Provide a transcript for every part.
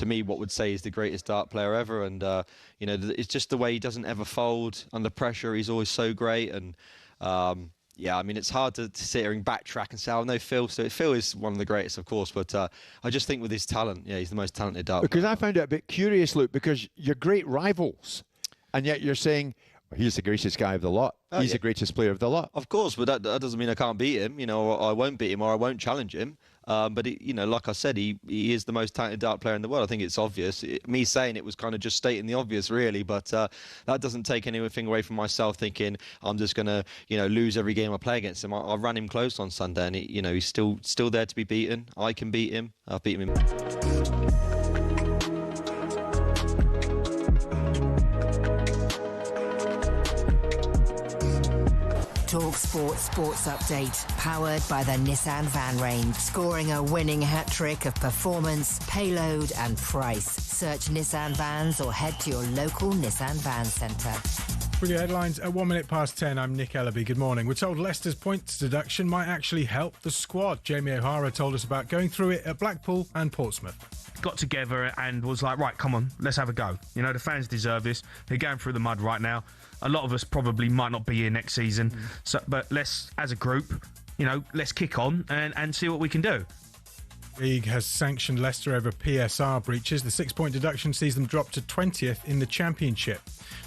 to me, what would say is the greatest dart player ever. And, it's just the way he doesn't ever fold under pressure. He's always so great. And, yeah, I mean, it's hard to sit here and backtrack and say, oh, no, Phil. So Phil is one of the greatest, of course. But I just think with his talent, yeah, he's the most talented dart player. Because I found it a bit curious, Luke, because you're great rivals. And yet you're saying, well, he's the greatest guy of the lot. He's the greatest player of the lot. Of course, but that doesn't mean I can't beat him, or I won't beat him, or I won't challenge him. But, like I said, he is the most talented dart player in the world. I think it's obvious. Me saying it was kind of just stating the obvious, really. But that doesn't take anything away from myself thinking I'm just going to, lose every game I play against him. I ran him close on Sunday, and, he's still there to be beaten. I can beat him. I've beaten him. talkSPORT Sports Update, powered by the Nissan van range. Scoring a winning hat-trick of performance, payload and price. Search Nissan Vans or head to your local Nissan Van Centre. With your headlines at 1 minute past 10, I'm Nick Ellaby. Good morning. We're told Leicester's points deduction might actually help the squad. Jamie O'Hara told us about going through it at Blackpool and Portsmouth. Got together and was like, right, come on, let's have a go. The fans deserve this. They're going through the mud right now. A lot of us probably might not be here next season. But let's, as a group, let's kick on and see what we can do. League has sanctioned Leicester over PSR breaches. The 6-point deduction sees them drop to 20th in the Championship.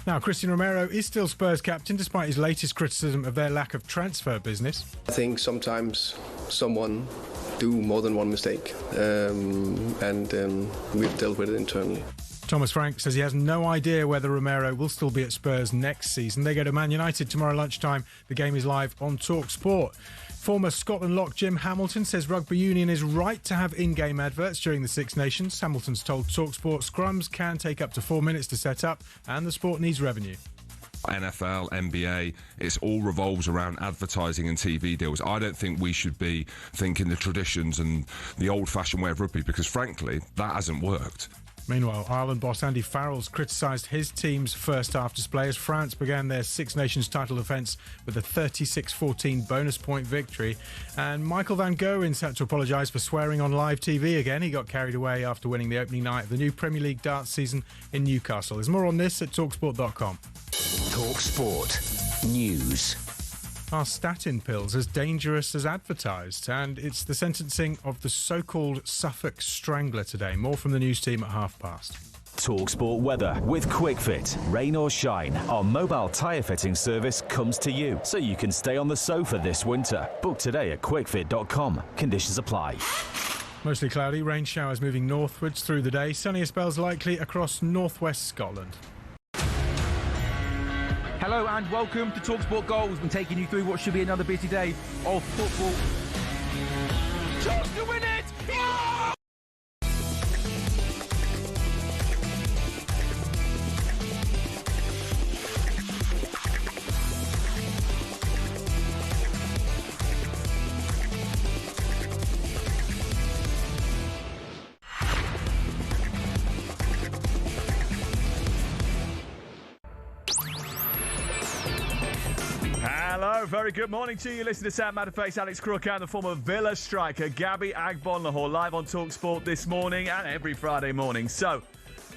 Now, Christian Romero is still Spurs captain despite his latest criticism of their lack of transfer business. I think sometimes someone do more than one mistake, and we've dealt with it internally. Thomas Frank says he has no idea whether Romero will still be at Spurs next season. They go to Man United tomorrow lunchtime. The game is live on talkSPORT. Former Scotland lock Jim Hamilton says Rugby Union is right to have in-game adverts during the Six Nations. Hamilton's told talkSPORT scrums can take up to 4 minutes to set up and the sport needs revenue. NFL, NBA, it all revolves around advertising and TV deals. I don't think we should be thinking the traditions and the old-fashioned way of rugby because, frankly, that hasn't worked. Meanwhile, Ireland boss Andy Farrell's criticised his team's first-half display as France began their Six Nations title defence with a 36-14 bonus point victory. And Michael van Gerwen's had to apologise for swearing on live TV again. He got carried away after winning the opening night of the new Premier League darts season in Newcastle. There's more on this at talksport.com. talkSPORT News. Are statin pills as dangerous as advertised? And it's the sentencing of the so-called Suffolk Strangler today. More from the news team at past. talkSPORT weather with QuickFit. Rain or shine, our mobile tyre fitting service comes to you so you can stay on the sofa this winter. Book today at quickfit.com. Conditions apply. Mostly cloudy, rain showers moving northwards through the day. Sunnier spells likely across northwest Scotland. Hello and welcome to talkSPORT Goals. I'm taking you through what should be another busy day of football. Chance to win it! Oh! Hello, very good morning to you. Listen to Sam Matterface, Alex Crook and the former Villa striker Gabby Agbonlahor live on talkSPORT this morning and every Friday morning. So,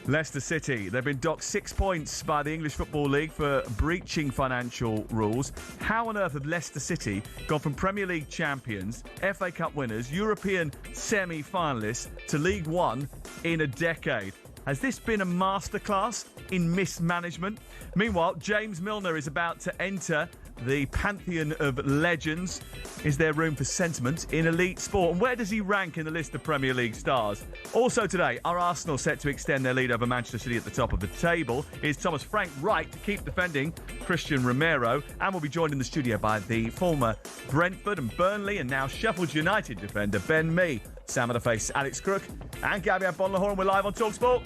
Leicester City, they've been docked 6 points by the English Football League for breaching financial rules. How on earth have Leicester City gone from Premier League champions, FA Cup winners, European semi-finalists to League One in a decade? Has this been a masterclass in mismanagement? Meanwhile, James Milner is about to enter the pantheon of legends. Is there room for sentiment in elite sport? And where does he rank in the list of Premier League stars? Also today, are Arsenal set to extend their lead over Manchester City at the top of the table? Is Thomas Frank right to keep defending Christian Romero? And we'll be joined in the studio by the former Brentford and Burnley and now Sheffield United defender Ben Mee, Sam Matterface, Alex Crook and Gabby Agbonlahor, and we're live on talkSPORT.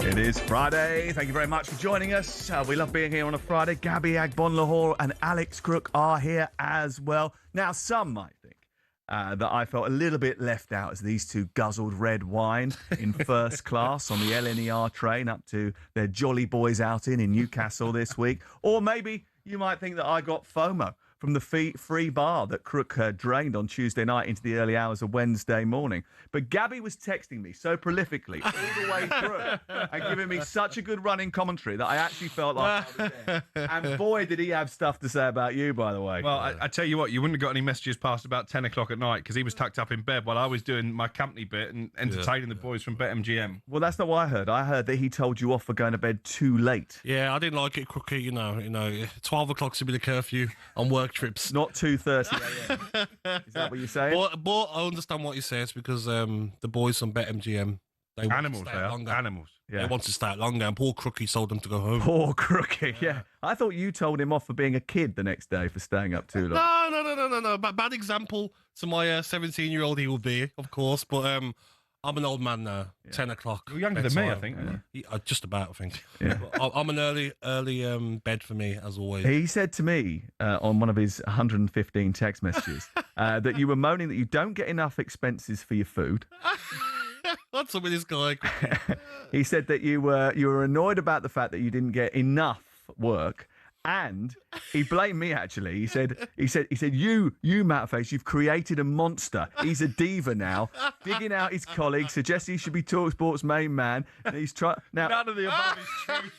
It is Friday. Thank you very much for joining us. We love being here on a Friday. Gabby Agbonlahor and Alex Crook are here as well. Now, some might think that I felt a little bit left out as these two guzzled red wine in first class on the LNER train up to their Jolly Boys outing in Newcastle this week. Or maybe you might think that I got FOMO from the free bar that Crook drained on Tuesday night into the early hours of Wednesday morning. But Gabby was texting me so prolifically all the way through and giving me such a good running commentary that I actually felt like I was there. And boy, did he have stuff to say about you, by the way. Well, I tell you what, you wouldn't have got any messages past about 10 o'clock at night because he was tucked up in bed while I was doing my company bit and entertaining the boys from BetMGM. Well, that's not what I heard. I heard that he told you off for going to bed too late. Yeah, I didn't like it, Crookie. You know, 12 o'clock should be the curfew on work trips. Not 2:30 a.m. Is that what you're saying? But I understand what you say. It's because the boys from BetMGM, they Animals, want to stay out longer. Animals. Yeah. They want to stay out longer, and poor Crookie told them to go home. Poor Crookie, yeah. I thought you told him off for being a kid the next day for staying up too long. No. Bad example to my 17-year-old he will be, of course, but I'm an old man now. 10 o'clock. You're younger than me, I think. Just about, I think. Yeah. I'm an early bed for me, as always. He said to me on one of his 115 text messages that you were moaning that you don't get enough expenses for your food. What's up with this guy? He said that you were annoyed about the fact that you didn't get enough work. And he blamed me, actually. He said, you, Matterface, you've created a monster. He's a diva now, digging out his colleagues, suggesting he should be talkSPORT's main man. And he's trying now. None of the above is true.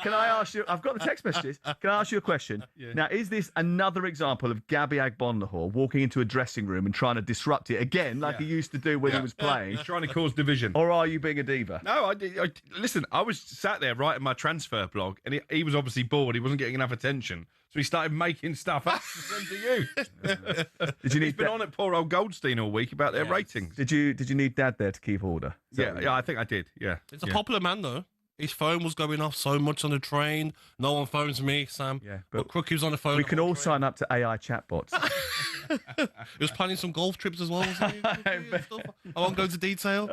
Can I ask you? I've got the text messages. Can I ask you a question? Yeah. Now, is this another example of Gabby Agbonlahor walking into a dressing room and trying to disrupt it again, like he used to do when he was playing? He's trying to cause division. Or are you being a diva? No, listen, I was sat there writing my transfer blog, and he was obviously bored. He wasn't getting enough attention, so he started making stuff up to send to you. Did you need? He's been on at poor old Goldstein all week about their ratings. Did you need Dad there to keep order? Yeah, I think I did. Yeah, it's a popular man though. His phone was going off so much on the train. No one phones me, Sam. Yeah, but Crookie was on the phone. We can all sign up to AI chatbots. He was planning some golf trips as well, wasn't he? I won't go into detail.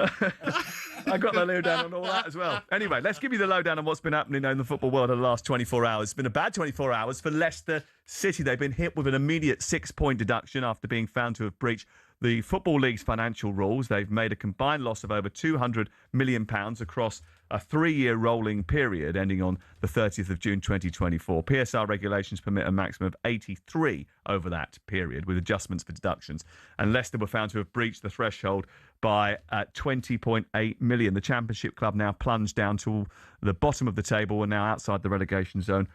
I got the lowdown on all that as well. Anyway, let's give you the lowdown on what's been happening in the football world in the last 24 hours. It's been a bad 24 hours for Leicester City. They've been hit with an immediate 6-point deduction after being found to have breached the Football League's financial rules. They've made a combined loss of over £200 million across a 3-year rolling period ending on the 30th of June 2024. PSR regulations permit a maximum of 83 over that period with adjustments for deductions. And Leicester were found to have breached the threshold by 20.8 million. The Championship club now plunged down to the bottom of the table and now outside the relegation zone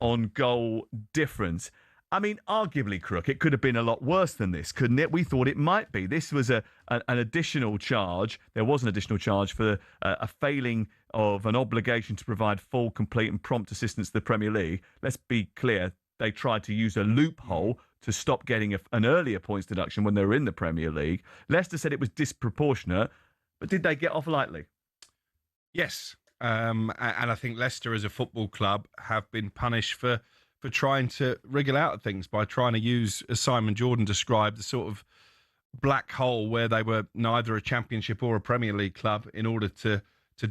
on goal difference. I mean, arguably, Crook, it could have been a lot worse than this, couldn't it? We thought it might be. This was an additional charge. There was an additional charge for a failing of an obligation to provide full, complete and prompt assistance to the Premier League. Let's be clear. They tried to use a loophole to stop getting an earlier points deduction when they were in the Premier League. Leicester said it was disproportionate, but did they get off lightly? Yes. And I think Leicester as a football club have been punished for trying to wriggle out of things by trying to use, as Simon Jordan described, the sort of black hole where they were neither a Championship or a Premier League club in order to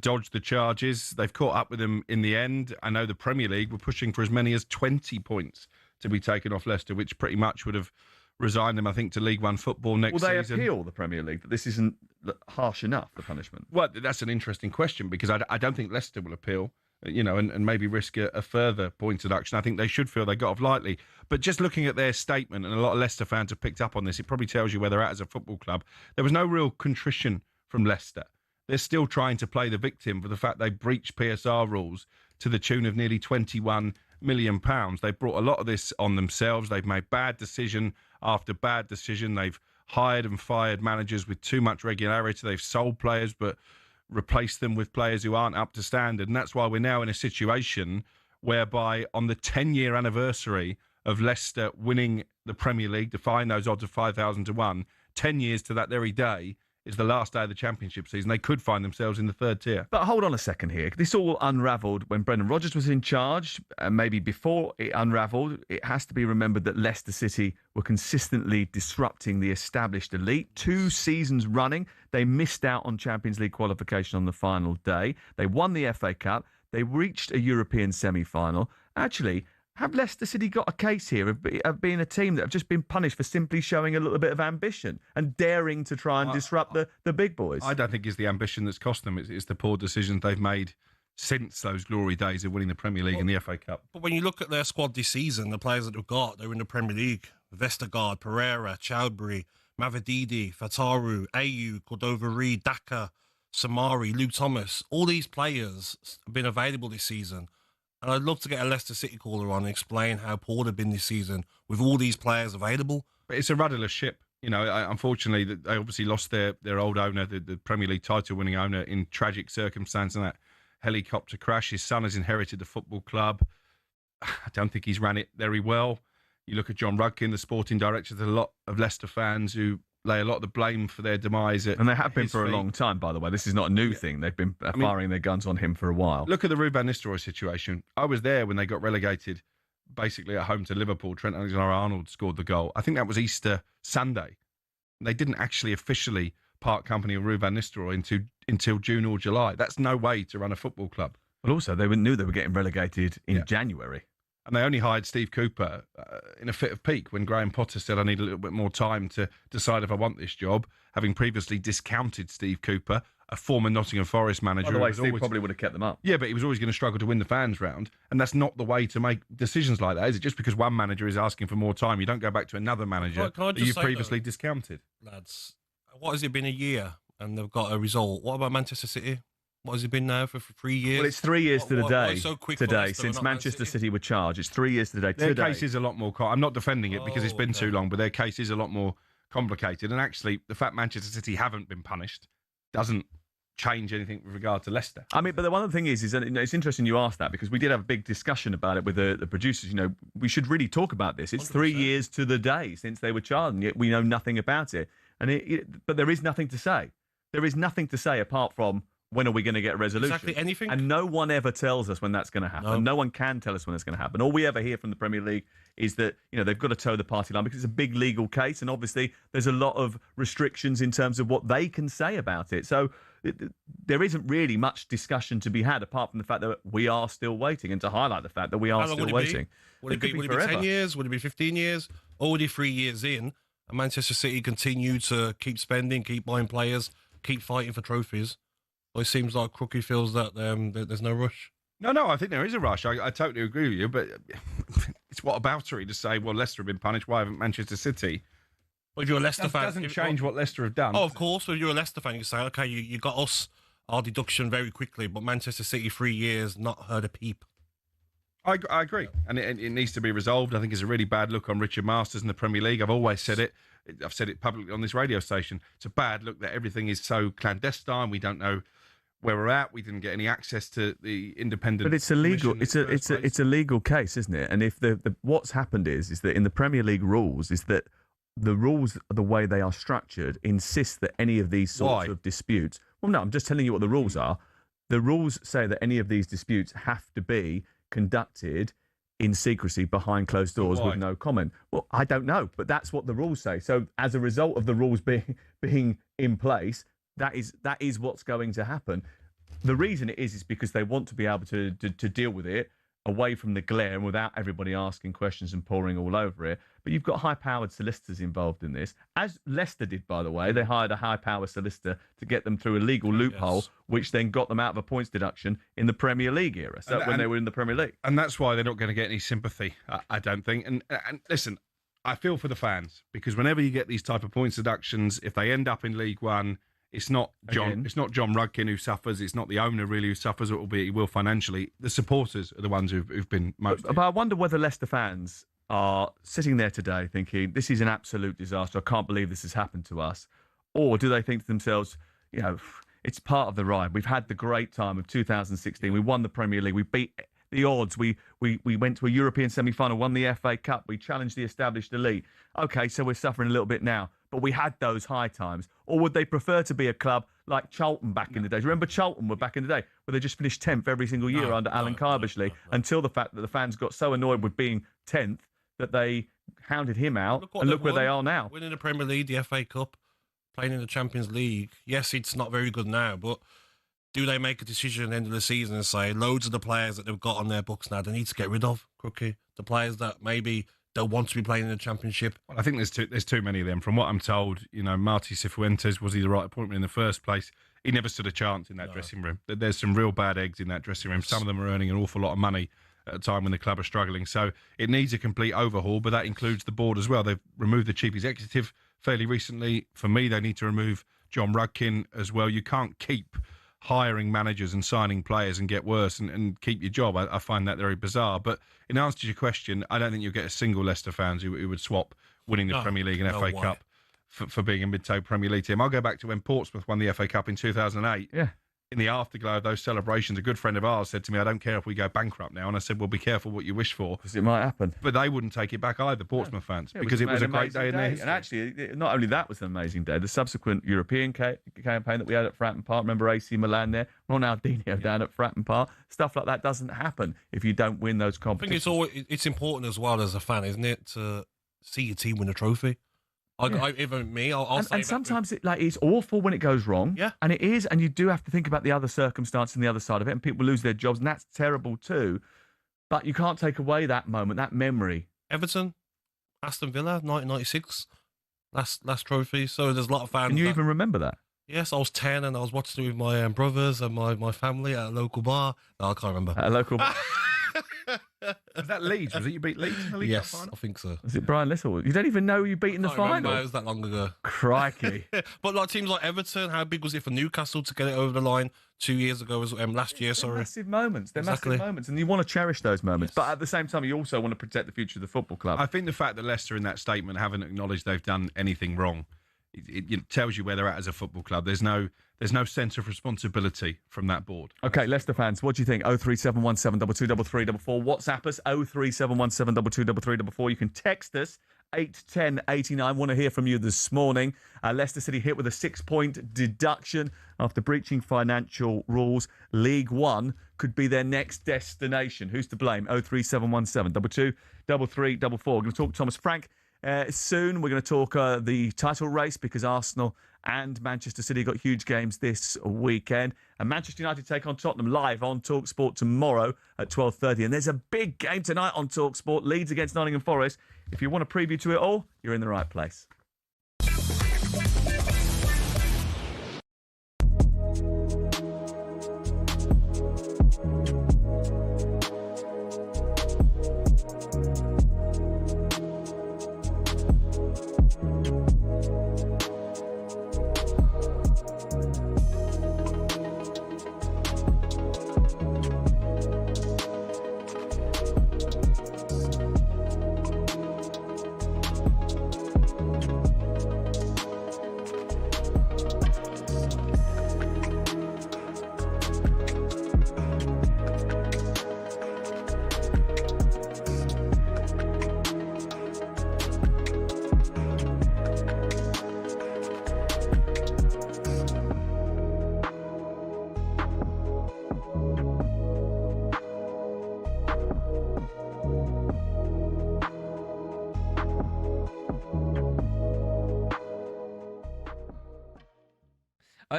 dodge the charges. They've caught up with them in the end. I know the Premier League were pushing for as many as 20 points to be taken off Leicester, which pretty much would have resigned them, I think, to League One football next season. Will they appeal the Premier League that this isn't harsh enough, the punishment? Well, that's an interesting question because I don't think Leicester will appeal. And maybe risk a further point deduction. I think they should feel they got off lightly. But just looking at their statement, and a lot of Leicester fans have picked up on this, it probably tells you where they're at as a football club. There was no real contrition from Leicester. They're still trying to play the victim for the fact they breached PSR rules to the tune of nearly £21 million. They brought a lot of this on themselves. They've made bad decision after bad decision. They've hired and fired managers with too much regularity. They've sold players, but replace them with players who aren't up to standard. And that's why we're now in a situation whereby on the 10-year anniversary of Leicester winning the Premier League, defying those odds of 5,000 to 1, 10 years to that very day is the last day of the Championship season. They could find themselves in the third tier. But hold on a second here. This all unravelled when Brendan Rodgers was in charge, and maybe before it unravelled. It has to be remembered that Leicester City were consistently disrupting the established elite. 2 seasons running, they missed out on Champions League qualification on the final day. They won the FA Cup. They reached a European semi-final. Actually, have Leicester City got a case here of being a team that have just been punished for simply showing a little bit of ambition and daring to try and disrupt the big boys? I don't think it's the ambition that's cost them. It's the poor decisions they've made since those glory days of winning the Premier League and the FA Cup. But when you look at their squad this season, the players that they've got, they're in the Premier League. Vestergaard, Pereira, Chowdhury, Mavididi, Fataru, Ayew, Cordova-Reid, Daka, Samari, Luke Thomas. All these players have been available this season. And I'd love to get a Leicester City caller on and explain how poor they've been this season with all these players available. But it's a rudderless ship. You know, unfortunately, they obviously lost their old owner, the Premier League title-winning owner, in tragic circumstance in that helicopter crash. His son has inherited the football club. I don't think he's ran it very well. You look at John Rudkin, the sporting director. There's a lot of Leicester fans who lay a lot of the blame for their demise. And they have been for a long time, by the way. This is not a new thing. They've been firing their guns on him for a while. Look at the Ruud van Nistelrooy situation. I was there when they got relegated, basically at home to Liverpool. Trent Alexander-Arnold scored the goal. I think that was Easter Sunday. They didn't actually officially part company with Ruud van Nistelrooy until June or July. That's no way to run a football club. But also, they knew they were getting relegated in January. And they only hired Steve Cooper in a fit of pique when Graham Potter said, I need a little bit more time to decide if I want this job, having previously discounted Steve Cooper, a former Nottingham Forest manager. By the way, Steve probably would have kept them up. Yeah, but he was always going to struggle to win the fans round. And that's not the way to make decisions like that, is it? Just because one manager is asking for more time, you don't go back to another manager that you've previously discounted. Lads, what has it been, a year and they've got a result? What about Manchester City? What has it been now for 3 years? Well, it's 3 years to the day so quick today since Manchester City were charged. It's 3 years to the day. Their case is a lot more... I'm not defending it because it's been too long, but their case is a lot more complicated. And actually, the fact Manchester City haven't been punished doesn't change anything with regard to Leicester. I mean, but the one thing is that, it's interesting you asked that, because we did have a big discussion about it with the producers. You know, we should really talk about this. It's 3 years to the day since they were charged, and yet we know nothing about it. But there is nothing to say. There is nothing to say apart from, when are we going to get a resolution? Exactly anything. And no one ever tells us when that's going to happen. No one can tell us when it's going to happen. All we ever hear from the Premier League is that, you know, they've got to toe the party line because it's a big legal case, and obviously there's a lot of restrictions in terms of what they can say about it. So there isn't really much discussion to be had apart from the fact that we are still waiting, and to highlight the fact that we are still waiting. Would it be 10 years? Would it be 15 years? Already 3 years in, and Manchester City continue to keep spending, keep buying players, keep fighting for trophies. Well, it seems like Crookie feels that there's no rush. No, I think there is a rush. I totally agree with you, but it's whataboutery to say, well, Leicester have been punished, why haven't Manchester City? Well, if you're a Leicester fan... It doesn't change what Leicester have done. Oh, of course. If you're a Leicester fan, you say, OK, you got us our deduction very quickly, but Manchester City, 3 years, not heard a peep. I agree, and it needs to be resolved. I think it's a really bad look on Richard Masters in the Premier League. I've always said it. I've said it publicly on this radio station. It's a bad look that everything is so clandestine. We don't know where we're at. We didn't get any access to the independent. But it's illegal. It's a legal case, isn't it? And if the what's happened is that in the Premier League rules is that the rules, the way they are structured, insist that any of these sorts of disputes. Well, no, I'm just telling you what the rules are. The rules say that any of these disputes have to be conducted in secrecy behind closed doors with no comment. Well, I don't know, but that's what the rules say. So as a result of the rules being in place, that is what's going to happen. The reason it is because they want to be able to deal with it away from the glare and without everybody asking questions and pouring all over it. But you've got high-powered solicitors involved in this, as Leicester did, by the way. They hired a high-powered solicitor to get them through a legal loophole, which then got them out of a points deduction in the Premier League era, when they were in the Premier League. And that's why they're not going to get any sympathy, I don't think. And listen, I feel for the fans, because whenever you get these type of points deductions, if they end up in League One, it's not John Rudkin who suffers. It's not the owner really who suffers, albeit he will financially. The supporters are the ones who've been most. But I wonder whether Leicester fans are sitting there today thinking, this is an absolute disaster. I can't believe this has happened to us. Or do they think to themselves, you know, it's part of the ride. We've had the great time of 2016. We won the Premier League. We beat the odds. We went to a European semi-final, won the FA Cup. We challenged the established elite. Okay, so we're suffering a little bit now. But we had those high times. Or would they prefer to be a club like Charlton back in the day? Remember Charlton were back in the day, where they just finished 10th every single year under Alan Karbashley, until the fact that the fans got so annoyed with being 10th that they hounded him out, and look where they are now. Winning the Premier League, the FA Cup, playing in the Champions League. Yes, it's not very good now, but do they make a decision at the end of the season and say loads of the players that they've got on their books now they need to get rid of, Crookie? The players that maybe don't want to be playing in the Championship? Well, I think there's too many of them. From what I'm told, you know, Marty Cifuentes, was he the right appointment in the first place? he never stood a chance in that dressing room. There's some real bad eggs in that dressing room. Some of them are earning an awful lot of money at a time when the club are struggling. So it needs a complete overhaul, but that includes the board as well. They've removed the chief executive fairly recently. For me, they need to remove John Rudkin as well. You can't keep hiring managers and signing players and get worse and keep your job. I find that very bizarre. But in answer to your question, I don't think you'll get a single Leicester fans who would swap winning the Premier League and FA Cup for being a mid-table Premier League team. I'll go back to when Portsmouth won the FA Cup in 2008. Yeah. In the afterglow of those celebrations, a good friend of ours said to me, I don't care if we go bankrupt now. And I said, well, be careful what you wish for. Because it might happen. But they wouldn't take it back either, Portsmouth fans, because it was a great day in their history. And actually, not only that was an amazing day, the subsequent European campaign that we had at Fratton Park, remember AC Milan there, Ronaldinho down at Fratton Park, stuff like that doesn't happen if you don't win those competitions. I think it's important as well as a fan, isn't it, to see your team win a trophy. Even me, I'll say. And sometimes it's awful when it goes wrong. Yeah. And it is, and you do have to think about the other circumstance and the other side of it, and people lose their jobs, and that's terrible too. But you can't take away that moment, that memory. Everton, Aston Villa, 1996, last trophy. So there's a lot of fans. Can you even remember that? Yes, I was 10 and I was watching it with my brothers and my family at a local bar. No, I can't remember. At a local bar. Was that Leeds? Was it you beat Leeds in the League Cup Yes, final? I think so. Was it Brian Little? You don't even know you beat in the final? Remember, it was that long ago. Crikey. But like teams like Everton, how big was it for Newcastle to get it over the line 2 years ago, last year, sorry. They're massive moments. They're Exactly. massive moments. And you want to cherish those moments. But at the same time, you also want to protect the future of the football club. I think the fact that Leicester in that statement haven't acknowledged they've done anything wrong, it tells you where they're at as a football club. There's no sense of responsibility from that board. Okay, Leicester fans, what do you think? 03717 223344. WhatsApp us 03717 223344. You can text us 81089. Want to hear from you this morning. Leicester City hit with a 6-point deduction after breaching financial rules. League One could be their next destination. Who's to blame? 03717 223344. We're going to talk to Thomas Frank soon. We're going to talk the title race because Arsenal and Manchester City got huge games this weekend. And Manchester United take on Tottenham live on talkSPORT tomorrow at 12:30. And there's a big game tonight on talkSPORT, Leeds against Nottingham Forest. If you want a preview to it all, you're in the right place.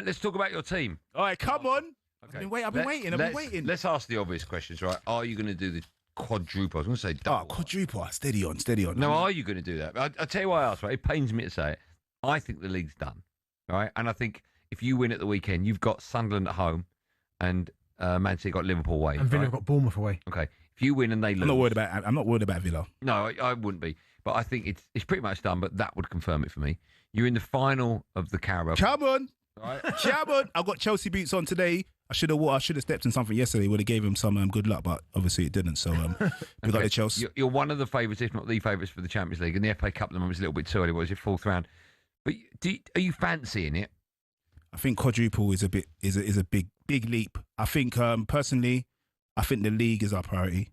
Let's talk about your team. All right, come on. Okay. I've been waiting. Let's ask the obvious questions, right? Are you going to do the quadruple? I was going to say double. Quadruple. Steady on. No, are you going to do that? I'll tell you why I asked, right? It pains me to say it. I think the league's done, right? And I think if you win at the weekend, you've got Sunderland at home and Man City got Liverpool away. And Villa got Bournemouth away. Okay. If you win and they lose... I'm not worried about Villa. No, I wouldn't be. But I think it's pretty much done, but that would confirm it for me. You're in the final of the Carabao. Come on. Right. Come on. I've got Chelsea boots on today. I should have stepped in something yesterday. Would have gave him some good luck, but obviously it didn't. So we got the Chelsea. You're one of the favourites, if not the favourites, for the Champions League. And the FA Cup at the moment is a little bit too early. What was it, fourth round? But are you fancying it? I think quadruple is a big leap. I think personally, I think the league is our priority.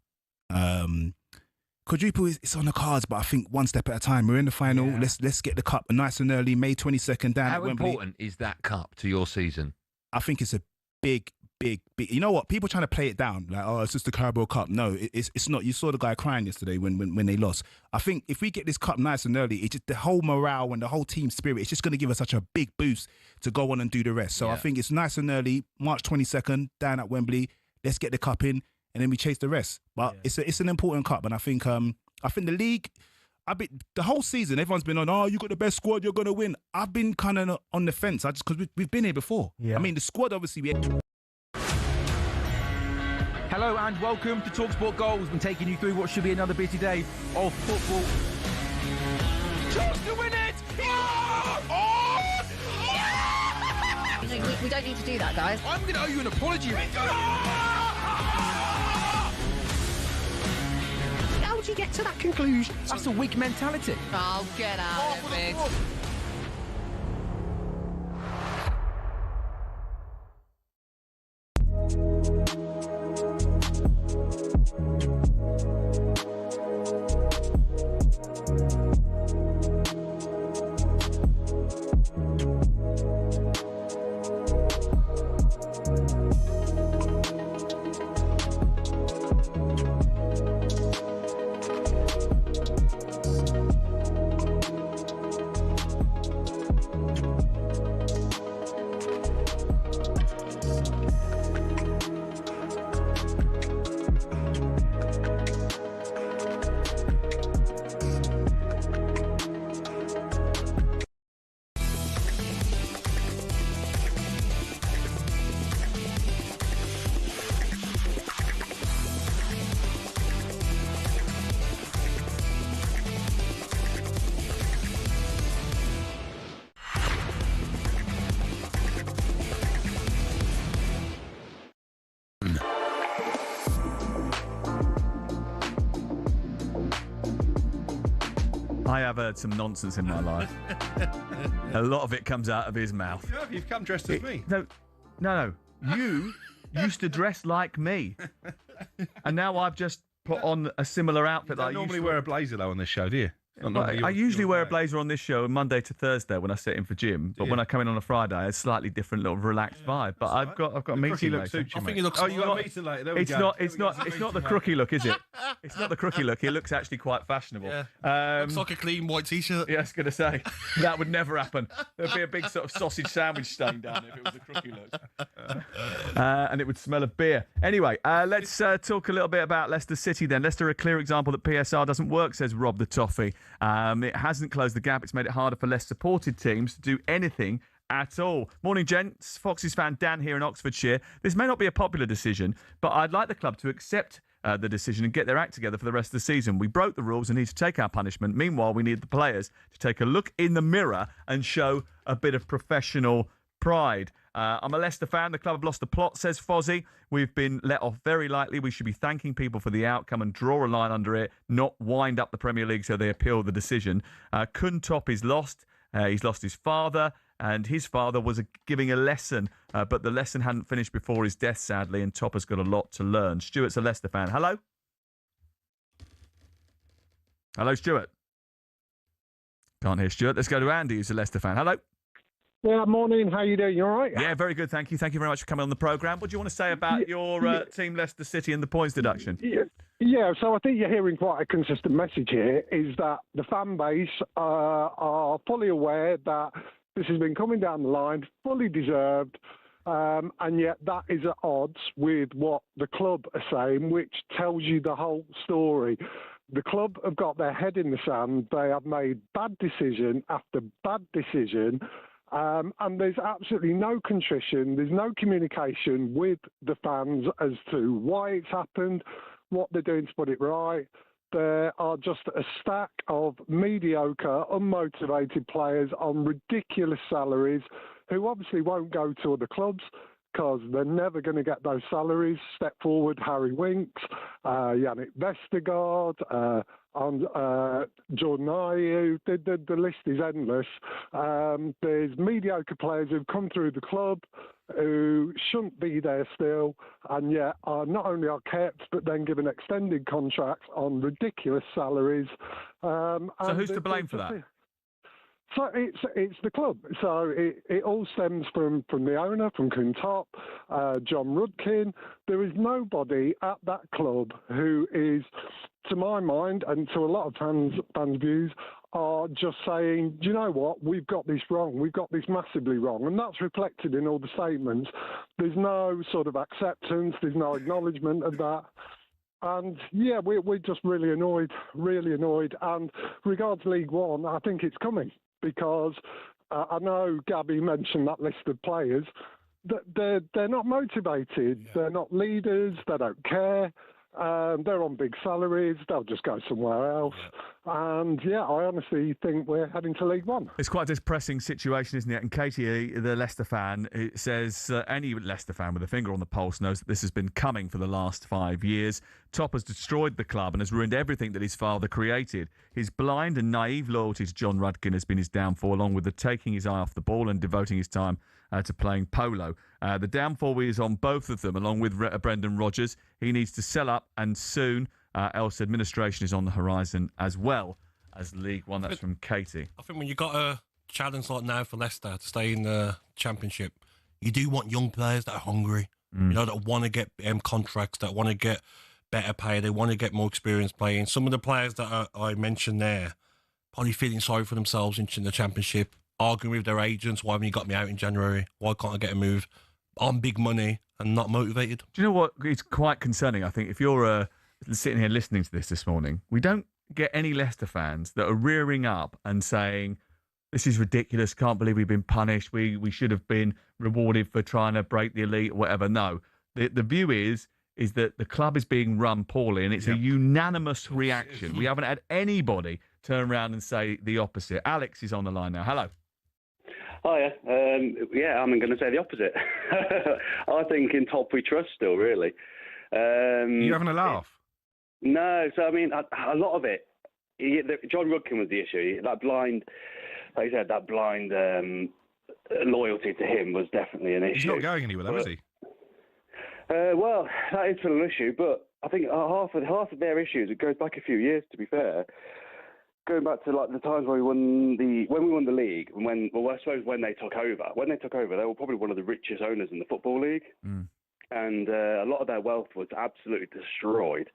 Quadruple it's on the cards, but I think one step at a time. We're in the final. Yeah. Let's get the cup nice and early, May 22nd down at Wembley. How important is that cup to your season? I think it's a big. You know what? People trying to play it down like, oh, it's just the Carabao Cup. No, it's not. You saw the guy crying yesterday when they lost. I think if we get this cup nice and early, it's just the whole morale and the whole team spirit. It's just going to give us such a big boost to go on and do the rest. So I think it's nice and early, March 22nd down at Wembley. Let's get the cup in. And then we chase the rest. But it's an important cup. And I think the league, the whole season, everyone's been on, oh, you got the best squad, you're going to win. I've been kind of on the fence. Because we've been here before. Yeah. I mean, the squad, obviously, Hello and welcome to talkSPORT Goals. Been taking you through what should be another busy day of football. Chance to win it! We don't need to do that, guys. I'm going to owe you an apology. How would you get to that conclusion? That's a weak mentality. Oh, get out of it. I have heard some nonsense in my life. A lot of it comes out of his mouth. You've come dressed as me. No. You used to dress like me. And now I've just put on a similar outfit. You don't normally wear a blazer, though, on this show, do you? I usually wear a blazer on this show Monday to Thursday when I sit in for gym, but when I come in on a Friday, it's a slightly different little relaxed vibe. But I've got a meeting later. I think he looks. Oh, you got a meeting later. There we go. It's not the crooky look, is it? It's not the crooky look. It looks actually quite fashionable. Yeah. Looks like a clean white t-shirt. Yeah, I was going to say that would never happen. There'd be a big sort of sausage sandwich stain down if it was a crooky look, and it would smell of beer. Anyway, let's talk a little bit about Leicester City. Then Leicester, a clear example that PSR doesn't work, says Rob the Toffee. It hasn't closed the gap. It's made it harder for less supported teams to do anything at all. Morning, gents. Foxes fan Dan here in Oxfordshire. This may not be a popular decision, but I'd like the club to accept the decision and get their act together for the rest of the season. We broke the rules and need to take our punishment. Meanwhile, we need the players to take a look in the mirror and show a bit of professional pride. I'm a Leicester fan. The club have lost the plot, says Fozzie. We've been let off very lightly. We should be thanking people for the outcome and draw a line under it, not wind up the Premier League so they appeal the decision. Kuntop is lost. He's lost his father, and his father was giving a lesson, but the lesson hadn't finished before his death, sadly, and Top has got a lot to learn. Stuart's a Leicester fan. Hello? Hello, Stuart. Can't hear Stuart. Let's go to Andy, who's a Leicester fan. Hello? Yeah, morning. How you doing? You all right? Yeah, very good, thank you. Thank you very much for coming on the programme. What do you want to say about your team, Leicester City, and the points deduction? Yeah, so I think you're hearing quite a consistent message here, is that the fan base are fully aware that this has been coming down the line, fully deserved, and yet that is at odds with what the club are saying, which tells you the whole story. The club have got their head in the sand. They have made bad decision after bad decision. And there's absolutely no contrition, there's no communication with the fans as to why it's happened, what they're doing to put it right. There are just a stack of mediocre, unmotivated players on ridiculous salaries who obviously won't go to other clubs because they're never going to get those salaries. Step forward, Harry Winks, Yannick Vestergaard, Jordan Ayew, the list is endless. There's mediocre players who've come through the club who shouldn't be there still, and yet are not only are kept, but then given extended contracts on ridiculous salaries. So who's to blame for that? So it's the club. So it all stems from the owner, from Kuntop, John Rudkin. There is nobody at that club who is, to my mind, and to a lot of fans' views, are just saying, do you know what, we've got this wrong, we've got this massively wrong. And that's reflected in all the statements. There's no sort of acceptance, there's no acknowledgement of that. And yeah, we're just really annoyed. And regards League One, I think it's coming because I know Gabby mentioned that list of players. They're not motivated. Yeah. They're not leaders. They don't care. They're on big salaries. They'll just go somewhere else. Yeah. And yeah, I honestly think we're heading to League One. It's quite a depressing situation, isn't it? And Katie, the Leicester fan, it says any Leicester fan with a finger on the pulse knows that this has been coming for the last 5 years. Top has destroyed the club and has ruined everything that his father created. His blind and naive loyalty to John Rudkin has been his downfall, along with the taking his eye off the ball and devoting his time to playing polo. The downfall is on both of them, along with Brendan Rodgers. He needs to sell up, and soon, else administration is on the horizon as well as League One. That's from Katie. I think when you've got a challenge like now for Leicester to stay in the Championship, you do want young players that are hungry, you know, that want to get contracts, that want to get better pay, they want to get more experience playing. Some of the players that I mentioned there probably feeling sorry for themselves in the Championship, arguing with their agents, why haven't you got me out in January? Why can't I get a move? On big money and not motivated. Do you know what? It's quite concerning, I think. If you're sitting here listening to this morning, we don't get any Leicester fans that are rearing up and saying, this is ridiculous, can't believe we've been punished, we should have been rewarded for trying to break the elite or whatever. No. The view is that the club is being run poorly, and it's a unanimous reaction. We haven't had anybody turn around and say the opposite. Alex is on the line now. Hello. Hiya. I'm going to say the opposite. I think in top we trust still, really. You having a laugh? No. So, I mean, a lot of it, John Rudkin was the issue. That blind, like you said, loyalty to him was definitely an issue. He's not going anywhere, though, is he? Well, that is still an issue, but I think half of their issues, it goes back a few years, to be fair. Going back to like the times when we won the league, I suppose when they took over. When they took over, they were probably one of the richest owners in the Football League, and a lot of their wealth was absolutely destroyed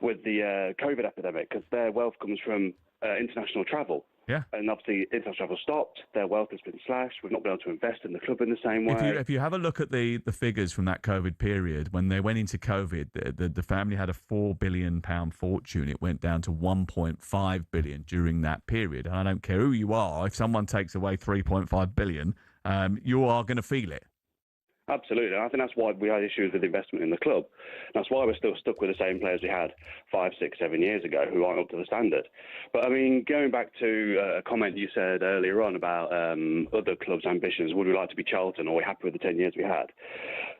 with the COVID epidemic because their wealth comes from international travel. Yeah, and obviously international travel stopped. Their wealth has been slashed. We've not been able to invest in the club in the same way. If you have a look at the figures from that COVID period, when they went into COVID, the family had a £4 billion fortune. It went down to 1.5 billion during that period. And I don't care who you are, if someone takes away 3.5 billion, you are going to feel it. Absolutely. I think that's why we had issues with investment in the club. That's why we're still stuck with the same players we had 5, 6, 7 years ago who aren't up to the standard. But, I mean, going back to a comment you said earlier on about other clubs' ambitions, would we like to be Charlton or are we happy with the 10 years we had?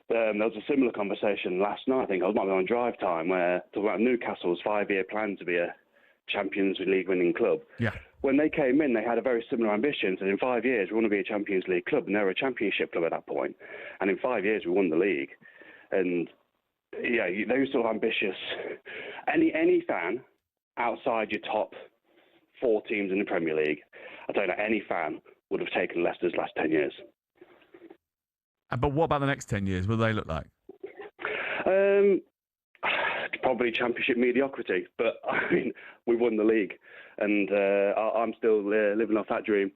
There was a similar conversation last night, I think. I was on drive time where talking about Newcastle's 5-year plan to be a Champions League winning club. Yeah. When they came in, they had a very similar ambitions, and in 5 years, we want to be a Champions League club, and they were a Championship club at that point. And in 5 years, we won the league. And, yeah, those sort of ambitious. Any fan outside your top 4 teams in the Premier League, I don't know, any fan would have taken Leicester's last 10 years. But what about the next 10 years? What do they look like? Probably Championship mediocrity, but I mean, we won the league, and I'm still living off that dream.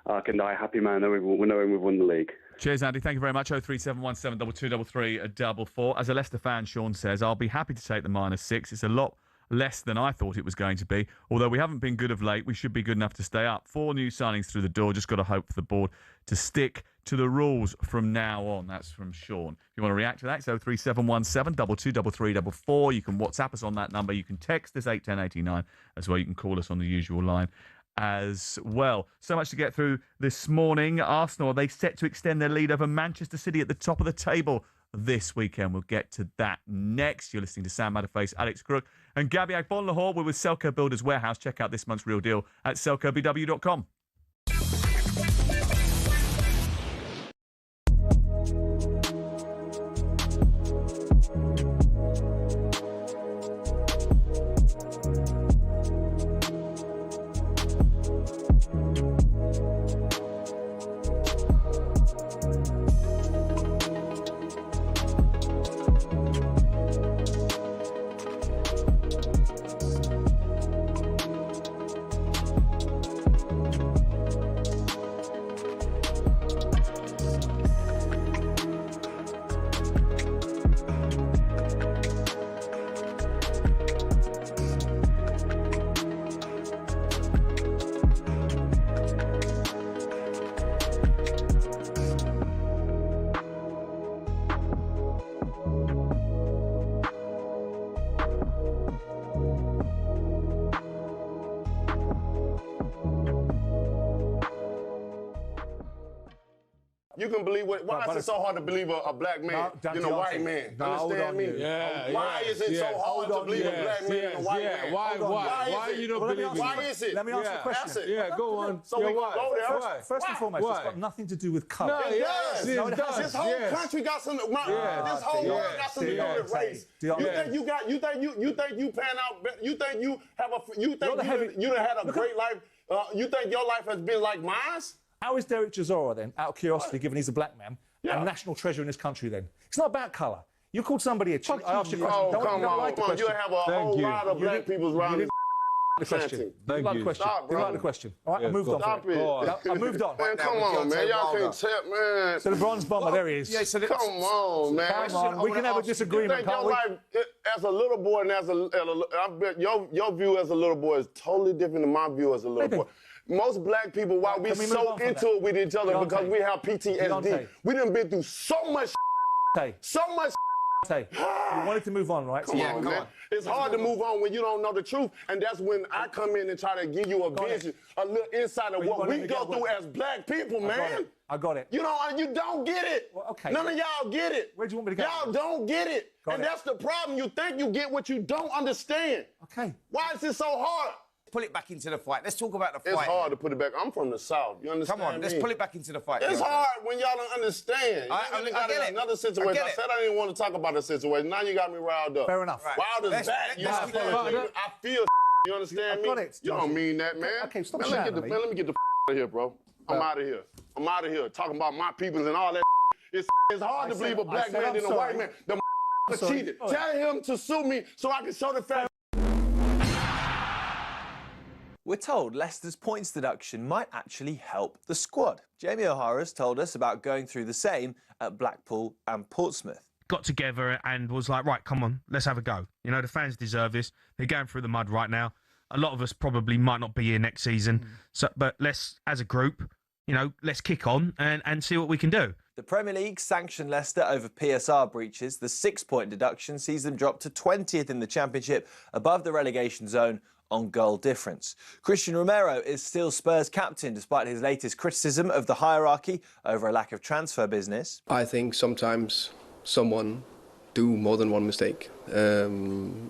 I can die a happy man knowing we've won the league. Cheers, Andy. Thank you very much. 03717 2233 44. As a Leicester fan, Sean says, I'll be happy to take the -6. It's a lot less than I thought it was going to be. Although we haven't been good of late, we should be good enough to stay up. 4 new signings through the door. Just got to hope for the board to stick to the rules from now on. That's from Sean. If you want to react to that, it's 03717 223344. You can WhatsApp us on that number. You can text us 81089 as well. You can call us on the usual line as well. So much to get through this morning. Arsenal, are they set to extend their lead over Manchester City at the top of the table this weekend? We'll get to that next. You're listening to Sam Matterface, Alex Crook, and Gabby Agbonlahor. We're with Selco Builders Warehouse. Check out this month's real deal at selcobw.com. You can believe what? Why is it so hard to believe a black man than a white man? Understand me? Why is it so hard to believe a black man than a white man? Why you don't believe it? Why is it? Let me answer the question. Yeah, go on. So we can go there. First and foremost, it's got nothing to do with colour. No, it does. This whole country got something. This whole world got something to do with race. You think you got? You think you pan out? You think you have a? You think you done had a great life? You think your life has been like mine? How is Derek Chisora then, out of curiosity, given he's a black man, a national treasure in this country then? It's not about colour. You called somebody a cheat. I asked you a question. Come on. You have a whole lot of black people around the question. Thank you. Stop, bro. You like the question. All right, I moved on. Stop it. I moved on. Man, come on, man. Y'all can't tell, man. So the bronze bomber, there he is. Yeah, so come on, man. Come on. We can have a disagreement, can't we? Your life, as a little boy and I bet your view as a little boy is totally different than my view as a little boy. Most black people, why we so into it with each other, because we have PTSD. We done been through so much. So much. You wanted to move on, right? Come on, man. It's hard to move on when you don't know the truth, and that's when I come in and try to give you a vision, a little insight of what we go through as black people, man. I got it. You don't get it. Well, okay. None of y'all get it. Where do you want me to go? Y'all don't get it. That's the problem. You think you get what you don't understand. Okay. Why is it so hard? Pull it back into the fight. Let's talk about the fight. It's hard to put it back. I'm from the South. You understand? Come on, let's pull it back into the fight. It's hard when y'all don't understand. I get another situation. I said I didn't want to talk about the situation. Now you got me riled up. Fair enough. Wilder's back. I feel. You understand me? You don't mean that, man. Okay, stop shouting. Let me get the out of here, bro. I'm out of here. I'm out of here. Talking about my peoples and all that. It's hard to believe a black man than a white man. The cheated. Tell him to sue me so I can show the fact. We're told Leicester's points deduction might actually help the squad. Jamie O'Hara's told us about going through the same at Blackpool and Portsmouth. Got together and was like, right, come on, let's have a go. You know, the fans deserve this. They're going through the mud right now. A lot of us probably might not be here next season. But let's, as a group, let's kick on and see what we can do. The Premier League sanctioned Leicester over PSR breaches. The 6-point deduction sees them drop to 20th in the Championship, above the relegation zone on goal difference. Christian Romero is still Spurs captain despite his latest criticism of the hierarchy over a lack of transfer business. I think sometimes someone do more than one mistake, and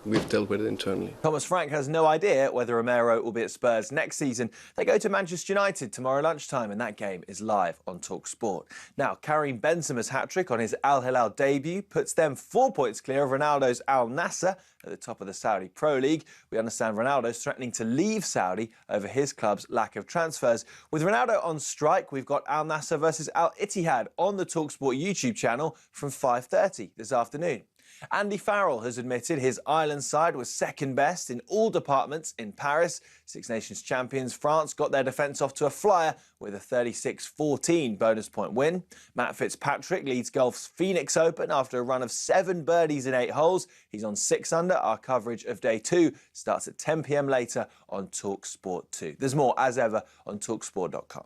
we've dealt with it internally. Thomas Frank has no idea whether Romero will be at Spurs next season. They go to Manchester United tomorrow lunchtime, and that game is live on talkSPORT. Now, Karim Benzema's hat-trick on his Al Hilal debut puts them 4 points clear of Ronaldo's Al Nassr at the top of the Saudi Pro League. We understand Ronaldo's threatening to leave Saudi over his club's lack of transfers. With Ronaldo on strike, we've got Al Nassr versus Al Ittihad on the talkSPORT YouTube channel from 5:30 this afternoon. Andy Farrell has admitted his Ireland side was second best in all departments in Paris. Six Nations champions France got their defence off to a flyer with a 36-14 bonus point win. Matt Fitzpatrick leads golf's Phoenix Open after a run of 7 birdies in 8 holes. He's on 6 under. Our coverage of day 2 starts at 10 p.m. later on talkSPORT 2. There's more, as ever, on talksport.com.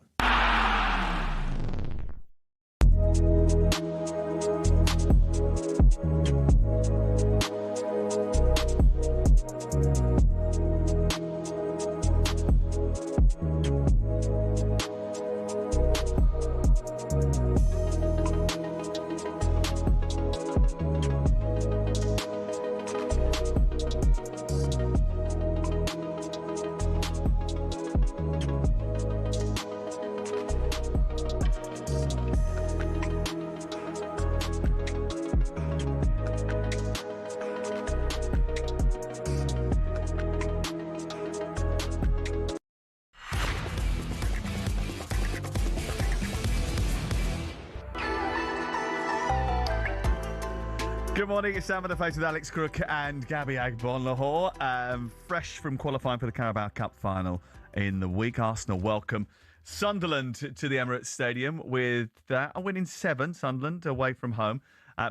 Good morning, it's Sam Matterface with Alex Crook and Gabby Agbonlahor. Fresh from qualifying for the Carabao Cup final in the week. Arsenal welcome Sunderland to the Emirates Stadium with a win in 7, Sunderland away from home.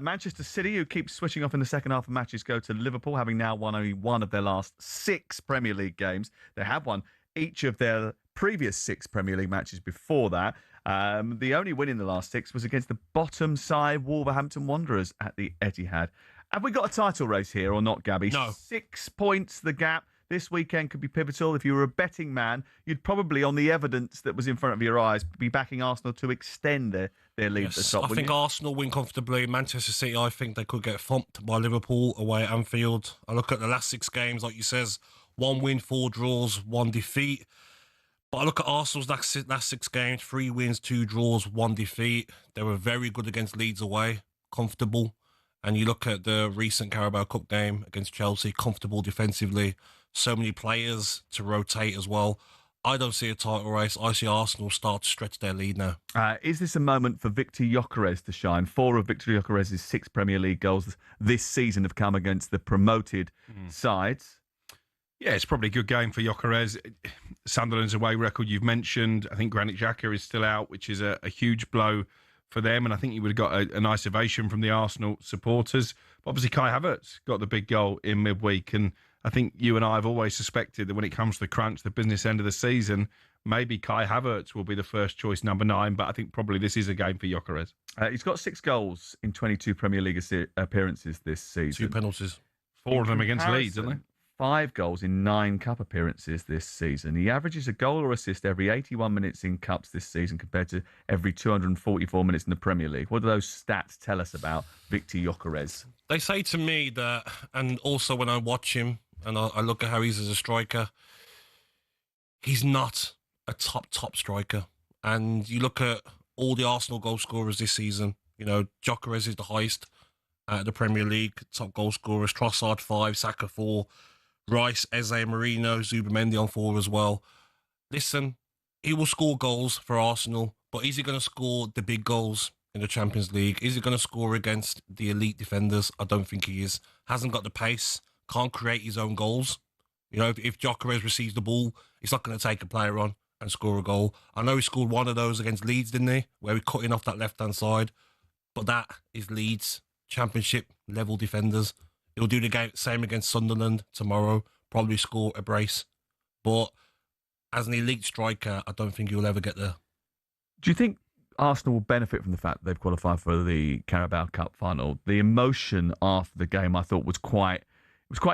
Manchester City, who keeps switching off in the second half of matches, go to Liverpool, having now won only one of their last 6 Premier League games. They have won each of their previous 6 Premier League matches before that. The only win in the last 6 was against the bottom side Wolverhampton Wanderers at the Etihad. Have we got a title race here or not, Gabby? No. 6 points the gap. this weekend could be pivotal. If you were a betting man, you'd probably, on the evidence that was in front of your eyes, be backing Arsenal to extend their lead at the top. I think Arsenal win comfortably. Manchester City, I think they could get thumped by Liverpool away at Anfield. I look at the last 6 games, like you says, 1 win, 4 draws, 1 defeat. But I look at Arsenal's last 6 games, 3 wins, 2 draws, 1 defeat. They were very good against Leeds away, comfortable. And you look at the recent Carabao Cup game against Chelsea, comfortable defensively, so many players to rotate as well. I don't see a title race. I see Arsenal start to stretch their lead now. Is this a moment for Victor Gyökeres to shine? 4 of Victor Gyökeres' 6 Premier League goals this season have come against the promoted sides. Yeah, it's probably a good game for Gyökeres. Sunderland's away record you've mentioned. I think Granit Xhaka is still out, which is a huge blow for them, and I think you would have got a nice ovation from the Arsenal supporters. But obviously, Kai Havertz got the big goal in midweek, and I think you and I have always suspected that when it comes to the crunch, the business end of the season, maybe Kai Havertz will be the first choice number 9, but I think probably this is a game for Gyökeres. He's got 6 goals in 22 Premier League appearances this season. 2 penalties. 4 of them against Leeds, aren't they? 5 goals in 9 cup appearances this season. He averages a goal or assist every 81 minutes in cups this season compared to every 244 minutes in the Premier League. What do those stats tell us about Victor Gyökeres? They say to me that, and also when I watch him and I look at how he's as a striker, he's not a top striker. And you look at all the Arsenal goal scorers this season, you know, Gyökeres is the highest at the Premier League, top goal scorers, Trossard 5, Saka 4, Rice, Eze, Marino, Zubimendi on 4 as well. Listen, he will score goals for Arsenal, but is he going to score the big goals in the Champions League? Is he going to score against the elite defenders? I don't think he is. Hasn't got the pace, can't create his own goals. You know, if Gyökeres receives the ball, he's not going to take a player on and score a goal. I know he scored one of those against Leeds, didn't he? Where he cut in off that left-hand side. But that is Leeds Championship level defenders. He'll do the same against Sunderland tomorrow, probably score a brace. But as an elite striker, I don't think he'll ever get there. Do you think Arsenal will benefit from the fact that they've qualified for the Carabao Cup final? The emotion after the game, I thought, was quite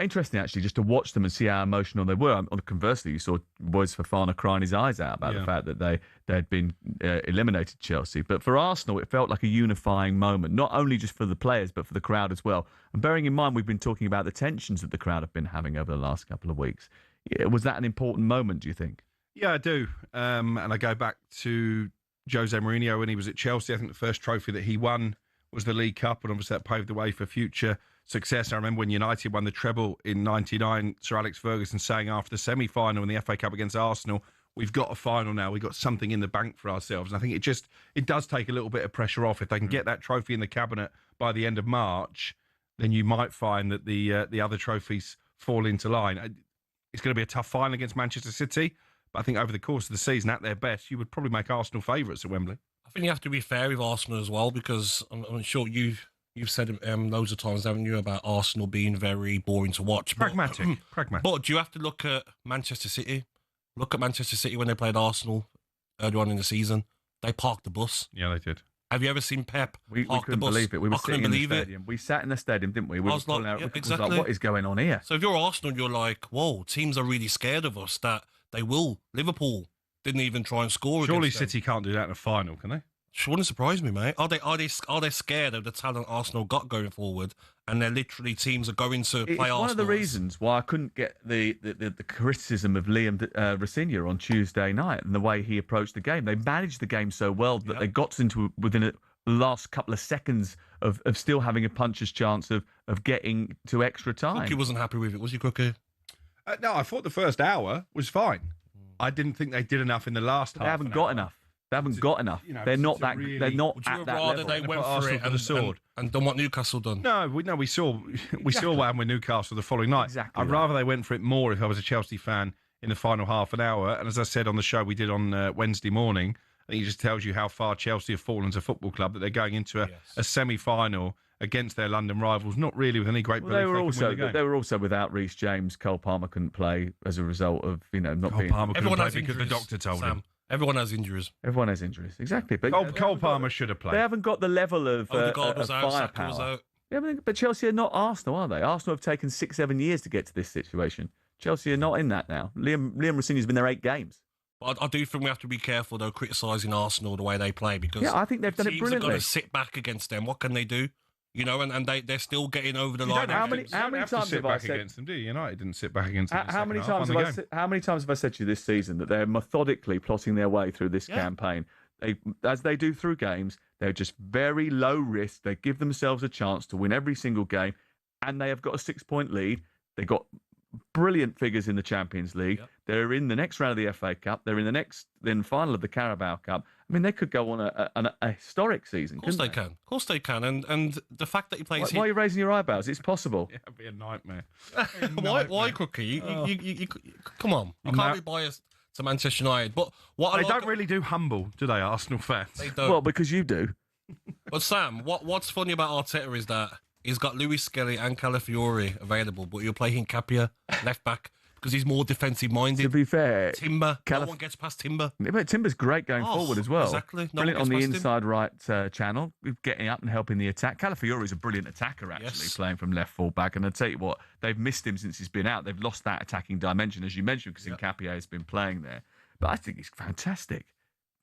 interesting, actually, just to watch them and see how emotional they were. Conversely, you saw Boys Fofana crying his eyes out about the fact that they had been eliminated Chelsea. But for Arsenal, it felt like a unifying moment, not only just for the players, but for the crowd as well. And bearing in mind, we've been talking about the tensions that the crowd have been having over the last couple of weeks. Was that an important moment, do you think? Yeah, I do. And I go back to Jose Mourinho when he was at Chelsea. I think the first trophy that he won was the League Cup, and obviously that paved the way for future success. I remember when United won the treble in '99, Sir Alex Ferguson saying after the semi-final in the FA Cup against Arsenal, we've got a final now, we've got something in the bank for ourselves. And I think it does take a little bit of pressure off. If they can get that trophy in the cabinet by the end of March, then you might find that the other trophies fall into line. It's going to be a tough final against Manchester City, but I think over the course of the season, at their best, you would probably make Arsenal favourites at Wembley. I think you have to be fair with Arsenal as well, because I'm sure you've said loads of times, haven't you, about Arsenal being very boring to watch. Pragmatic. But do you have to look at Manchester City? Look at Manchester City when they played Arsenal earlier on in the season. They parked the bus. Yeah, they did. Have you ever seen Pep we park couldn't the bus? believe it. We were sitting in the believe stadium. We sat in the stadium, didn't we? I was like, exactly. What is going on here? So if you're Arsenal, you're like, whoa, teams are really scared of us that they will. Liverpool didn't even try and score. Surely City can't do that in a final, can they? It wouldn't surprise me, mate. Are they scared of the talent Arsenal got going forward, and they're literally teams are going to play Arsenal? It's one of the reasons why I couldn't get the criticism of Liam Rossigna on Tuesday night and the way he approached the game. They managed the game so well that they got into within the last couple of seconds of still having a puncher's chance of getting to extra time. Crookie wasn't happy with it, was he, Crookie? No, I thought the first hour was fine. I didn't think they did enough in the last half. They haven't got enough. They haven't got enough. They're not that. They're not at that level. They went for it and done what Newcastle done. No, we saw what happened with Newcastle the following night. Exactly. I'd rather they went for it more if I was a Chelsea fan in the final half an hour. And as I said on the show we did on Wednesday morning, I think it just tells you how far Chelsea have fallen as a football club, that they're going into a semi-final against their London rivals, not really with any great belief. They were also without Reece James. Cole Palmer couldn't play as a result of not Cole being. Palmer couldn't play because the doctor told him. Everyone has injuries. Everyone has injuries, exactly. But Cole Palmer should have played. They haven't got the level of Odegaard was out, Saka was firepower. out. Yeah, but Chelsea are not Arsenal, are they? Arsenal have taken 6-7 years to get to this situation. Chelsea are not in that now. Liam Rossini's been there 8 games. I do think we have to be careful, though, criticising Arsenal the way they play, because I think they've done it brilliantly. Teams have got to sit back against them. What can they do? And they're still getting over the line. How many times have I said against them? Do you? United didn't sit back against them. How many times have I said to you this season that they're methodically plotting their way through this campaign? As they do through games, they're just very low risk. They give themselves a chance to win every single game, and they have got a 6-point lead. They've got brilliant figures in the Champions League. Yep. They're in the next round of the FA Cup. They're in the final of the Carabao Cup. I mean, they could go on a historic season. Of course they can. Of course they can. And the fact that he plays... Why are you raising your eyebrows? It's possible. Yeah, it'd be a nightmare. Why, Crookie? You come on. You can't be biased to Manchester United. But they don't really do humble, do they, Arsenal fans? They don't. Well, because you do. But Sam, what's funny about Arteta is that he's got Luis Skelly and Calafiori available, but he'll play Hincapie left back because he's more defensive minded. To be fair, Timber, no one gets past Timber. But Timber's great going forward as well. Exactly. Brilliant on the inside right channel, getting up and helping the attack. Calafiori's a brilliant attacker, actually, playing from left full back. And I'll tell you what, they've missed him since he's been out. They've lost that attacking dimension, as you mentioned, because Hincapie has been playing there. But I think he's fantastic.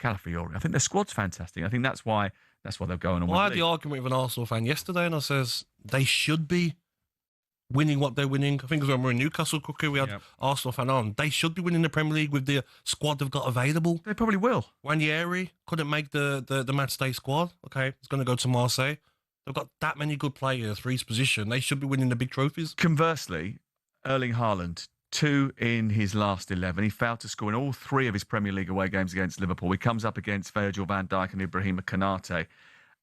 Calafiori. I think their squad's fantastic. I think that's why they're going on. Well, I had the argument with an Arsenal fan yesterday, and I says they should be winning what they're winning. I think it was when we were in Newcastle, Cookie, we had Arsenal fan on. They should be winning the Premier League with the squad they've got available. They probably will. Ranieri couldn't make the match day squad. Okay, it's going to go to Marseille. They've got that many good players for each position. They should be winning the big trophies. Conversely, Erling Haaland, 2 in his last 11. He failed to score in all 3 of his Premier League away games against Liverpool. He comes up against Virgil van Dijk and Ibrahima Konate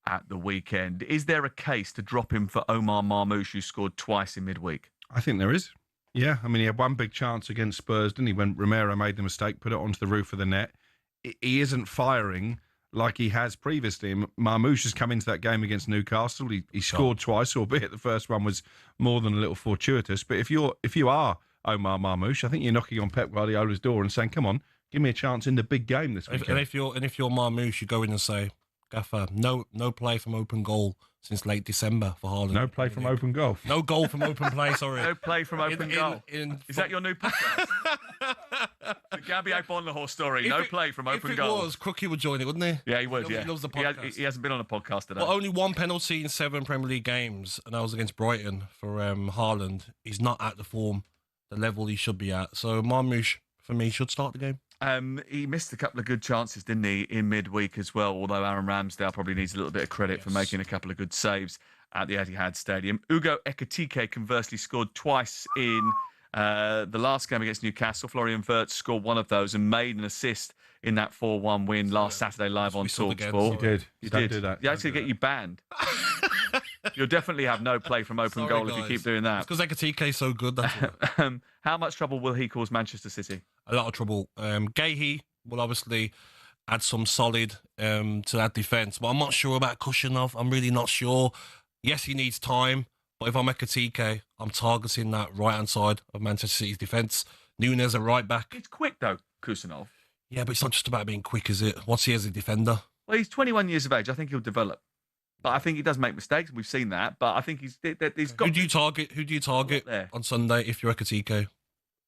at the weekend. Is there a case to drop him for Omar Marmoush, who scored twice in midweek? I think there is. Yeah, I mean, he had one big chance against Spurs, didn't he, when Romero made the mistake, put it onto the roof of the net. He isn't firing like he has previously. Marmoush has come into that game against Newcastle. He scored twice, albeit the first one was more than a little fortuitous. But if you are Omar Marmoush, I think you're knocking on Pep Guardiola's door and saying, come on, give me a chance in the big game this weekend. And if you're Marmoush, you go in and say, Gaffer, no play from open goal since late December for Haaland. No play from open goal. No goal from open play, sorry. No play from open goal. Is that your new podcast? The Gabby Agbonlahor story. No play from open goal. If it was, Crookie would join it, wouldn't he? Yeah, he would, He loves the podcast. He hasn't been on a podcast today. But only one penalty in 7 Premier League games, and that was against Brighton for Haaland. He's not at the form, the level he should be at. So Marmoush, for me, should start the game. He missed a couple of good chances, didn't he, in midweek as well, although Aaron Ramsdale probably needs a little bit of credit for making a couple of good saves at the Etihad Stadium. Ugo Ekitike conversely scored twice in the last game against Newcastle. Florian Wirtz scored one of those and made an assist in that 4-1 win last Saturday live on talkSPORT. You did. You Don't did. do that. You actually get you banned. You'll definitely have no play from open goal if you keep doing that. It's because Ekitike is so good. That's what. How much trouble will he cause Manchester City? A lot of trouble. Gahey will obviously add some solid to that defence, but I'm not sure about Kushinov. I'm really not sure. Yes, he needs time, but if I'm Ekitike, I'm targeting that right-hand side of Manchester City's defence. Nunes, a right back. It's quick, though, Kushinov. Yeah, but it's not just about being quick, is it? What's he as a defender? Well, he's 21 years of age. I think he'll develop. But I think he does make mistakes. We've seen that. But I think he's got... Who do you target on Sunday if you're Ekitike?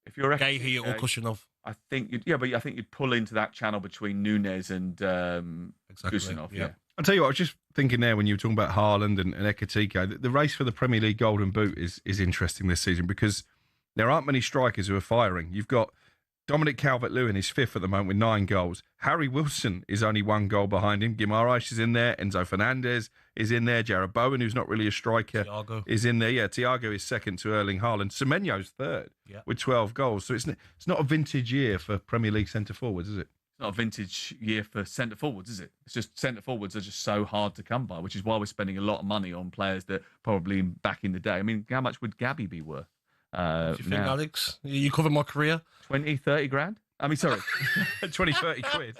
If you're Gahey or Kushinov? I think you'd pull into that channel between Nunes and Kushinov. Yeah. I'll tell you what, I was just thinking there when you were talking about Haaland and Ekitike, the race for the Premier League Golden Boot is interesting this season because there aren't many strikers who are firing. You've got Dominic Calvert-Lewin is 5th at the moment with 9 goals. Harry Wilson is only 1 goal behind him. Guimaraes is in there. Enzo Fernandez is in there. Jared Bowen, who's not really a striker, is in there. Yeah, Thiago is 2nd to Erling Haaland. Semenyo's 3rd with 12 goals. So it's not a vintage year for Premier League centre-forwards, is it? It's not a vintage year for centre-forwards, is it? It's just centre-forwards are just so hard to come by, which is why we're spending a lot of money on players that probably back in the day. I mean, how much would Gabby be worth? What do you think, Alex? You covered my career? 20, 30 grand? I mean, sorry. 20, 30 quid.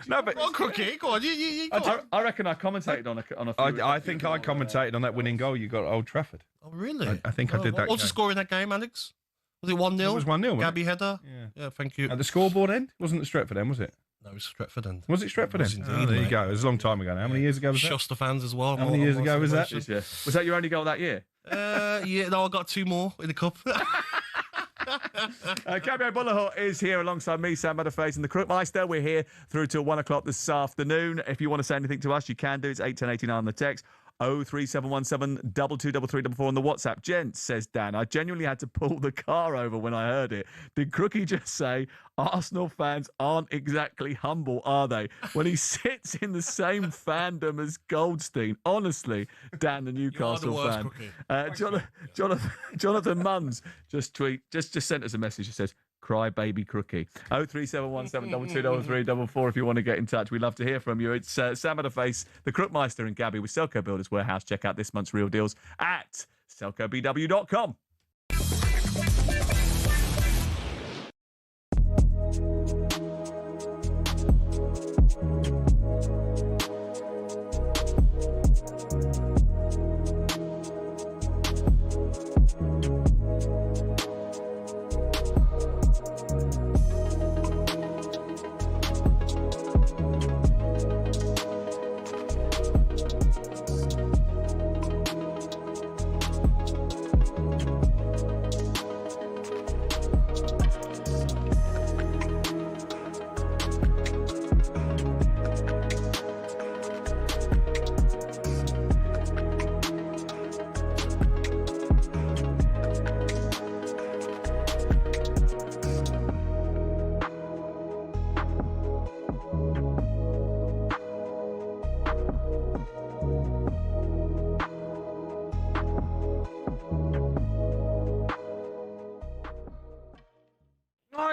No, but... Well, Crookie, go on. I reckon I commentated on a I think I commentated on that winning goal you got at Old Trafford. Oh, really? I think I did that. What's the score in that game, Alex? Was it 1-0? It was 1-0. Gabby header? Yeah, thank you. At the scoreboard end? Wasn't it Stretford end, was it? No, it was Stretford end. Was it Stretford end? Indeed, there you go. It was a long time ago now. How many years ago was that? Shasta fans as well. How many years ago was that? Was that your only goal that year? Yeah, no, I got 2 more in the cup. Gabby Agbonlahor is here alongside me, Sam Matterface, and the Crookmeister. We're here through till 1 o'clock this afternoon. If you want to say anything to us, you can do. It's 81089 on the text. 03717 223344 on the WhatsApp. Gents, says Dan, I genuinely had to pull the car over when I heard it. Did Crookie just say Arsenal fans aren't exactly humble, are they? When he sits in the same fandom as Goldstein. Honestly, Dan, the Newcastle fan. Jonathan Munns just sent us a message. He says, cry baby Crookie. 03717 223344 if you want to get in touch. We'd love to hear from you. It's Sam Matterface, the Crookmeister, and Gabby with Selco Builders Warehouse. Check out this month's real deals at selcobw.com.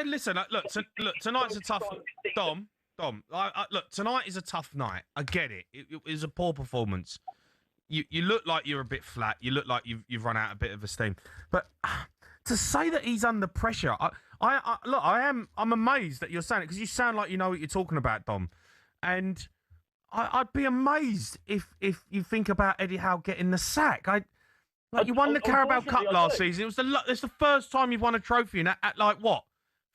Listen, look. Tonight's a tough. Dom. Look, tonight is a tough night. I get it. It is a poor performance. You look like you're a bit flat. You look like you've run out a bit of esteem. But to say that he's under pressure, I'm amazed that you're saying it because you sound like you know what you're talking about, Dom. And I'd be amazed if you think about Eddie Howe getting the sack. You won the Carabao Cup last season. It's the first time you've won a trophy at like what?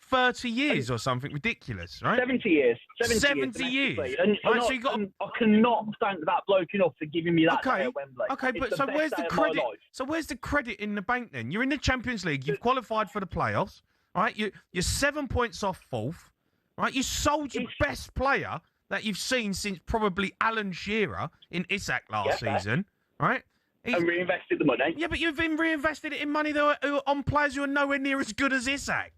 30 years or something ridiculous, right? 70 years. 70 years. And right, so you got. I cannot thank that bloke enough for giving me that day at Wembley. Okay, but so where's the credit? So where's the credit in the bank then? You're in the Champions League. You've qualified for the playoffs, right? You're 7 points off fourth, right? You sold your best player that you've seen since probably Alan Shearer in Isak last season, right? And reinvested the money. Yeah, but you've been reinvested it in money on players who are nowhere near as good as Isak.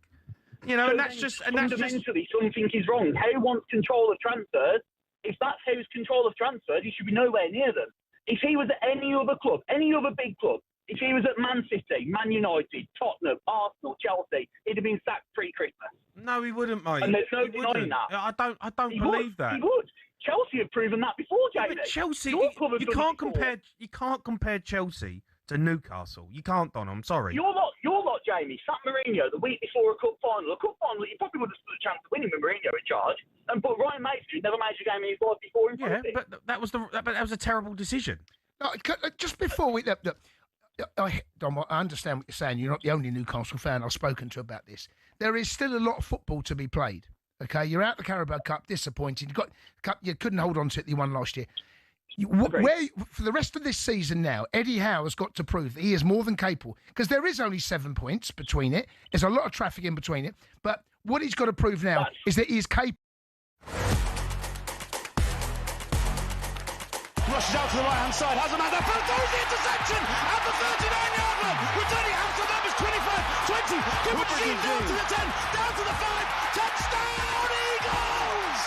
You know, so and that's just fundamentally something is wrong. Howe wants control of transfers. If that's Howe's control of transfers, he should be nowhere near them. If he was at any other club, any other big club, if he was at Man City, Man United, Tottenham, Arsenal, Chelsea, he'd have been sacked pre-Christmas. No, he wouldn't, mate. And there's no denying that. I don't believe that. He would. Chelsea have proven that before, Jamie. But Chelsea, you can't compare Chelsea to Newcastle. You can't, Don. I'm sorry. You're not, Jamie. Sat Mourinho the week before a cup final. You probably would have stood a chance of winning with Mourinho in charge. But Ryan Mason never made a game in his life before him. Yeah, but that was a terrible decision. No, just before we look, Dom, I understand what you're saying. You're not the only Newcastle fan I've spoken to about this. There is still a lot of football to be played. Okay, you're out the Carabao Cup, disappointed. You couldn't hold on to it. You won last year. For the rest of this season now, Eddie Howe has got to prove that he is more than capable, because there is only 7 points between it. There's a lot of traffic in between it. But what he's got to prove now is that he is capable. Rushes out to the right-hand side, has a man there, throws the interception at the 39-yard line. Returning out to numbers 25, 20. Cooper Sheen down to the 10, down to the 5. Touchdown, Eagles!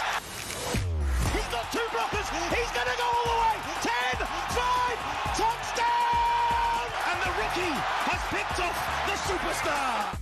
He's got two blockers. He's going to go all the way. 10, 5, touchdown! And the rookie has picked off the superstar.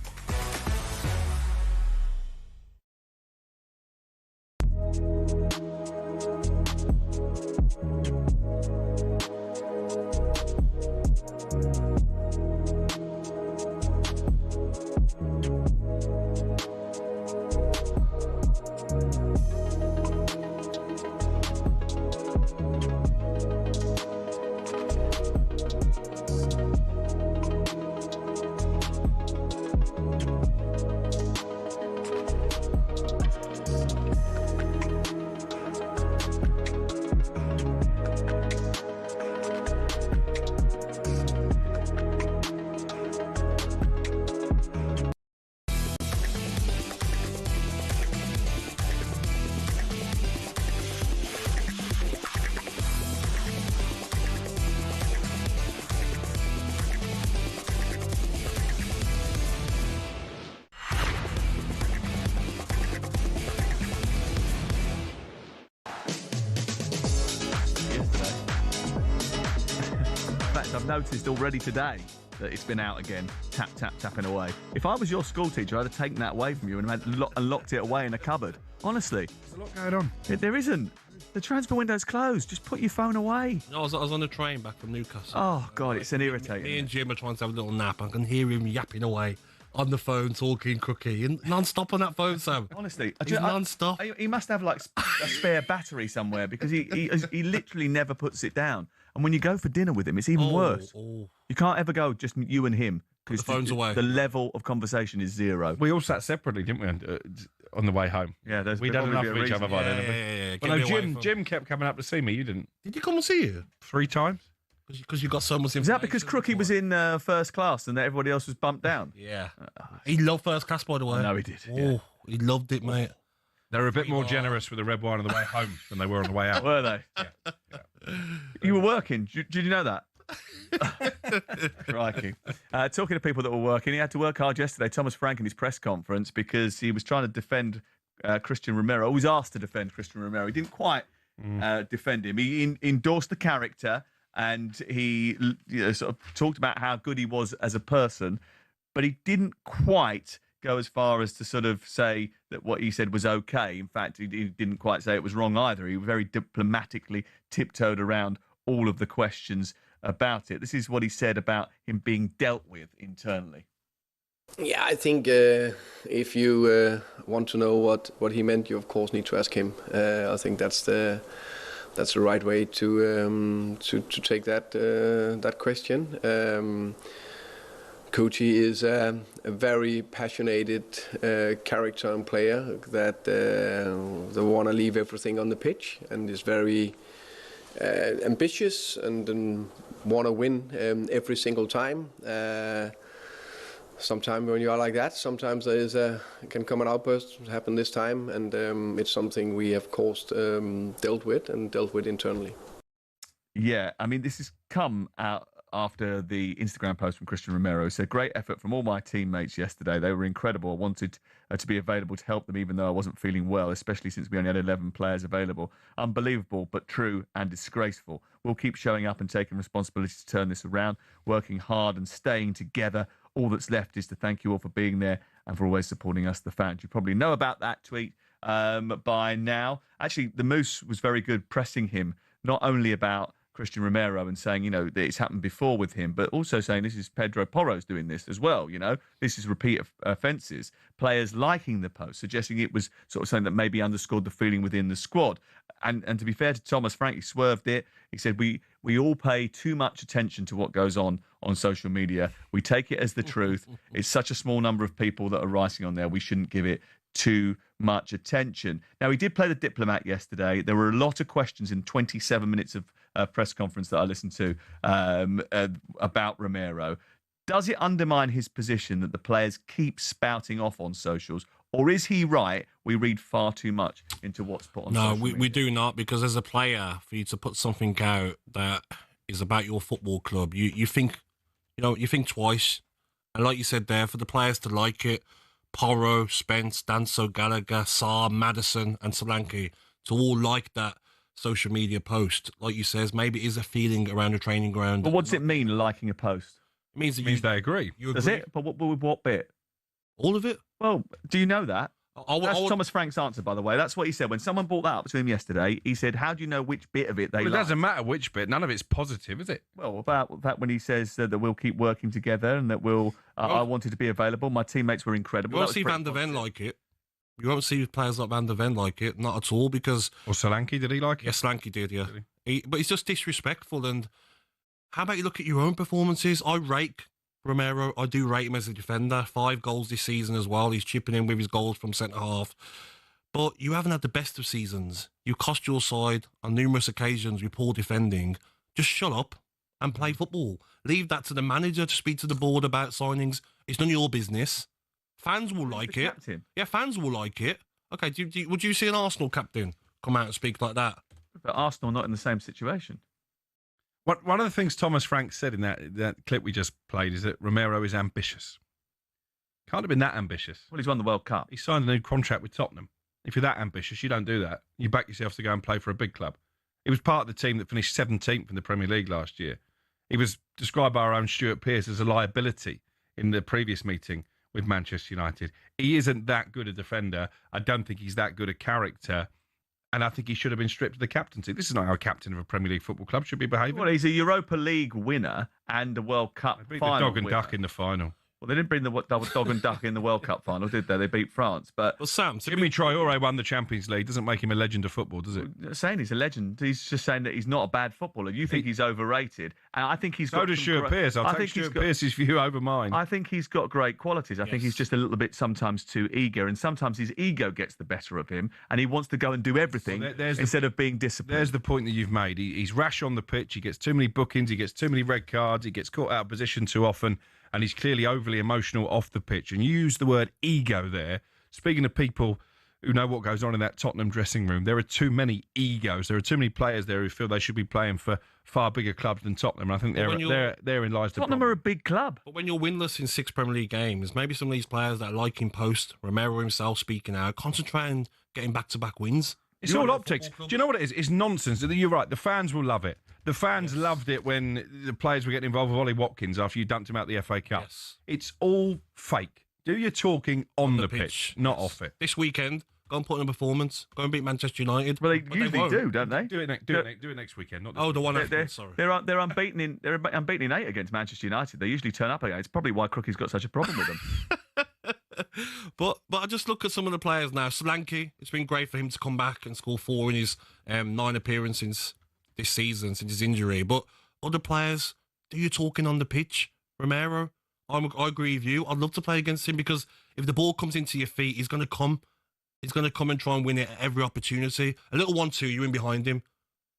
this. I've noticed already today that it's been out again, tapping away. If I was your school teacher, I'd have taken that away from you and locked it away in a cupboard. Honestly. There's a lot going on. There isn't. The transfer window's closed. Just put your phone away. I was on the train back from Newcastle. Oh, God, it's an irritating. Me and Jim are trying to have a little nap. I can hear him yapping away on the phone, talking Crookie, and non-stop on that phone, Sam. Honestly. He's non-stop. He must have, like, a spare battery somewhere because he literally never puts it down. And when you go for dinner with him, it's even worse. You can't ever go just you and him. Put the phones away. The level of conversation is zero. We all sat separately, didn't we, on the way home? Yeah, we'd had enough of each other by then. Yeah. Well, no, Jim kept coming up to see me. You didn't. Did he come and see you? 3 times. Because you got so much information. Is that because Crookie was in first class and everybody else was bumped down? Yeah. He loved first class, by the way. No, he did. Oh, he loved it, mate. They were a bit more generous with the red wine on the way home than they were on the way out. Were they? Yeah. You were working. Did you know that? Crikey. Talking to people that were working, he had to work hard yesterday, Thomas Frank, in his press conference because he was trying to defend Christian Romero. He was asked to defend Christian Romero. He didn't quite defend him. He endorsed the character and he sort of talked about how good he was as a person, but he didn't quite go as far as to sort of say that what he said was okay. In fact, he didn't quite say it was wrong either. He very diplomatically tiptoed around all of the questions about it. This is what he said about him being dealt with internally. Yeah, I think if you want to know what he meant, you of course need to ask him. I think that's the right way to take that question. Coachy is a very passionate character and player that they want to leave everything on the pitch and is very ambitious and want to win every single time. Sometimes when you are like that, sometimes there is can come an outburst, happen this time, and it's something we of course dealt with internally. Yeah, I mean, this has come out after the Instagram post from Christian Romero. He said, great effort from all my teammates yesterday. They were incredible. I wanted to be available to help them even though I wasn't feeling well, especially since we only had 11 players available. Unbelievable, but true and disgraceful. We'll keep showing up and taking responsibility to turn this around, working hard and staying together. All that's left is to thank you all for being there and for always supporting us, the fans. You probably know about that tweet by now. Actually, the Moose was very good pressing him, not only about Christian Romero and saying, that it's happened before with him, but also saying this is Pedro Porro's doing this as well, This is repeat offences. Players liking the post, suggesting it was sort of something that maybe underscored the feeling within the squad. And to be fair to Thomas Frank, he swerved it. He said, we all pay too much attention to what goes on social media. We take it as the truth. It's such a small number of people that are writing on there. We shouldn't give it too much attention. Now, he did play the diplomat yesterday. There were a lot of questions in 27 minutes of press conference that I listened to about Romero. Does it undermine his position that the players keep spouting off on socials, or is he right? We read far too much into what's put on social media. We do not, because as a player, for you to put something out that is about your football club, you think twice. And like you said there, for the players to like it, Porro, Spence, Danso, Gallagher, Saar, Maddison and Solanke to all like that social media post. Like you says, maybe it is a feeling around the training ground. But what does it mean, liking a post? It means that they agree. Does it? But what bit? All of it? Well, do you know that? That's would... Thomas Frank's answer, by the way. That's what he said. When someone brought that up to him yesterday, he said, how do you know which bit of it they like? It doesn't matter which bit. None of it's positive, is it? Well, about that when he says that we'll keep working together and that I wanted to be available. My teammates were incredible. You won't see Van der Ven like it. You won't see players like Van der Ven like it. Not at all, because... Or Solanke, did he like it? Yeah, Solanke did, yeah. But he's just disrespectful. And how about you look at your own performances? I rate Romero. I do rate him as a defender. 5 goals this season as well. He's chipping in with his goals from centre-half. But you haven't had the best of seasons. You cost your side on numerous occasions with poor defending. Just shut up and play football. Leave that to the manager to speak to the board about signings. It's none of your business. Fans will like it. Captain. Yeah, fans will like it. Okay, would you see an Arsenal captain come out and speak like that? But Arsenal not in the same situation. One of the things Thomas Frank said in that clip we just played is that Romero is ambitious. Can't have been that ambitious. Well, he's won the World Cup. He signed a new contract with Tottenham. If you're that ambitious, you don't do that. You back yourself to go and play for a big club. He was part of the team that finished 17th in the Premier League last year. He was described by our own Stuart Pearce as a liability in the previous meeting with Manchester United. He isn't that good a defender. I don't think he's that good a character. And I think he should have been stripped of the captaincy. This is not how a captain of a Premier League football club should be behaving. Well, he's a Europa League winner and a World Cup They beat final the dog and winner. duck in the final. Well, they didn't bring the dog and duck in the World Cup final, did they? They beat France. But well, Sam, Jimmy Traore won the Champions League. Doesn't make him a legend of football, does it? Saying he's a legend, he's just saying that he's not a bad footballer. You think he's overrated, and I think he's So got. does some Stuart Pearce. I'll I take think Stuart Pearce's view over mine. I think he's got great qualities. I think he's just a little bit sometimes too eager, and sometimes his ego gets the better of him, and he wants to go and do everything instead of being disciplined. There's the point that you've made. He's rash on the pitch. He gets too many bookings. He gets too many red cards. He gets caught out of position too often. And he's clearly overly emotional off the pitch. And you use the word ego there. Speaking of people who know what goes on in that Tottenham dressing room, there are too many egos. There are too many players there who feel they should be playing for far bigger clubs than Tottenham. And I think therein lies the problem. Tottenham are a big club. But when you're winless in 6 Premier League games, maybe some of these players that are like in post, Romero himself speaking out, concentrate on getting back-to-back wins. It's all optics. Do you know what it is? It's nonsense. You're right. The fans will love it. The fans loved it when the players were getting involved with Ollie Watkins after you dumped him out the FA Cup. Yes. It's all fake. Do your talking on the pitch, not off it. This weekend, go and put in a performance. Go and beat Manchester United. Well, they usually do, don't they? Do it next weekend. Not this the one weekend. after. Sorry. They're unbeaten in 8 against Manchester United. They usually turn up again. It's probably why Crookie's got such a problem with them. But I just look at some of the players now. Solanke, it's been great for him to come back and score 4 in his 9 appearances this season since his injury. But other players, do you talking on the pitch? Romero, I agree with you. I'd love to play against him because if the ball comes into your feet, he's going to come. He's going to come and try and win it at every opportunity. A little 1-2, you're in behind him.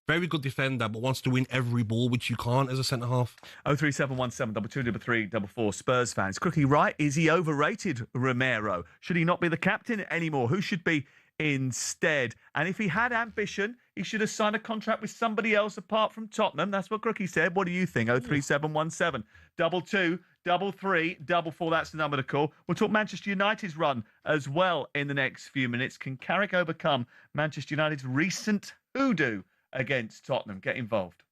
Very good defender, but wants to win every ball, which you can't as a centre-half. 03717 223344 Spurs fans. Crookie, right? Is he overrated, Romero? Should he not be the captain anymore? Who should be instead? And if he had ambition, he should have signed a contract with somebody else apart from Tottenham. That's what Crookie said. What do you think? 03717 223344. That's the number to call. We'll talk Manchester United's run as well in the next few minutes. Can Carrick overcome Manchester United's recent hoodoo against Tottenham? Get involved.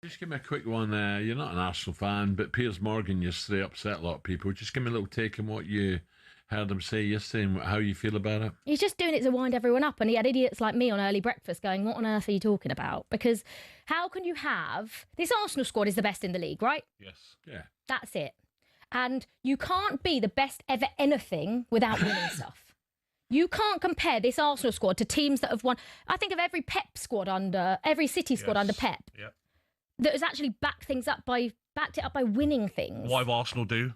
Just give me a quick one. You're not an Arsenal fan, but Piers Morgan yesterday upset a lot of people. Just give me a little take on what you heard him say yesterday and how you feel about it. He's just doing it to wind everyone up, and he had idiots like me on early breakfast going, what on earth are you talking about? Because how can you have... This Arsenal squad is the best in the league, right? Yes. Yeah. That's it. And you can't be the best ever anything without winning stuff. You can't compare this Arsenal squad to teams that have won... I think of every City squad under Pep. Yeah. That has actually backed it up by winning things. What have Arsenal do?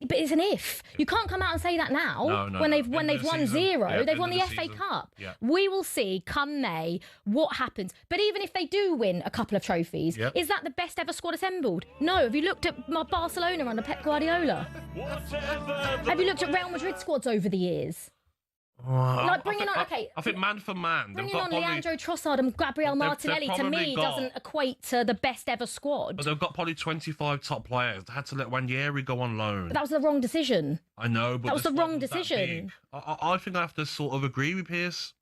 But it's an if. You can't come out and say that now when they've won zero. They've won the FA Cup. Yeah. We will see come May what happens. But even if they do win a couple of trophies, is that the best ever squad assembled? No. Have you looked at Barcelona under Pep Guardiola? Have you looked at Real Madrid squads over the years? Like bringing on, I think man for man. Bringing on Leandro Trossard and Gabriel Martinelli to me doesn't equate to the best ever squad. But they've got probably 25 top players. They had to let Wanyeri go on loan. But that was the wrong decision. I know, but that was the wrong decision. I think I have to sort of agree with Pierce.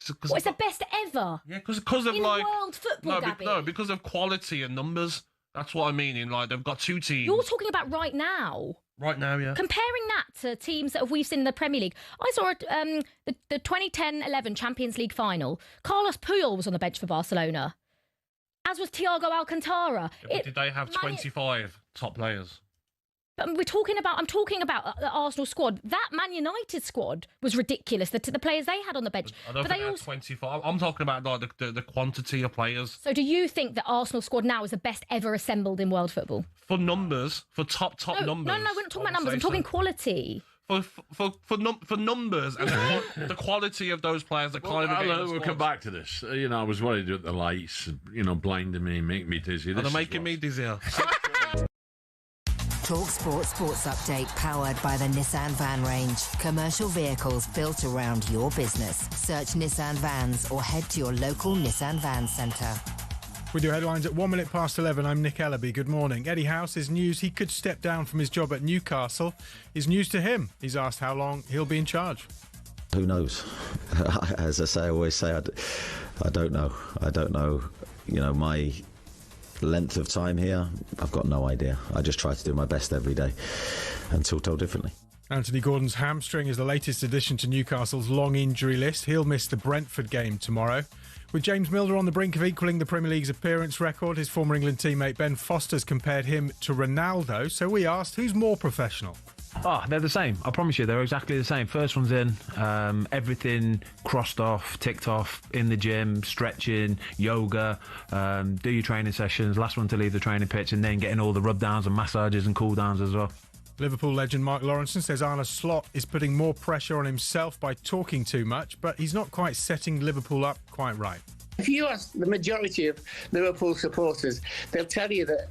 It's the best ever. Yeah, because of in like world football, Gabby. Because of quality and numbers. That's what I mean. In like they've got 2 teams. You're talking about right now. Right now, yeah. Comparing that to teams that we've seen in the Premier League, I saw the 2010-11 Champions League final. Carlos Puyol was on the bench for Barcelona. as was Thiago Alcantara. But did they have 25 top players? But I'm talking about the Arsenal squad. That Man United squad was ridiculous. The players they had on the bench. I don't think they had 25. I'm talking about like the quantity of players. So do you think the Arsenal squad now is the best ever assembled in world football? For numbers, for top numbers. No, we're not talking about numbers. I'm talking quality. For numbers and the quality of those players, the kind of we'll come back to this. I was worried with the lights, blinding me, making me dizzy. They're making me dizzy. talkSPORT Sports Update powered by the Nissan Van Range. Commercial vehicles built around your business. Search Nissan Vans or head to your local Nissan Van Centre. With your headlines at 11:01, I'm Nick Ellaby. Good morning. Eddie Howe is news he could step down from his job at Newcastle is news to him. He's asked how long he'll be in charge. Who knows? As I always say, I don't know. I don't know. My length of time here, I've got no idea. I just try to do my best every day until told differently. Anthony Gordon's hamstring is the latest addition to Newcastle's long injury list. He'll miss the Brentford game tomorrow. With James Milner on the brink of equalling the Premier League's appearance record, his former England teammate Ben Foster's compared him to Ronaldo. So we asked, who's more professional? Oh, they're the same. I promise you, they're exactly the same. First one's in, everything crossed off, ticked off, in the gym, stretching, yoga, do your training sessions, last one to leave the training pitch, and then getting all the rub-downs and massages and cool-downs as well. Liverpool legend Mark Lawrenson says Arne Slot is putting more pressure on himself by talking too much, but he's not quite setting Liverpool up quite right. If you ask the majority of Liverpool supporters, they'll tell you that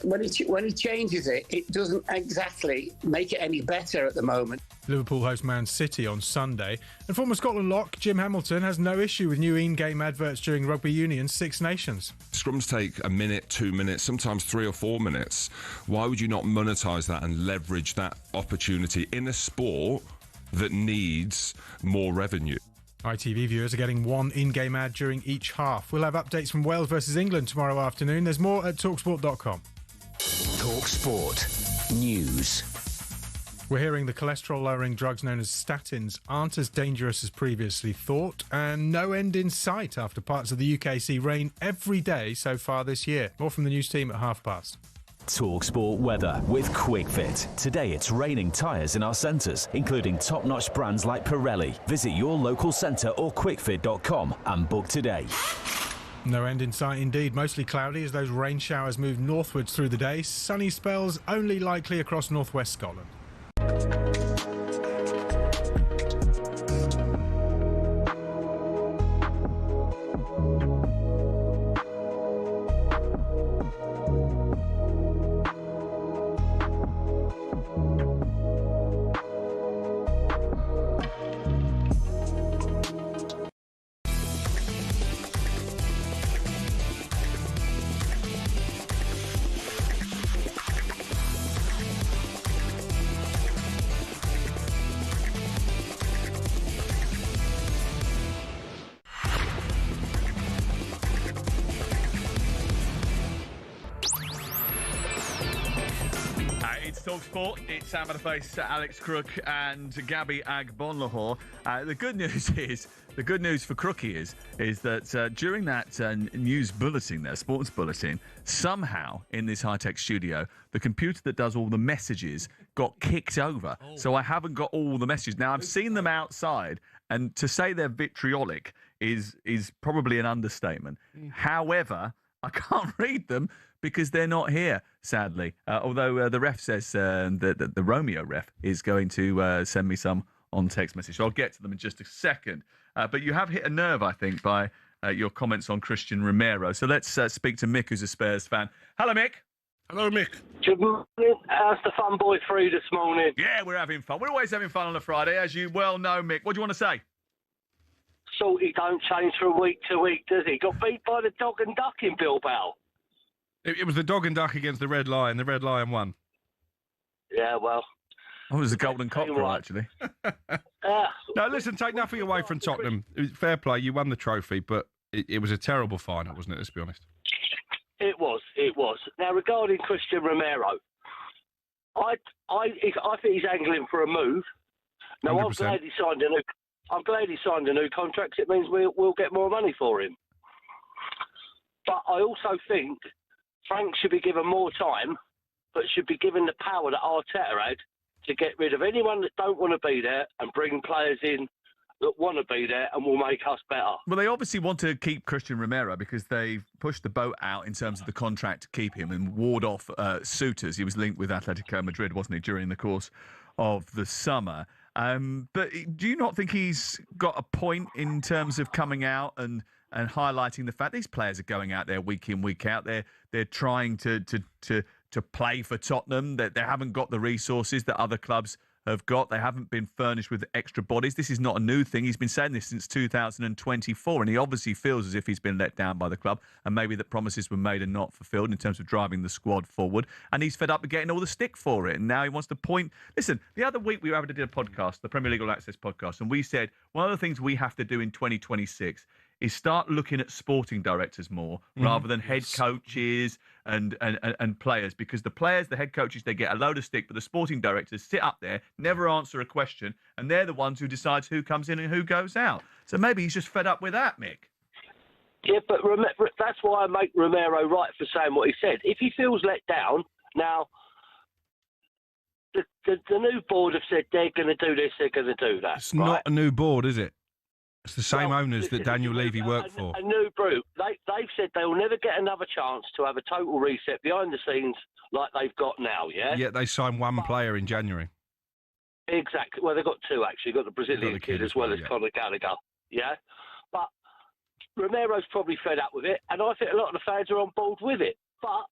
when he changes it, it doesn't exactly make it any better at the moment. Liverpool host Man City on Sunday. And former Scotland lock Jim Hamilton has no issue with new in-game adverts during Rugby Union's Six Nations. Scrums take a minute, 2 minutes, sometimes 3 or 4 minutes. Why would you not monetise that and leverage that opportunity in a sport that needs more revenue? ITV viewers are getting one in-game ad during each half. We'll have updates from Wales versus England tomorrow afternoon. There's more at talksport.com. talkSPORT News. We're hearing the cholesterol-lowering drugs known as statins aren't as dangerous as previously thought, and no end in sight after parts of the UK see rain every day so far this year. More from the news team at past. talkSPORT weather with QuickFit. Today it's raining tyres in our centres, including top-notch brands like Pirelli. Visit your local centre or quickfit.com and book today. No end in sight indeed. Mostly cloudy as those rain showers move northwards through the day. Sunny spells only likely across northwest Scotland. talkSPORT. It's Matterface, Alex Crook, and Gabby Agbonlahor. The good news for Crookie is that during that news bulletin, there, sports bulletin, somehow in this high-tech studio, the computer that does all the messages got kicked over. So I haven't got all the messages. Now, I've seen them outside, and to say they're vitriolic is probably an understatement. However, I can't read them because they're not here, sadly. Although the ref says that the Romeo ref is going to send me some on text message. So I'll get to them in just a second. But you have hit a nerve, I think, by your comments on Christian Romero. So let's speak to Mick, who's a Spurs fan. Hello, Mick. Hello, Mick. Good morning. How's the fun boy through this morning? Yeah, we're having fun. We're always having fun on a Friday, as you well know, Mick. What do you want to say? Salty don't change from week to week, does he? Got beat by the dog and duck in Bilbao. It was the dog and duck against the Red Lion. The Red Lion won. Yeah, well. Oh, it was the Golden Cockerel, actually. No, listen, take nothing away from Tottenham. It was fair play. You won the trophy, but it was a terrible final, wasn't it? Let's be honest. It was. Now, regarding Christian Romero, I think he's angling for a move. Now, 100%. I'm glad he signed a new contract. It means we'll get more money for him. But I also think Frank should be given more time, but should be given the power that Arteta had to get rid of anyone that don't want to be there and bring players in that want to be there and will make us better. Well, they obviously want to keep Christian Romero because they've pushed the boat out in terms of the contract to keep him and ward off suitors. He was linked with Atletico Madrid, wasn't he, during the course of the summer? But do you not think he's got a point in terms of coming out and highlighting the fact these players are going out there week in, week out? They're trying to play for Tottenham. That they haven't got the resources that other clubs have got. They haven't been furnished with extra bodies. This is not a new thing. He's been saying this since 2024, and he obviously feels as if he's been let down by the club, and maybe that promises were made and not fulfilled in terms of driving the squad forward. And he's fed up with getting all the stick for it, and now he wants to point. Listen, the other week we did a podcast, the Premier League All Access podcast, and we said one of the things we have to do in 2026 is start looking at sporting directors more rather than head coaches and players, because the players, the head coaches, they get a load of stick, but the sporting directors sit up there, never answer a question, and they're the ones who decides who comes in and who goes out. So maybe he's just fed up with that, Mick. Yeah, but that's why I make Romero right for saying what he said. If he feels let down, now the new board have said they're going to do this, they're going to do that. It's not a new board, is it? It's the same owners that Daniel Levy worked for. A new group. They've said they will never get another chance to have a total reset behind the scenes like they've got now, yeah? Yet they signed one player in January. Exactly. Well, they've got two, actually. Got the Brazilian kid as well as Conor Gallagher, yeah? But Romero's probably fed up with it, and I think a lot of the fans are on board with it. But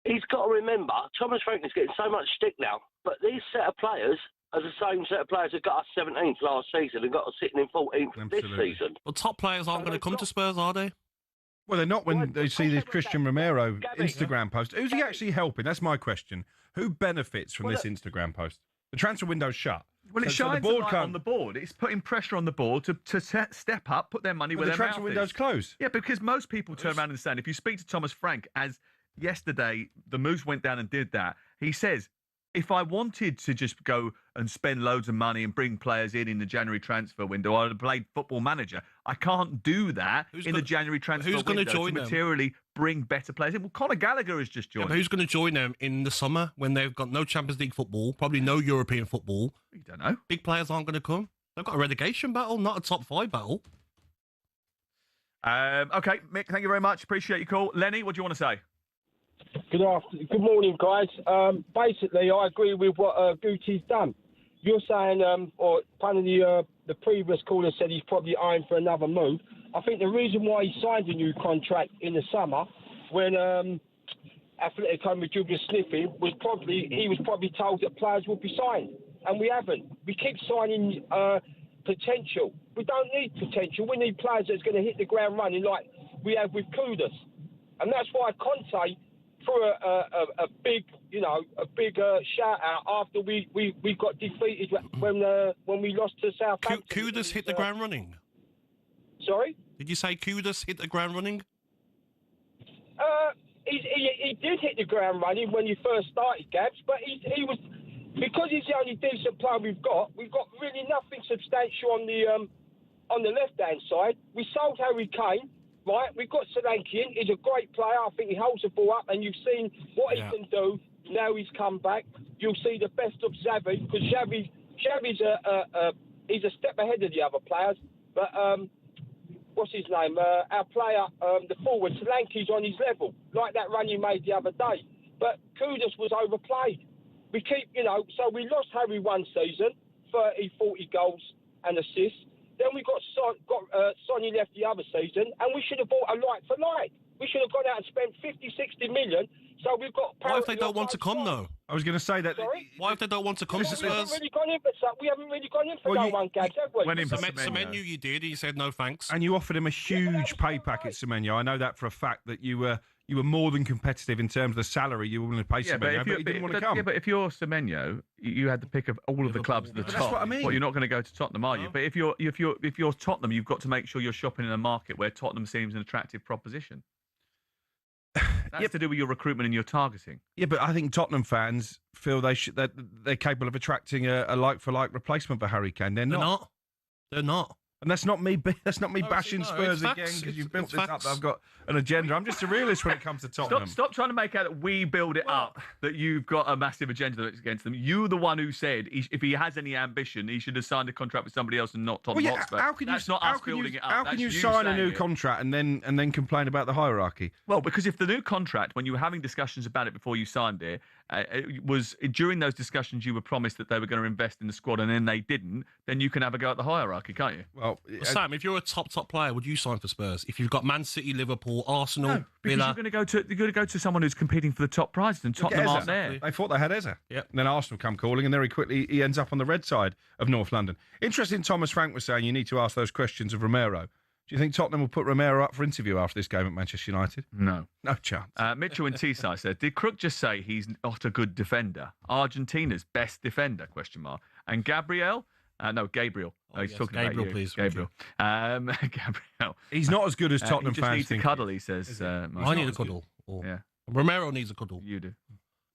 he's got to remember, Thomas Franklin's getting so much stick now, but these set of players are the same set of players that got us 17th last season and got us sitting in 14th this season. Well, top players aren't going to come to Spurs, are they? Well, they're not when they see this Christian Romero Instagram post. Who's he actually helping? That's my question. Who benefits from this Instagram post? The transfer window's shut. Well, it shines a light on the board. It's putting pressure on the board to step up, put their money where their mouth is. The transfer window's closed. Yeah, because most people turn around and say, if you speak to Thomas Frank, as yesterday the Moose went down and did that, he says, if I wanted to just go and spend loads of money and bring players in the January transfer window, I'd have played Football Manager. I can't do that the January transfer window. Who's going to join them? Materially bring better players in. Well, Conor Gallagher has just joined. Yeah, but who's going to join them in the summer when they've got no Champions League football, probably no European football? You don't know. Big players aren't going to come. They've got a relegation battle, not a top 5 battle. Okay, Mick, thank you very much. Appreciate your call. Lenny, what do you want to say? Good morning, guys. Basically, I agree with what Guti's done. You're saying, or apparently the previous caller said he's probably eyeing for another move. I think the reason why he signed a new contract in the summer, when Atletico Madrid was sniffing, he was probably told that players would be signed, and we haven't. We keep signing potential. We don't need potential. We need players that's going to hit the ground running like we have with Kudus, and that's why Conte threw a big shout out after we got defeated when we lost to Southampton. Kudus hit the ground running. Sorry? Did you say Kudus hit the ground running? He did hit the ground running when he first started, Gabs, but he was, because he's the only decent player we've got really nothing substantial on the left hand side. We sold Harry Kane. Right, we've got Solanke in. He's a great player. I think he holds the ball up, and you've seen what he can do. Now he's come back. You'll see the best of Xavi, because Xavi's he's a step ahead of the other players. But what's his name? Our player, the forward, Solanke's on his level, like that run he made the other day. But Kudus was overplayed. We keep, so we lost Harry one season, 30, 40 goals and assists. Then we got Sonny left the other season, and we should have bought a like for like. We should have gone out and spent 50, 60 million. So we've got. Why if they don't want to come though? I was going to say that. Sorry? Why if they don't want to come to Spurs? We haven't really gone in for no one, Gags, have we? Went in for Semenyo, you did. He said no thanks. And you offered him a huge pay packet, Semenyo. I know that for a fact that you were more than competitive in terms of the salary you were willing to pay Semenyo, but he didn't want to come. Yeah, but if you're Semenyo, you had the pick of all of the clubs at the top. That's what I mean. Well, you're not going to go to Tottenham, are you? But if you're Tottenham, you've got to make sure you're shopping in a market where Tottenham seems an attractive proposition. That's to do with your recruitment and your targeting. Yeah, but I think Tottenham fans feel that they're capable of attracting a like-for-like replacement for Harry Kane. They're not. They're not. And that's not me. That's not me bashing no, Spurs it's again facts. because you've It's built this up. facts. I've got an agenda. I'm just a realist when it comes to Tottenham. Stop trying to make out that we build it up, that you've got a massive agenda against them. You're the one who said if he has any ambition, he should have signed a contract with somebody else and not Tottenham Hotspur. How can That's you, not us building it up. How can That's you sign a saying new it. contract and then complain about the hierarchy? Well, because if the new contract, when you were having discussions about it before you signed it, it was during those discussions you were promised that they were going to invest in the squad and then they didn't, then you can have a go at the hierarchy, can't you? Well, Sam, if you're a top player, would you sign for Spurs? If you've got Man City, Liverpool, Arsenal, No, because Villa, you're going to go to someone who's competing for the top prizes, and Tottenham aren't there. They thought they had Eze. Yep. And then Arsenal come calling, and very quickly he ends up on the red side of North London. Interesting, Thomas Frank was saying you need to ask those questions of Romero. Do you think Tottenham will put Romero up for interview after this game at Manchester United? No. No chance. Mitchell in Teesside said, did Crook just say he's not a good defender? Argentina's best defender, ? And Gabriel? Gabriel. He's yes, talking Gabriel, about you. please. Gabriel. Gabriel. He's not as good as Tottenham he just fans needs think a cuddle, he says. I need a cuddle. Yeah. Romero needs a cuddle. You do.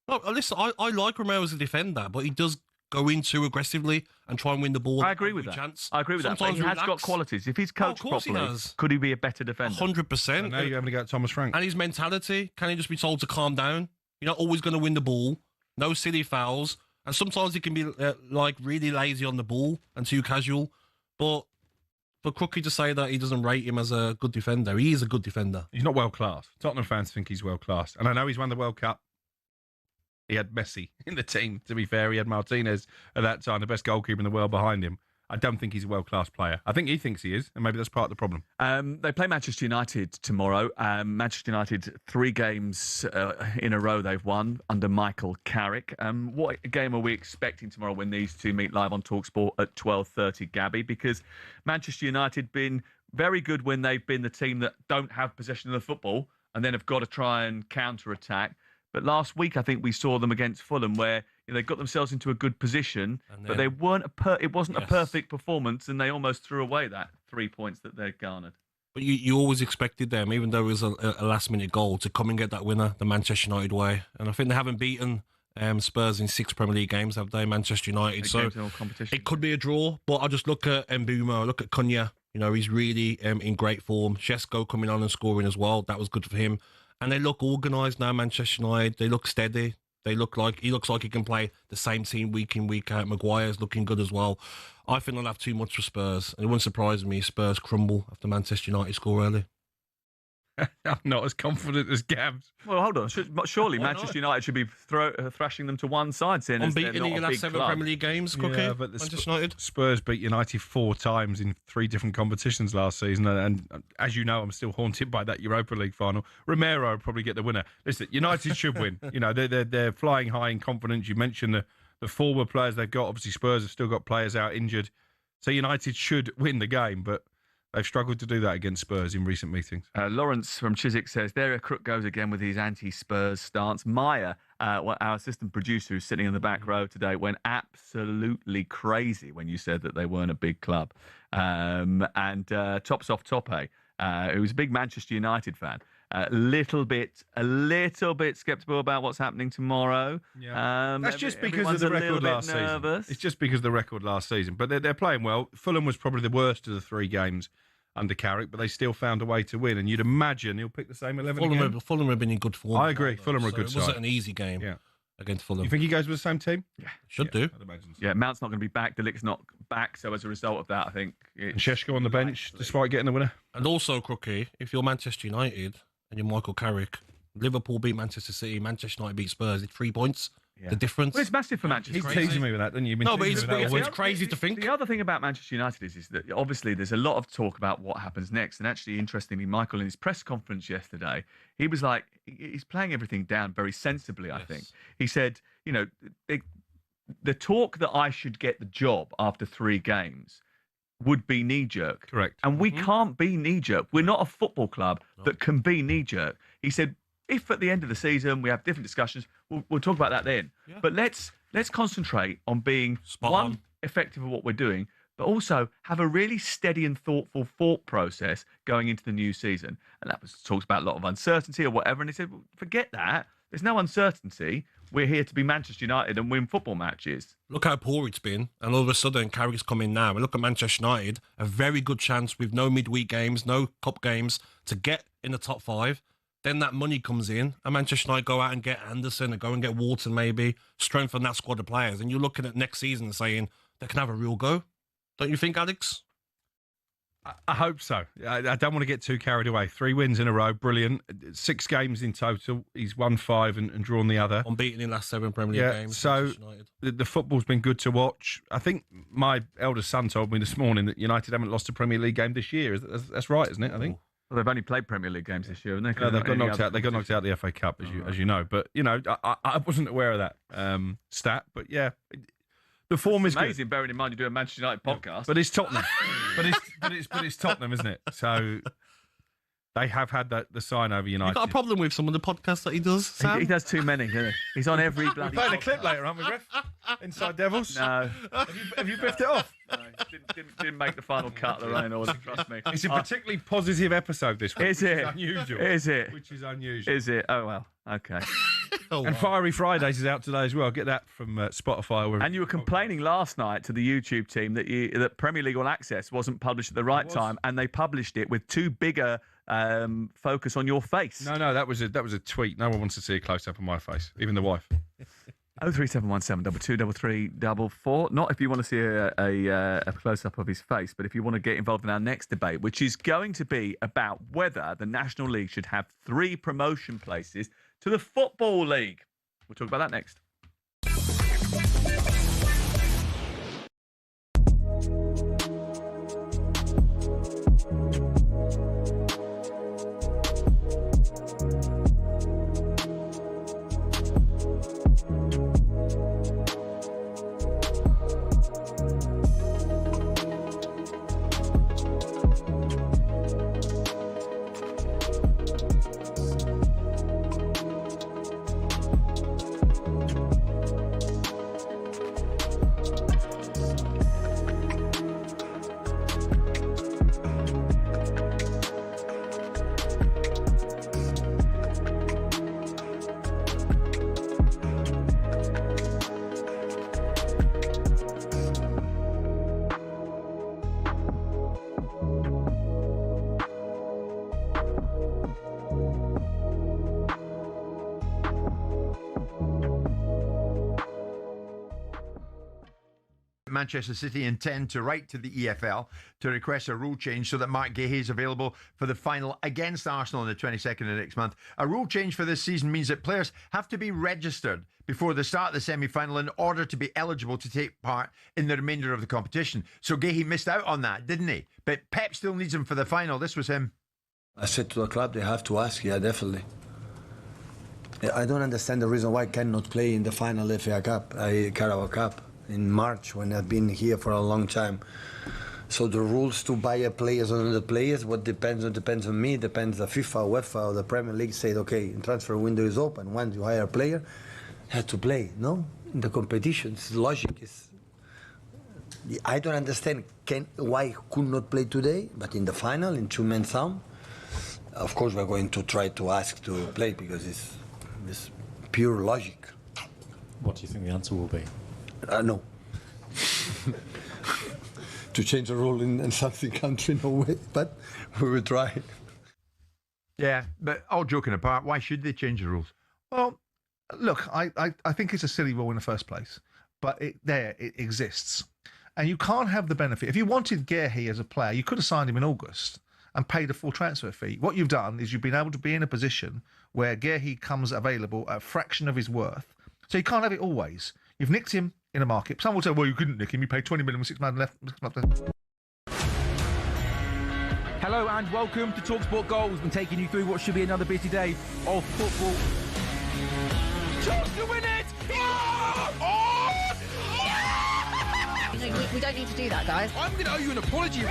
No, listen, I like Romero as a defender, but he does go in too aggressively and try and win the ball. I agree with that. Chance. I agree with that. But he has got qualities. If he's coached properly, could he be a better defender? 100%. Now you're having to go at Thomas Frank. And his mentality, can he just be told to calm down? You're not always going to win the ball. No silly fouls. And sometimes he can be really lazy on the ball and too casual. But for Crookie to say that he doesn't rate him as a good defender, he is a good defender. He's not world class. Tottenham fans think he's world class. And I know he's won the World Cup. He had Messi in the team, to be fair. He had Martinez at that time, the best goalkeeper in the world behind him. I don't think he's a world-class player. I think he thinks he is, and maybe that's part of the problem. They play Manchester United tomorrow. Manchester United, 3 games in a row they've won under Michael Carrick. What game are we expecting tomorrow when these two meet live on talkSPORT at 12:30, Gabby? Because Manchester United been very good when they've been the team that don't have possession of the football and then have got to try and counter-attack. But last week, I think we saw them against Fulham where they got themselves into a good position, but they weren't. It wasn't a perfect performance, and they almost threw away that 3 points that they garnered. But you always expected them, even though it was a last-minute goal, to come and get that winner the Manchester United way. And I think they haven't beaten Spurs in 6 Premier League games, have they, Manchester United? So it could be a draw, but I just look at Mbeumo, look at Cunha. He's really in great form. Shesko coming on and scoring as well. That was good for him. And they look organised now, Manchester United. They look steady. He looks like he can play the same team week in, week out. Maguire's looking good as well. I think they'll have too much for Spurs. And it wouldn't surprise me if Spurs crumble after Manchester United score early. I'm not as confident as Gabs. Well, hold on. Surely Manchester United should be thrashing them to one side, saying unbeaten in the last 7 Premier League games, Cookie. Yeah, but Manchester United. Spurs beat United 4 times in 3 different competitions last season, and as you know, I'm still haunted by that Europa League final. Romero will probably get the winner. Listen, United should win. They're flying high in confidence. You mentioned the forward players they've got. Obviously, Spurs have still got players out injured, so United should win the game, but they've struggled to do that against Spurs in recent meetings. Lawrence from Chiswick says, there a Crook goes again with his anti-Spurs stance. Maya, our assistant producer who's sitting in the back row today, went absolutely crazy when you said that they weren't a big club. And Tops Off Tope, who's a big Manchester United fan, a little bit sceptical about what's happening tomorrow. Yeah. That's just because of the record last season. It's just because of the record last season. But they're playing well. Fulham was probably the worst of the 3 games under Carrick, but they still found a way to win. And you'd imagine he'll pick the same 11 again. Fulham have been in good form. I agree. Fulham are a good side. It wasn't an easy game against Fulham. You think he goes with the same team? Yeah. Should do. I'd imagine so. Yeah, Mount's not going to be back. Delict's not back. So as a result of that, I think... And Shesko on the bench, despite getting the winner. And also, Crookie, if you're Manchester United and you're Michael Carrick, Liverpool beat Manchester City, Manchester United beat Spurs, it's 3 points. Yeah. The difference. Well, it's massive for Manchester. He's teasing me with that, didn't you? No, but it's crazy to think. The other thing about Manchester United is that obviously there's a lot of talk about what happens next. And actually, interestingly, Michael, in his press conference yesterday, he was like, he's playing everything down very sensibly, I think. He said, the talk that I should get the job after 3 games would be knee-jerk. Correct. And we can't be knee-jerk. We're not a football club that can be knee-jerk. He said, if at the end of the season we have different discussions, we'll talk about that then. Yeah. But let's concentrate on being effective at what we're doing, but also have a really steady and thoughtful thought process going into the new season. And that talks about a lot of uncertainty or whatever. And he said, well, forget that. There's no uncertainty. We're here to be Manchester United and win football matches. Look how poor it's been, and all of a sudden Carrick's come in now. And look at Manchester United, a very good chance with no midweek games, no cup games, to get in the top 5. Then that money comes in, and Manchester United go out and get Anderson and go and get Wharton maybe, strengthen that squad of players. And you're looking at next season and saying they can have a real go. Don't you think, Alex? I hope so. I don't want to get too carried away. 3 wins in a row, brilliant. 6 games in total. He's won 5 and drawn the other. Unbeaten in last 7 Premier League games. So the football's been good to watch. I think my eldest son told me this morning that United haven't lost a Premier League game this year. That's right, isn't it? I think. Well, they've only played Premier League games this year, haven't they? No, they've got knocked out. They got knocked out of the FA Cup, as you know. But I wasn't aware of that stat. But yeah. The form is amazing, good. bearing in mind you do a Manchester United podcast. But it's Tottenham. but it's Tottenham, isn't it? So they have had the sign over United. You've got a problem with some of the podcasts that he does, Sam? He does too many, doesn't he? He's on every bloody... We're playing a clip later, aren't we, Ref? Inside Devils? No. Have you biffed it off? No, didn't make the final cut of the rain order, trust me. It's a particularly positive episode this week. Is it? Which is unusual. Is it? Which is unusual. Is it? Oh, well, okay. And Fiery Fridays is out today as well. Get that from Spotify. And you were complaining last night to the YouTube team that Premier League All Access wasn't published at the right time, and they published it with too bigger focus on your face. No, that was a tweet. No one wants to see a close up on my face, even the wife. 03717 223344. Not if you want to see a close up of his face, but if you want to get involved in our next debate, which is going to be about whether the National League should have 3 promotion places to the Football League. We'll talk about that next. Manchester City intend to write to the EFL to request a rule change so that Mark Gahey is available for the final against Arsenal on the 22nd of next month. A rule change for this season means that players have to be registered before the start of the semi-final in order to be eligible to take part in the remainder of the competition. So Gahey missed out on that, didn't he? But Pep still needs him for the final. This was him. I said to the club, they have to ask, yeah, definitely. I don't understand the reason why I cannot play in the final FA Cup, Carabao Cup, in March when I've been here for a long time. So the rules to buy players on the players, what depends on me, depends on FIFA, UEFA, or the Premier League said, okay, transfer window is open. Once you hire a player, have to play, no? In the competitions, logic is... I don't understand why could not play today, but in the final, in 2-man thumb, of course we're going to try to ask to play because it's pure logic. What do you think the answer will be? No. To change the rule in something country, no way, but we will try. Yeah, but all joking apart, why should they change the rules? Well, look, I think it's a silly rule in the first place, but it exists. And you can't have the benefit. If you wanted Gahey as a player, you could have signed him in August and paid a full transfer fee. What you've done is you've been able to be in a position where Gahey comes available at a fraction of his worth. So you can't have it always. You've nicked him in a market. Some will say, well, you couldn't nick him. You paid 20 million with 6 months left. Hello and welcome to talkSPORT Goals. Been taking you through what should be another busy day of football. Chance to win it! We don't need to do that, guys. I'm going to owe you an apology.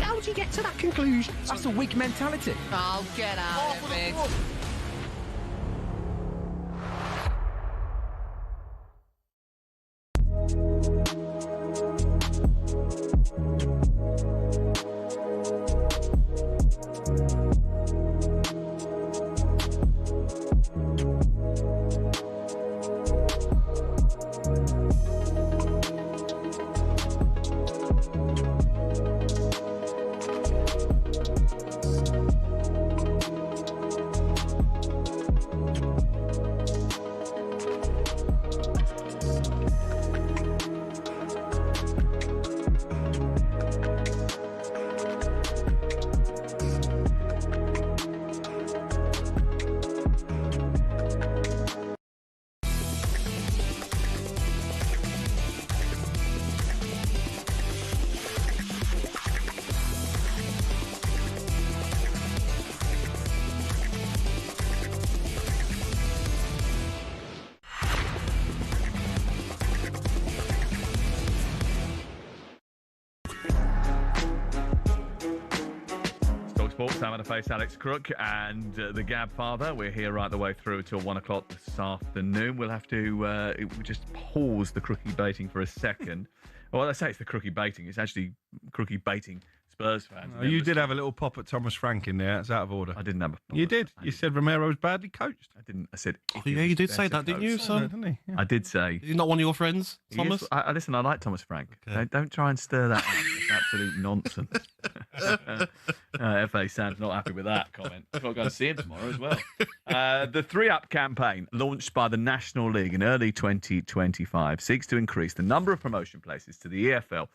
How do you get to that conclusion? That's a weak mentality. Oh, get out of it. talkSPORT. Sam Matterface, Alex Crook, and the Gab Father. We're here right the way through till 1 o'clock this afternoon. We'll have to just pause the crookie baiting for a second. Well, I say it's the crookie baiting. It's actually crookie baiting Spurs fans. Oh, you did have a little pop at Thomas Frank in there. It's out of order. I didn't have a pop. You did. You said Romero was badly coached. I didn't. I said. Oh, yeah, you did say that, didn't you, son? Didn't he? Yeah. I did say. Is he not one of your friends, Thomas? Listen, I like Thomas Frank. Okay. Don't try and stir that up. It's absolute nonsense. FA Sam's not happy with that comment. I've got to go and see him tomorrow as well. The 3-Up campaign, launched by the National League in early 2025, seeks to increase the number of promotion places to the EFL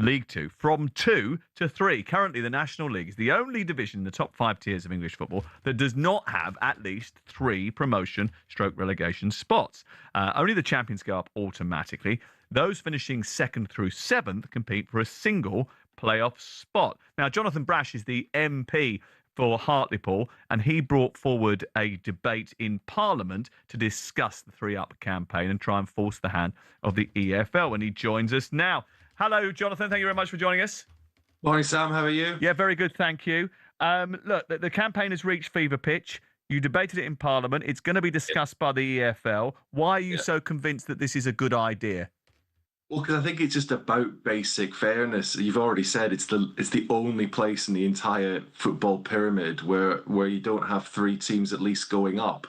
League 2 from 2 to 3. Currently, the National League is the only division in the top 5 tiers of English football that does not have at least 3 promotion/relegation spots. Only the champions go up automatically. Those finishing 2nd through 7th compete for a single playoff spot. Now, Jonathan Brash is the MP for Hartlepool, and he brought forward a debate in Parliament to discuss the 3-Up campaign and try and force the hand of the EFL. And he joins us now. Hello, Jonathan. Thank you very much for joining us. Morning, Sam. How are you? Yeah, very good. Thank you. Look, the campaign has reached fever pitch. You debated it in Parliament. It's going to be discussed by the EFL. Why are you so convinced that this is a good idea? Well, because I think it's just about basic fairness. You've already said it's the only place in the entire football pyramid where you don't have 3 teams at least going up,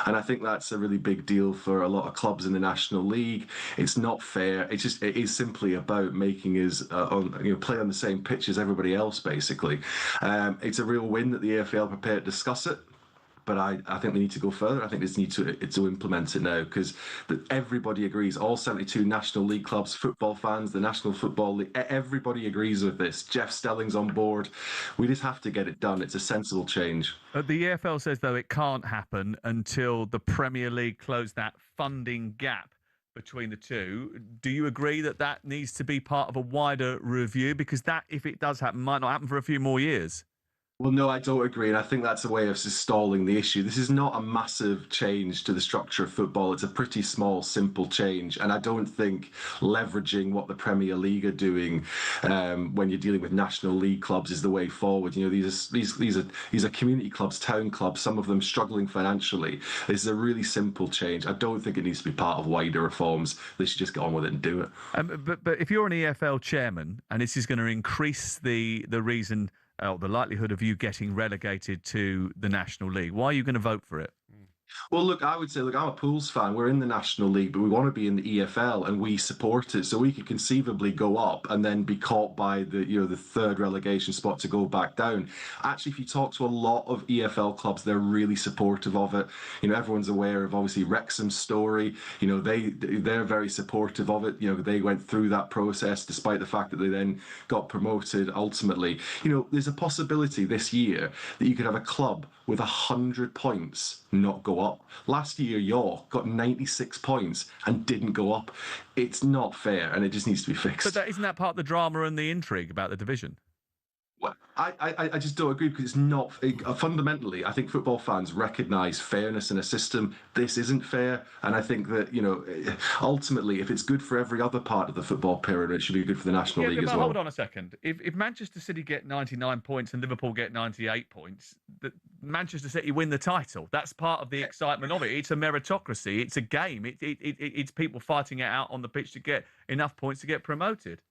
and I think that's a really big deal for a lot of clubs in the National League. It's not fair. It is simply about making us play on the same pitch as everybody else. Basically, it's a real win that the EFL are prepared to discuss it. But I think we need to go further. I think we need to implement it now, because everybody agrees. All 72 National League clubs, football fans, the National Football League, everybody agrees with this. Jeff Stelling's on board. We just have to get it done. It's a sensible change. The EFL says, though, it can't happen until the Premier League close that funding gap between the two. Do you agree that that needs to be part of a wider review? Because that, if it does happen, might not happen for a few more years. Well, no, I don't agree, and I think that's a way of stalling the issue. This is not a massive change to the structure of football. It's a pretty small, simple change, and I don't think leveraging what the Premier League are doing when you're dealing with National League clubs is the way forward. You know, these are community clubs, town clubs, some of them struggling financially. This is a really simple change. I don't think it needs to be part of wider reforms. They should just get on with it and do it. But if you're an EFL chairman, and this is going to increase the reason, the likelihood of you getting relegated to the National League, why are you going to vote for it? Well, look, I would say, I'm a Pools fan. We're in the National League, but we want to be in the EFL, and we support it. So we could conceivably go up and then be caught by the 3rd relegation spot to go back down. Actually, if you talk to a lot of EFL clubs, they're really supportive of it. You know, everyone's aware of obviously Wrexham's story. You know, they're very supportive of it. You know, they went through that process despite the fact that they then got promoted ultimately. You know, there's a possibility this year that you could have a club with 100 points not go up. Last year, York got 96 points and didn't go up. It's not fair, and it just needs to be fixed. But isn't that part of the drama and the intrigue about the division? Well, I just don't agree, because it's not fundamentally. I think football fans recognise fairness in a system. This isn't fair, and I think that ultimately, if it's good for every other part of the football pyramid, it should be good for the National League as well. Hold on a second. If Manchester City get 99 points and Liverpool get 98 points, Manchester City win the title. That's part of the excitement of it. It's a meritocracy. It's a game. It's people fighting it out on the pitch to get enough points to get promoted.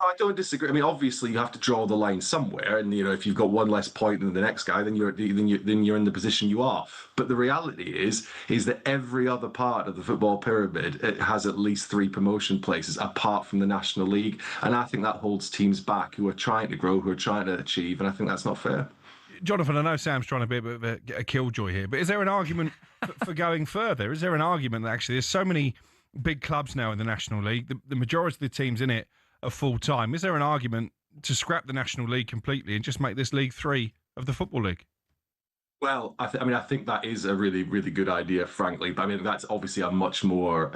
I don't disagree. I mean, obviously, you have to draw the line somewhere, and if you've got one less point than the next guy, then you're in the position you are. But the reality is that every other part of the football pyramid, it has at least 3 promotion places apart from the National League, and I think that holds teams back who are trying to grow, who are trying to achieve, and I think that's not fair. Jonathan, I know Sam's trying to be a bit of a killjoy here, but is there an argument for going further? Is there an argument that actually there's so many big clubs now in the National League, the majority of the teams in it are full-time? Is there an argument to scrap the National League completely and just make this League 3 of the Football League? Well, I think that is a really, really good idea, frankly. But I mean, that's obviously a much more,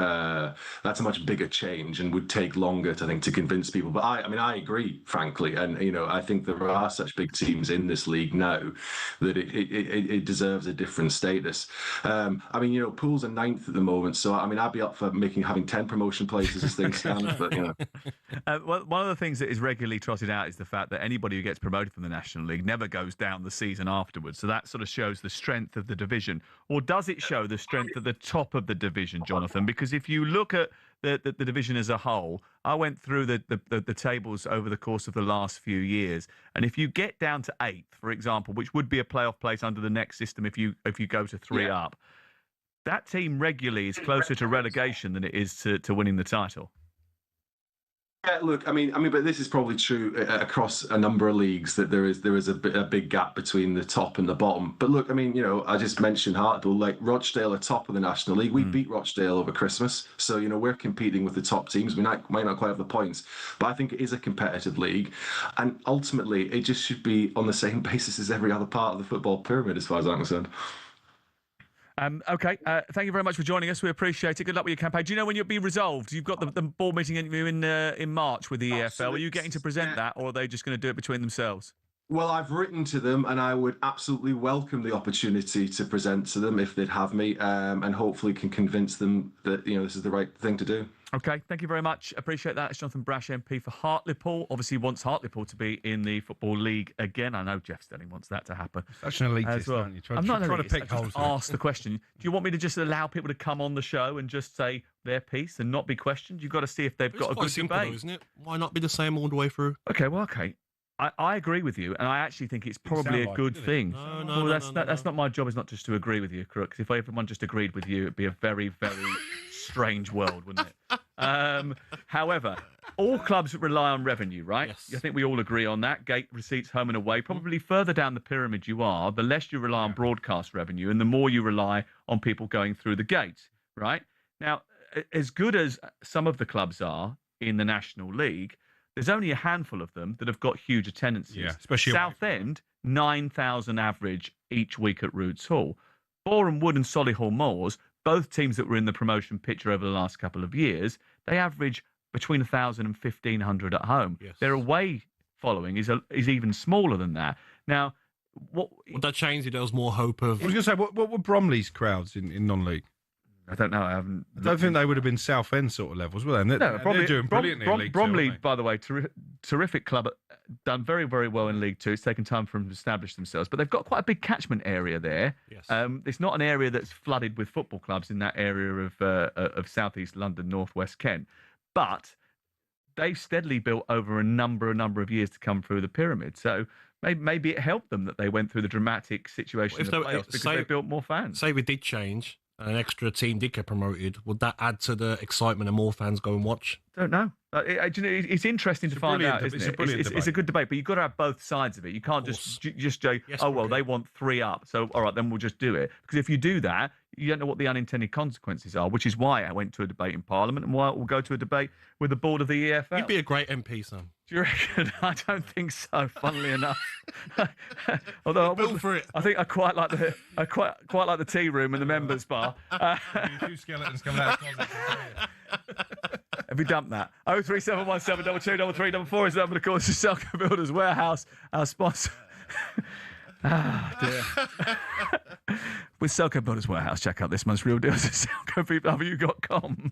that's a much bigger change and would take longer to convince people. But I agree, frankly. And, I think there are such big teams in this league now that it deserves a different status. Pool's are 9th at the moment. So, I'd be up for having 10 promotion places as things stand. But, Well, one of the things that is regularly trotted out is the fact that anybody who gets promoted from the National League never goes down the season afterwards. So that sort of shows the strength of the division. Or does it show the strength of the top of the division, Jonathan? Because if you look at the division as a whole, I went through the tables over the course of the last few years, and if you get down to 8th, for example, which would be a playoff place under the next system if you go to 3 up, that team regularly is closer to relegation than it is to winning the title. Yeah, look, but this is probably true across a number of leagues that there is a big gap between the top and the bottom. But look, I just mentioned Hartlepool, like Rochdale are top of the National League. We beat Rochdale over Christmas, so we're competing with the top teams. We might not quite have the points, but I think it is a competitive league, and ultimately it just should be on the same basis as every other part of the football pyramid, as far as I'm concerned. Okay, thank you very much for joining us. We appreciate it. Good luck with your campaign. Do you know when you'll be resolved? You've got the board meeting in March with the EFL. Are you getting to present that, or are they just going to do it between themselves? Well, I've written to them, and I would absolutely welcome the opportunity to present to them if they'd have me, and hopefully can convince them that this is the right thing to do. Okay, thank you very much. Appreciate that. It's Jonathan Brash, MP for Hartlepool. Obviously wants Hartlepool to be in the Football League again. I know Jeff Stelling wants that to happen. Such an elitist, as well. aren't you? I'm not trying to elitist. pick holes. Ask the question. Do you want me to just allow people to come on the show and just say their piece and not be questioned? You've got to see if they've got a good simple, debate. though, isn't it? Why not be the same all the way through? Okay. I agree with you, and I actually think it's probably a good thing. That's not my job. Is not just to agree with you, Crook. If everyone just agreed with you, it'd be a very, very strange world, wouldn't it? However, all clubs rely on revenue, right? Yes. I think we all agree on that. Gate receipts, home and away. Probably further down the pyramid you are, the less you rely on broadcast revenue, and the more you rely on people going through the gate, right? Now, as good as some of the clubs are in the National League, there's only a handful of them that have got huge attendances. Yeah, especially Southend, 9,000 average each week at Roots Hall. Boreham Wood and Solihull Moors, both teams that were in the promotion picture over the last couple of years, they average between 1,000 and 1,500 at home. Yes. Their away following is even smaller than that. Now, what would that change if there was more hope of? I was going to say, what were Bromley's crowds in non-league? I don't know. I don't think they would have been Southend sort of levels, were they? And they're doing brilliantly in League Bromley, Two, by the way, terrific club, done very, very well in League Two. It's taken time for them to establish themselves, but they've got quite a big catchment area there. Yes. It's not an area that's flooded with football clubs in that area of southeast London, northwest Kent, but they've steadily built over a number of years to come through the pyramid. So maybe it helped them that they went through the dramatic situation of the playoffs because they built more fans. Say we did change, an extra team did get promoted, would that add to the excitement and more fans go and watch? Don't know. It's interesting to find out, isn't it? It's a good debate, but you've got to have both sides of it. You can't just say, they want 3 up, so all right, then we'll just do it. Because if you do that, you don't know what the unintended consequences are, which is why I went to a debate in Parliament and why we'll go to a debate with the board of the EFL. You'd be a great MP, Sam. Do you reckon? I don't think so. Funnily enough, although I think I quite like the tea room and the members' bar. Two skeletons coming out of the closet. Have you dumped that? 03717 223344 is the number to call. It's the Selco Builders Warehouse, our sponsor. Dear. With Selco Builders Warehouse, check out this month's real deals at selcobw.com.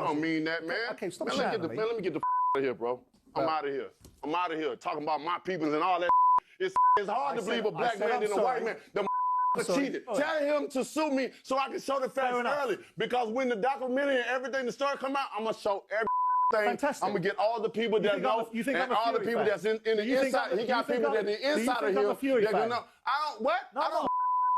don't mean that, man. Okay, stop man, shouting at me. let me get the out of here, bro. I'm out of here. I'm out of here. Talking about my peoples and all that. It's hard to believe a black man than a white man. The cheated. Tell him to sue me so I can show the facts early. Because when the documentary and everything, the story come out, I'm going to show everything. Fantastic. I'm going to get all the people that know and all the people that's in the inside. He got people that the inside of him that can know. I don't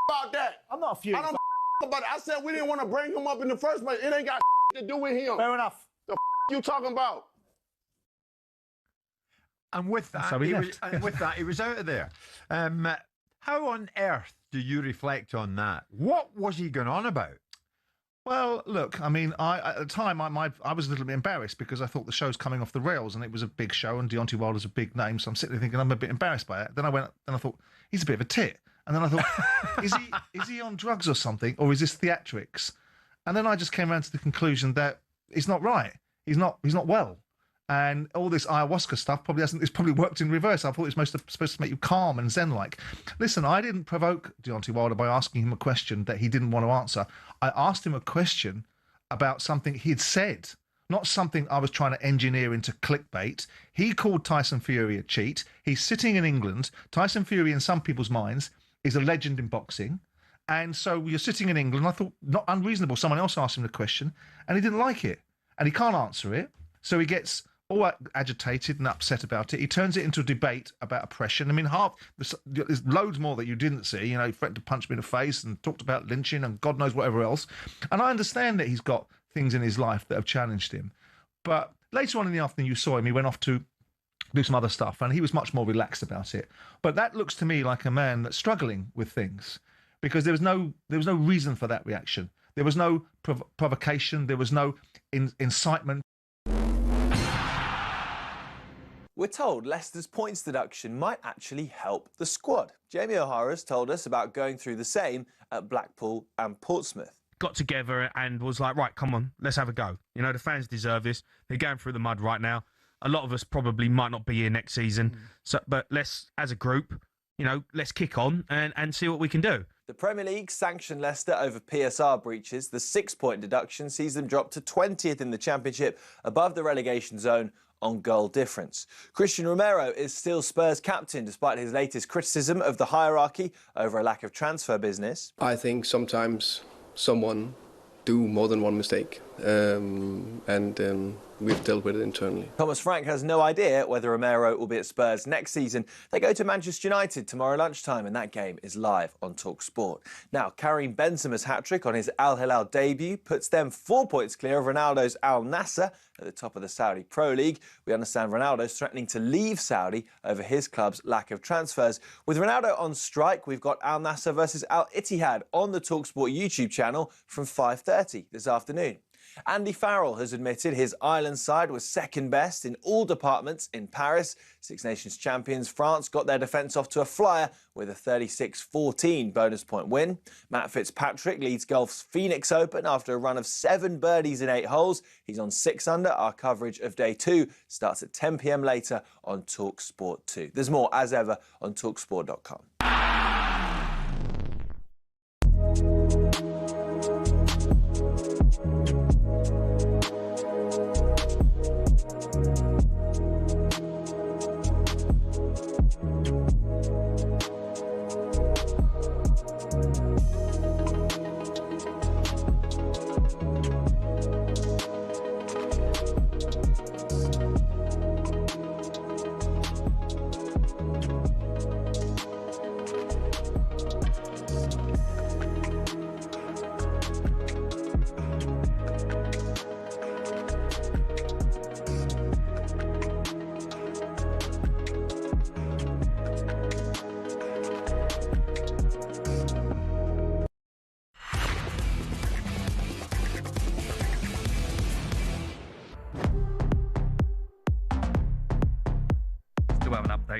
about that. I'm not a Fury I don't about it. I said we didn't want to bring him up in the first place. It ain't got to do with him. Fair enough. The you talking about? And with that, he was out of there. How on earth do you reflect on that? What was he going on about? Well, look, I mean, at the time, I was a little bit embarrassed because I thought the show's coming off the rails and it was a big show and Deontay Wilder's a big name, so I'm sitting there thinking I'm a bit embarrassed by it. Then I thought, he's a bit of a tit. And then I thought, is he on drugs or something, or is this theatrics? And then I just came around to the conclusion that he's not right. He's not well. And all this ayahuasca stuff it's probably worked in reverse. I thought it was supposed to make you calm and zen-like. Listen, I didn't provoke Deontay Wilder by asking him a question that he didn't want to answer. I asked him a question about something he'd said, not something I was trying to engineer into clickbait. He called Tyson Fury a cheat. He's sitting in England. Tyson Fury, in some people's minds, is a legend in boxing. And so you're sitting in England. I thought, not unreasonable. Someone else asked him the question, and he didn't like it. And he can't answer it. So he gets all agitated and upset about it. He turns it into a debate about oppression. I mean, there's loads more that you didn't see. You know, he threatened to punch me in the face and talked about lynching and God knows whatever else. And I understand that he's got things in his life that have challenged him. But later on in the afternoon, you saw him. He went off to do some other stuff, and he was much more relaxed about it. But that looks to me like a man that's struggling with things, because there was no reason for that reaction. There was no provocation. There was no incitement. We're told Leicester's points deduction might actually help the squad. Jamie O'Hara's told us about going through the same at Blackpool and Portsmouth. Got together and was like, right, come on, let's have a go. You know, the fans deserve this. They're going through the mud right now. A lot of us probably might not be here next season. But let's, as a group, you know, let's kick on and see what we can do. The Premier League sanctioned Leicester over PSR breaches. The 6-point deduction sees them drop to 20th in the Championship, above the relegation zone on goal difference. Christian Romero is still Spurs captain despite his latest criticism of the hierarchy over a lack of transfer business. I think sometimes someone do more than one mistake, and we've dealt with it internally. Thomas Frank has no idea whether Romero will be at Spurs next season. They go to Manchester United tomorrow lunchtime, and that game is live on talkSPORT. Now, Karim Benzema's hat-trick on his Al Hilal debut puts them 4 points clear of Ronaldo's Al Nassr at the top of the Saudi Pro League. We understand Ronaldo's threatening to leave Saudi over his club's lack of transfers. With Ronaldo on strike, we've got Al Nassr versus Al Ittihad on the talkSPORT YouTube channel from 5:30 this afternoon. Andy Farrell has admitted his Ireland side was second best in all departments in Paris. Six Nations champions France got their defence off to a flyer with a 36-14 bonus point win. Matt Fitzpatrick leads golf's Phoenix Open after a run of 7 birdies in 8 holes. He's on 6 under. Our coverage of day 2 starts at 10 p.m. later on talkSPORT 2. There's more, as ever, on talksport.com.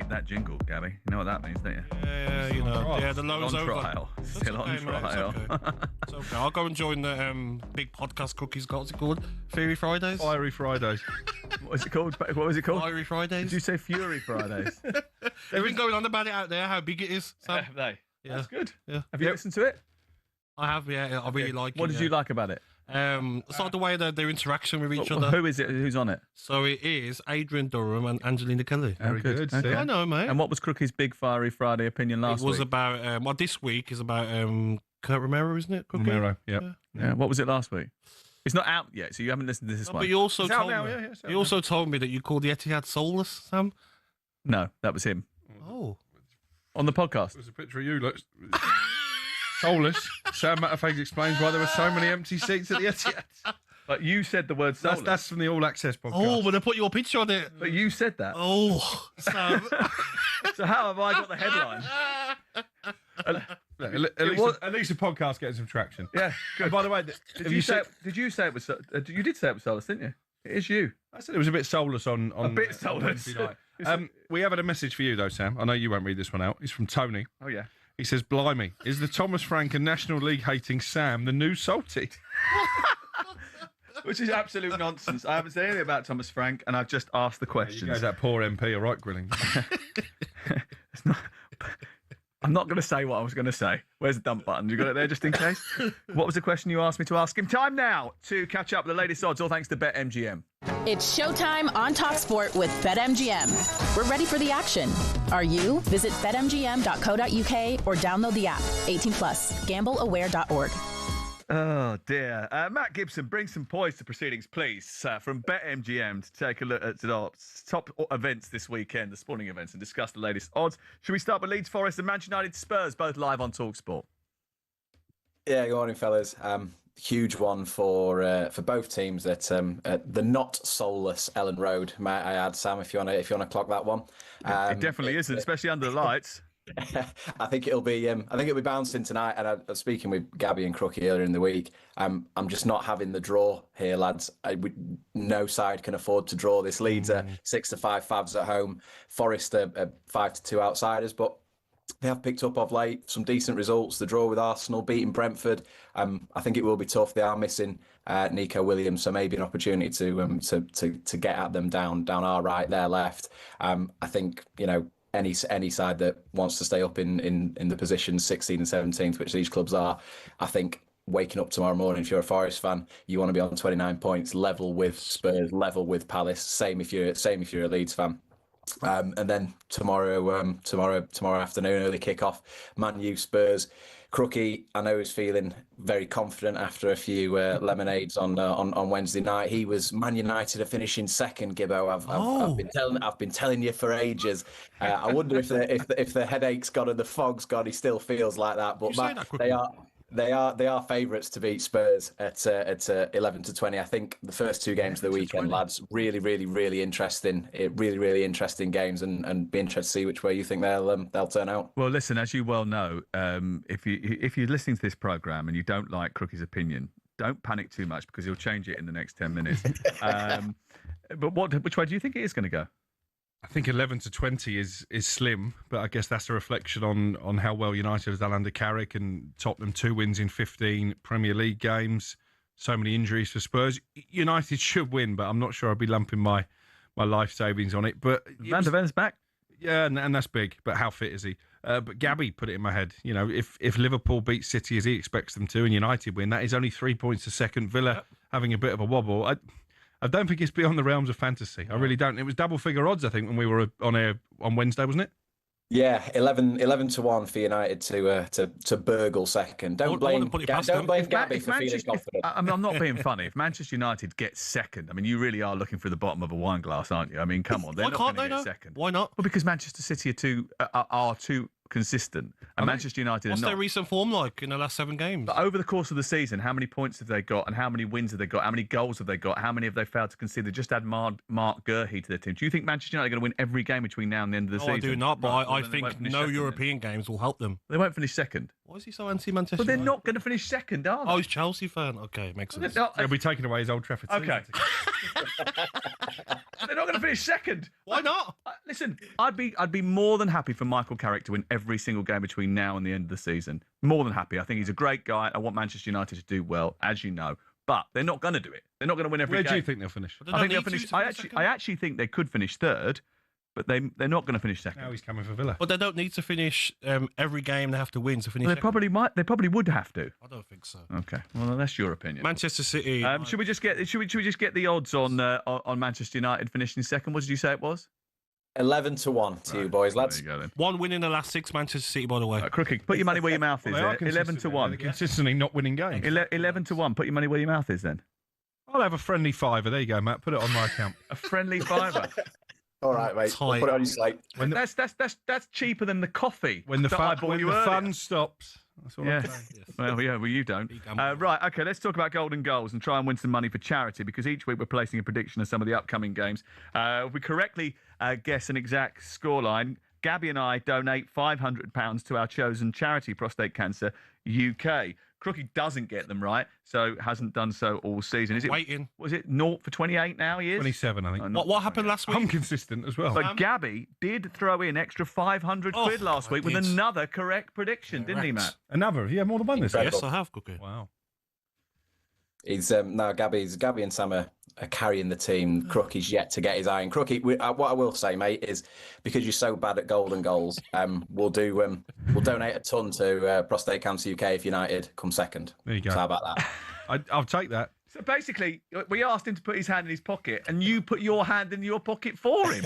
That jingle, Gabby. You know what that means, don't you? Yeah, you know. Yeah, the low's over. Still on trial. It's okay. I'll go and join the big podcast Cookies got. What's it called? Fiery Fridays? Fiery Fridays. What was it called? What was it called? Fiery Fridays. Did you say Fury Fridays? They've been going on about it out there, how big it is. So. Have they? Yeah. That's good. Yeah. Have you listened to it? I have, yeah. I really like it. What did you like about it? It's like the way their interaction with each other. Who is it? Who's on it? So it is Adrian Durham and Angelina Kelly. Very good. Okay. I know, mate. And what was Crookie's big fiery Friday opinion last week? It was about, well, this week is about Kurt Romero, isn't it? Crookie? Romero, yeah. What was it last week? It's not out yet, so you haven't listened to this one. But you also It's out told now, me, yeah, you also told me that you called the Etihad soulless, Sam. No, that was him. Oh. On the podcast. There's a picture of you, look. Soulless. Sam Matterface explains why there were so many empty seats at the Etihad. But you said the word soulless. That's from the All Access podcast. Oh, but I put your picture on it. But you said that. Oh, Sam. So how have I got the headline? At least the podcast getting some traction. Yeah, good. And by the way, Did you say it was you did say it was soulless, didn't you? It is you. I said it was a bit soulless on a bit soulless. Wednesday night. We have had a message for you though, Sam. I know you won't read this one out. It's from Tony. Oh yeah. He says, "Blimey, is the Thomas Frank and National League hating Sam the new salty?" Which is absolute nonsense. I haven't said anything about Thomas Frank, and I've just asked the questions. You guys, that poor MP, all right, grilling. I'm not going to say what I was going to say. Where's the dump button? You got it there just in case? What was the question you asked me to ask him? Time now to catch up with the latest odds, all thanks to BetMGM. It's showtime on talkSPORT with BetMGM. We're ready for the action. Are you? Visit betmgm.co.uk or download the app. 18 plus. Gambleaware.org. Oh, dear. Matt Gibson, bring some poise to proceedings, please, from BetMGM to take a look at the top events this weekend, the sporting events, and discuss the latest odds. Should we start with Leeds Forest and Manchester United Spurs, both live on talkSPORT? Yeah, good morning, fellas. Huge one for both teams at the not soulless Ellen Road. May I add, Sam, if you want to clock that one? It definitely isn't, especially under the lights. I think it'll be bouncing tonight. And I was speaking with Gabby and Crook earlier in the week. I'm just not having the draw here, lads. No side can afford to draw this. Leeds are 6-5 Favs at home. Forest are 5-2 outsiders, but they have picked up of late some decent results. The draw with Arsenal, beating Brentford. I think it will be tough. They are missing Nico Williams, so maybe an opportunity to get at them down our right, their left. I think any side that wants to stay up in the positions 16th and 17th, which these clubs are, I think waking up tomorrow morning, if you're a Forest fan, you want to be on 29 points, level with Spurs, level with Palace. Same if you're a Leeds fan. And then tomorrow afternoon, early kickoff, Man U Spurs. Crookie, I know, is feeling very confident after a few lemonades on Wednesday night. He was Man United are finishing second, Gibbo. I've been telling you for ages. I wonder if the headache's gone and the fog's gone. He still feels like that, but they are favourites to beat Spurs at 11-20. I think the first two games of the weekend, lads, really interesting. Really interesting games, and be interested to see which way you think they'll turn out. Well, listen, as you well know, if you're listening to this programme and you don't like Crookie's opinion, don't panic too much because he'll change it in the next 10 minutes. But which way do you think it is going to go? I think 11-20 is slim, but I guess that's a reflection on how well United has done under Carrick and Tottenham 2 wins in 15 Premier League games. So many injuries for Spurs. United should win, but I'm not sure I'd be lumping my life savings on it. But Van der Ven's back. Yeah, and that's big. But how fit is he? But Gabby put it in my head. If Liverpool beat City as he expects them to, and United win, that is only 3 points to second. Villa having a bit of a wobble. I don't think it's beyond the realms of fantasy. I really don't. It was double figure odds, I think, when we were on air on Wednesday, wasn't it? Yeah, 11-1 for United to burgle second. Don't blame Gabby for feeling confident. I'm not being funny. If Manchester United gets second, I mean, you really are looking through the bottom of a wine glass, aren't you? I mean, come on, they're not going to get second. Why not? Well, because Manchester City are too consistent, and Manchester United What's are not. their recent form like in the last 7 games? But over the course of the season, how many points have they got, and how many wins have they got? How many goals have they got? How many have they failed to concede? They just add Mark Gurhey to their team. Do you think Manchester United are going to win every game between now and the end of the season? I do not, but I think no European games will help them. They won't finish second. Why is he so anti-Manchester? But they're not going to finish second, are they? Oh, he's a Chelsea fan. Okay, makes sense. They'll be taking away his Old Trafford season. Okay. They're not going to finish second. Why not? Listen, I'd be more than happy for Michael Carrick to win every single game between now and the end of the season. More than happy. I think he's a great guy. I want Manchester United to do well, as you know. But they're not going to do it. They're not going to win every game. Where do you think they'll finish? I think they'll finish. I actually think they could finish third. but they're not going to finish second. Now he's coming for Villa. But they don't need to finish every game. They have to win to finish. Well, they probably might. They probably would have to. I don't think so. Okay, well that's your opinion. Manchester City. Should we just get the odds on Manchester United finishing second? What did you say it was? 11-1 to you boys, lads. There you go then. One win in the last 6, Manchester City, by the way. Crooked, put your money where your mouth is. Well, 11-1. They're consistently not winning games. 11-1. Put your money where your mouth is then. I'll have a friendly fiver. There you go, Matt. Put it on my account. A friendly fiver. All right, mate. We'll put it on your slate. That's cheaper than the coffee. When the fun fun stops. That's what I'm saying. Yes. Well, you don't. Right, okay, let's talk about golden goals and try and win some money for charity, because each week we're placing a prediction of some of the upcoming games. If we correctly guess an exact scoreline, Gabby and I donate £500 to our chosen charity, Prostate Cancer UK. Crookie doesn't get them right, so hasn't done so all season. Is it waiting? Was it 0 for 28 now? He is 27, I think. What happened last week? I'm consistent as well. But Gabby did throw in extra 500 quid last week with another correct prediction, didn't he, Matt? Another? Yeah, more than one this week. Yes, I have, Cookie. Wow. He's now Gabby and Sam are carrying the team. Crookie's yet to get his eye in. Crookie, what I will say, mate, is because you're so bad at golden goals, we'll donate a ton to Prostate Cancer UK if United come second. There you go. So how about that? I'll take that. So basically, we asked him to put his hand in his pocket, and you put your hand in your pocket for him.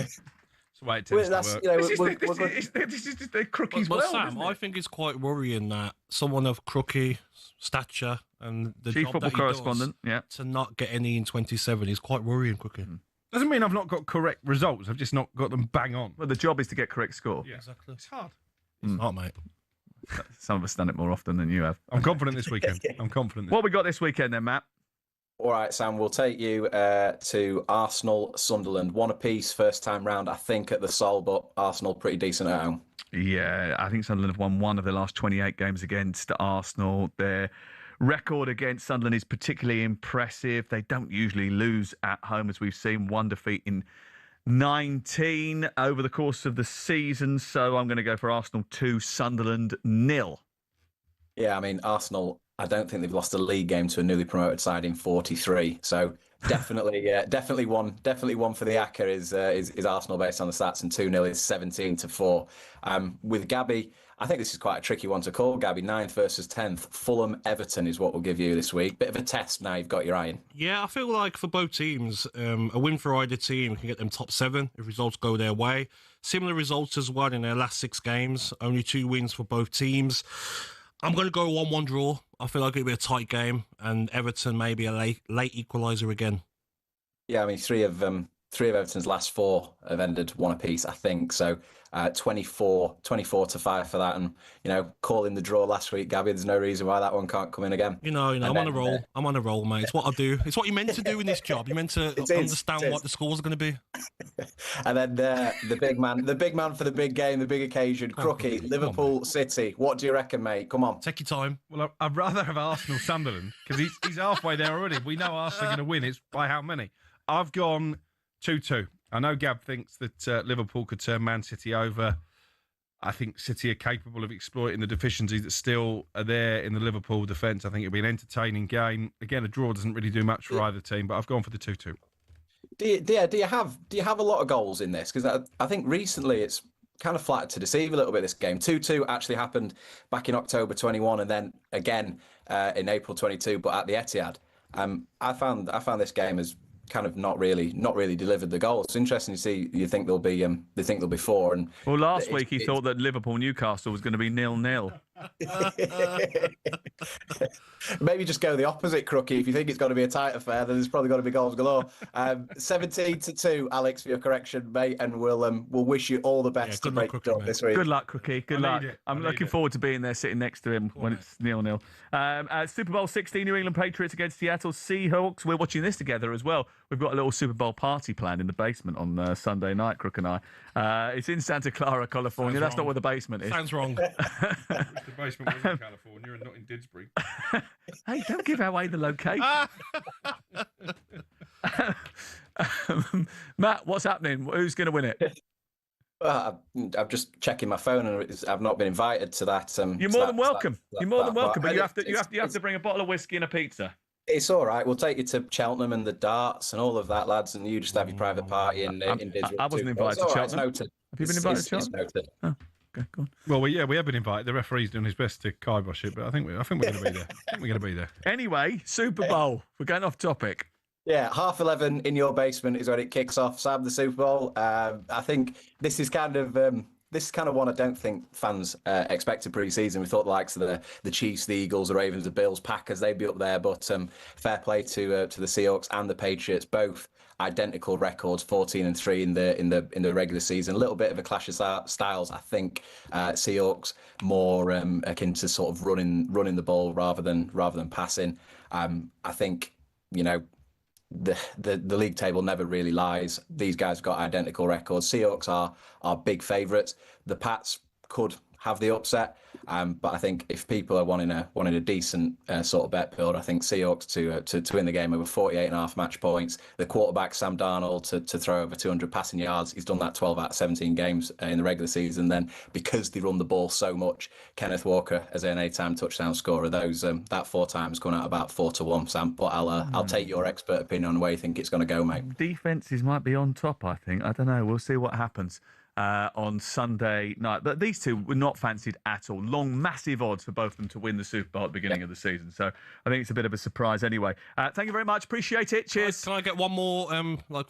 So wait till This This is just the Crookie's But world, Sam, isn't it? I think it's quite worrying that someone of Crookie stature and the Chief job football that he correspondent, does, yeah, to not get any in 27 is quite worrying, Crookie. Doesn't mean I've not got correct results. I've just not got them bang on. Well, the job is to get correct score. Yeah, exactly. It's hard. It's not, mate. Some of us done it more often than you have. I'm confident this weekend. I'm confident. What we got this weekend then, Matt? All right, Sam, we'll take you to Arsenal, Sunderland. One apiece, first time round, I think, at the Sol, but Arsenal pretty decent at home. Yeah, I think Sunderland have won one of their last 28 games against Arsenal. Their record against Sunderland is particularly impressive. They don't usually lose at home, as we've seen. One defeat in 19 over the course of the season. So I'm going to go for Arsenal 2, Sunderland 0. Yeah, I mean, Arsenal, I don't think they've lost a league game to a newly promoted side in 43. So definitely one for the Acker is Arsenal based on the stats, and 2-0 is 17-4. With Gabby, I think this is quite a tricky one to call, Gabby. 9th versus 10th. Fulham, Everton is what we'll give you this week. Bit of a test now you've got your eye in. Yeah, I feel like for both teams, a win for either team can get them top 7 if results go their way. Similar results as well in their last 6 games. Only 2 wins for both teams. I'm going to go 1-1 draw. I feel like it'll be a tight game, and Everton maybe a late equaliser again. Yeah, I mean, three of Everton's last 4 have ended one apiece, I think. So 24-5 for that. And, calling the draw last week, Gabby, there's no reason why that one can't come in again. I'm on a roll. I'm on a roll, mate. It's what I do. It's what you're meant to do in this job. You're meant to understand what the scores are going to be. And then the big man for the big game, the big occasion, Crookie, Liverpool City. What do you reckon, mate? Come on. Take your time. Well, I'd rather have Arsenal Sunderland, because he's halfway there already. We know Arsenal are going to win. It's by how many? I've gone 2-2. I know Gab thinks that Liverpool could turn Man City over. I think City are capable of exploiting the deficiencies that still are there in the Liverpool defence. I think it'll be an entertaining game. Again, a draw doesn't really do much for either team, but I've gone for the 2-2. Do you have a lot of goals in this? Because I think recently it's kind of flattered to deceive a little bit. This game 2-2 actually happened back in October 21, and then again in April 22, but at the Etihad. I found this game as kind of not really delivered the goals. It's interesting to see. You think there'll be 4. And well, last week he thought that Liverpool Newcastle was going to be 0-0. Maybe just go the opposite, Crookie. If you think it's going to be a tight affair, then there's probably going to be goals galore. 17-2, Alex, for your correction, mate, and we'll wish you all the best to break it up this week. Good luck, Crookie. Good luck. I'm looking forward to being there, sitting next to him when it's 0-0. Super Bowl 16, New England Patriots against Seattle Seahawks. We're watching this together as well. We've got a little Super Bowl party planned in the basement on Sunday night, Crook and I. It's in Santa Clara, California. That's not where the basement is. Sounds wrong. The basement was in California and not in Didsbury. Hey, don't give away the location. Matt, what's happening? Who's going to win it? I'm just checking my phone, and I've not been invited to that. You're more than welcome. You're more than welcome, but you have to bring a bottle of whiskey and a pizza. It's all right. We'll take you to Cheltenham and the darts and all of that, lads, and you just have your private party in Disney. I wasn't invited to Cheltenham. Have you been invited to Cheltenham? It's noted. Oh, okay, go on. Well, we have been invited. The referee's doing his best to kibosh it, but I think we're going to be there. I think we're going to be there. Anyway, Super Bowl. We're going off topic. Yeah, 11:30 in your basement is when it kicks off. Sam, the Super Bowl. I think this is kind of one I don't think fans expected pre-season. We thought the likes of the Chiefs, the Eagles, the Ravens, the Bills, Packers, they'd be up there. But fair play to the Seahawks and the Patriots, both identical records, 14-3 in the regular season. A little bit of a clash of styles, I think. Seahawks more akin to sort of running the ball rather than passing. I think the league table never really lies. These guys have got identical records. Seahawks are big favourites. The Pats could have the upset, but I think if people are wanting a decent sort of bet build, I think Seahawks to win the game over 48.5 match points. The quarterback Sam Darnold to throw over 200 passing yards. He's done that 12 out of 17 games in the regular season. Then because they run the ball so much, Kenneth Walker as an 8-time touchdown scorer. Those that 4 times going out about 4-1. Sam, but I'll take your expert opinion on where you think it's going to go, mate. Defenses might be on top. I think. I don't know. We'll see what happens. On Sunday night. But these two were not fancied at all. Long, massive odds for both of them to win the Super Bowl at the beginning of the season. So I think it's a bit of a surprise anyway. Thank you very much. Appreciate it. Cheers. Can I get one more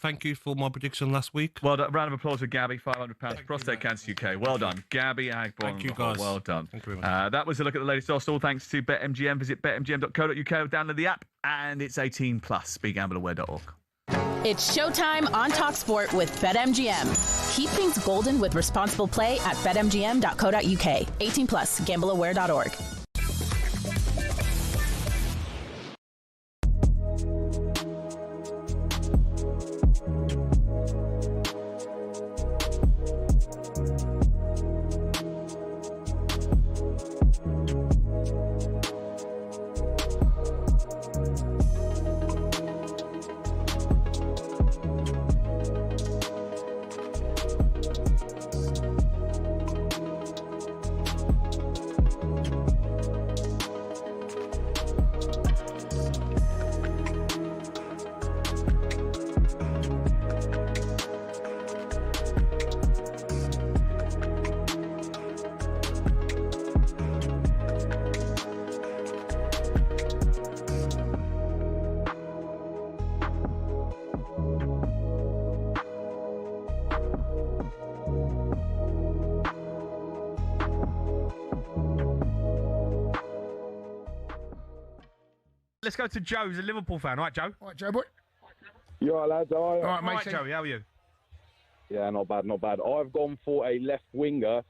thank you for my prediction last week? Well done. Round of applause for Gabby. £500 Prostate Cancer UK. Well done. Gabby Agbonlahor. Thank you, guys. Well done. Thank you very much. That was a look at the latest odds. All thanks to BetMGM. Visit betmgm.co.uk. Download the app. And it's 18+. BeGambleAware.org. It's showtime on talkSPORT with BetMGM. Keep things golden with responsible play at betmgm.co.uk. 18+, gambleaware.org. Let's go to Joe, who's a Liverpool fan. Right, Joe? All right, Joe boy. You all right, lads? How are you? All right, mate. All right, Joey, how are you? Yeah, not bad, not bad. I've gone for a left winger,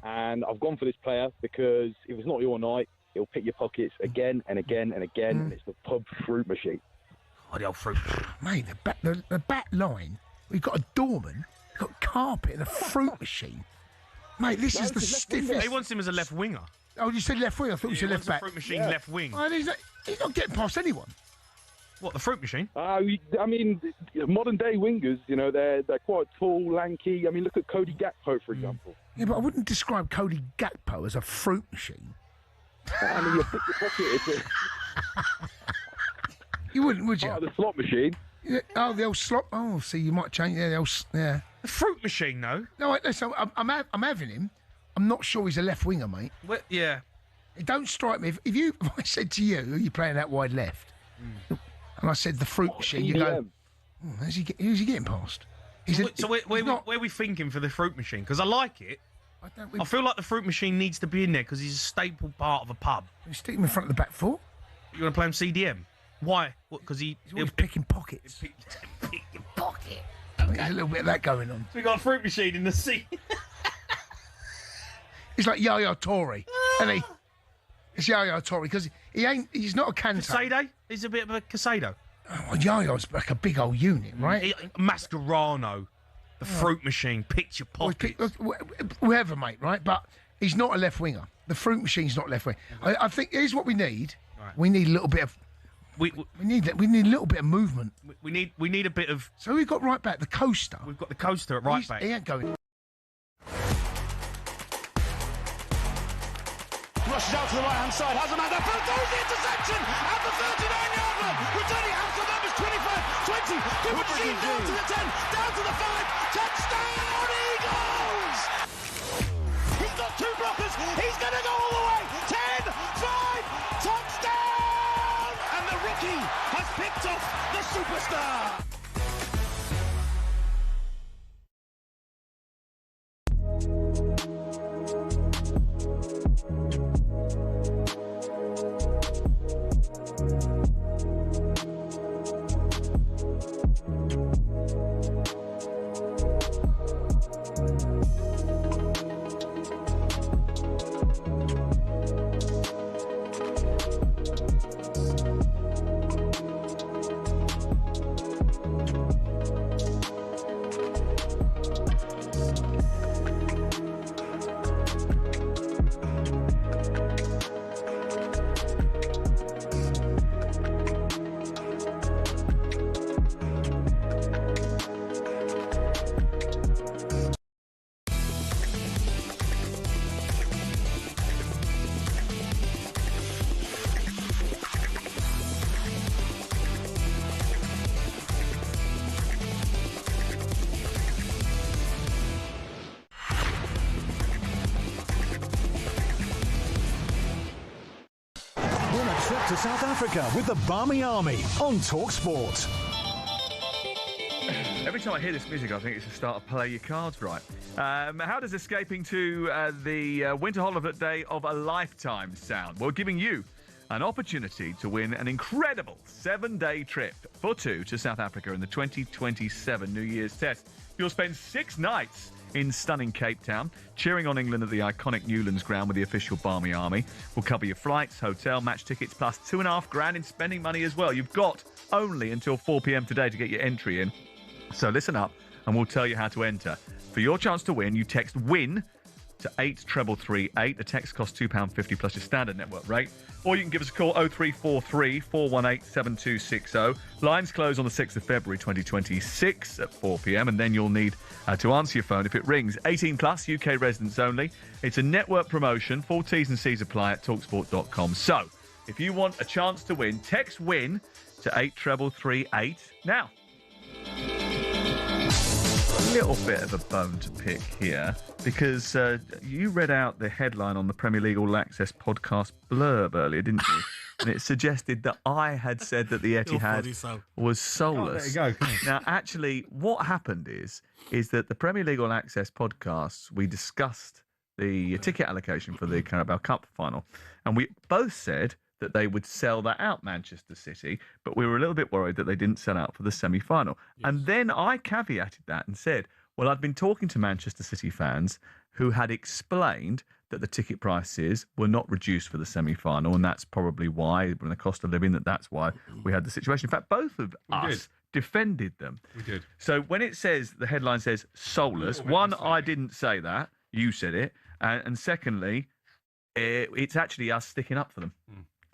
and I've gone for this player because if it's not your night, it'll pick your pockets again and again and again, and it's the pub fruit machine. Oh, the old fruit machine. Mate, the back line, we've got a doorman, we've got carpet and a fruit machine. Mate, this is the stiffest. He wants him as a left winger. Oh, you said left wing? I thought you said left back. Fruit machine, left wing. Oh, he's not getting past anyone. What, the fruit machine? I mean, modern day wingers, they're quite tall, lanky. I mean, look at Cody Gakpo, for example. Yeah, but I wouldn't describe Cody Gakpo as a fruit machine. I mean, you pick your pocket. You wouldn't, would you? Oh, the slot machine. Yeah, oh, the old slot. Oh, see, you might change. Yeah, the fruit machine, though. No, wait, listen, I'm having him. I'm not sure he's a left winger, mate. Well, yeah. It don't strike me. If I said to you, who are you playing that wide left? And I said the fruit machine, you go, who's he getting past? Where are we thinking for the fruit machine? Because I like it. I feel like the fruit machine needs to be in there because he's a staple part of a pub. You stick him in front of the back four. You want to play him CDM? Why? Because he's always picking pockets. Picking pocket. Okay. There's a little bit of that going on. So we got a fruit machine in the seat. He's like Yaya Toure, isn't he? It's Yaya Toure because he's not a Kante. Casado? He's a bit of a Casado. Oh, Yaya's like a big old unit, right? Mascherano, the fruit machine, picture pocket. Whoever, mate, right? But he's not a left winger. The fruit machine's not left wing. I think here's what we need. Right. We need a little bit of. We need a little bit of movement. We need a bit of. So we've got right back the coaster. We've got the coaster at right back. He ain't going. Stretches out to the right-hand side. Has a man there. Throws the interception at the 39-yard line. Returning out to numbers 25, 20. Cooper Sheen down to the 10. Down to the 5. Touchdown, Eagles! He's got 2 blockers. He's going to go all the way. 10, 5, touchdown! And the rookie has picked off the superstar. To South Africa with the Barmy Army on talkSPORT. Every time I hear this music, I think it's the start of Play Your Cards Right. How does escaping to the winter holiday of a lifetime sound? Well, giving you an opportunity to win an incredible 7-day trip for 2 to South Africa in the 2027 New Year's Test. You'll spend 6 nights in stunning Cape Town, cheering on England at the iconic Newlands ground with the official Barmy Army. We'll cover your flights, hotel, match tickets, plus $2,500 in spending money as well. You've got only until 4 p.m. today to get your entry in. So listen up and we'll tell you how to enter. For your chance to win, you text WIN to 83338. The text costs £2.50 plus your standard network rate. Or you can give us a call 0343 418 7260. Lines close on the 6th of February 2026 at 4 p.m. and then you'll need to answer your phone if it rings. 18 plus, UK residents only. It's a network promotion. Full T's and C's apply at talksport.com. So, if you want a chance to win, text WIN to 83338 now. A little bit of a bone to pick here because you read out the headline on the Premier League All Access podcast blurb earlier, didn't you? And it suggested that I had said that the Etihad was soulless. There you go. Now, actually, what happened is that the Premier League All Access podcasts, we discussed the ticket allocation for the Carabao Cup final, and we both said that they would sell that out, Manchester City, but we were a little bit worried that they didn't sell out for the semi-final. Yes. And then I caveated that and said, well, I'd been talking to Manchester City fans who had explained that the ticket prices were not reduced for the semi-final, and that's probably why, when the cost of living, that's why we had the situation. In fact, both of us defended them. We did. So when it says, the headline says soulless, one, I didn't say that, you said it, and secondly, it's actually us sticking up for them.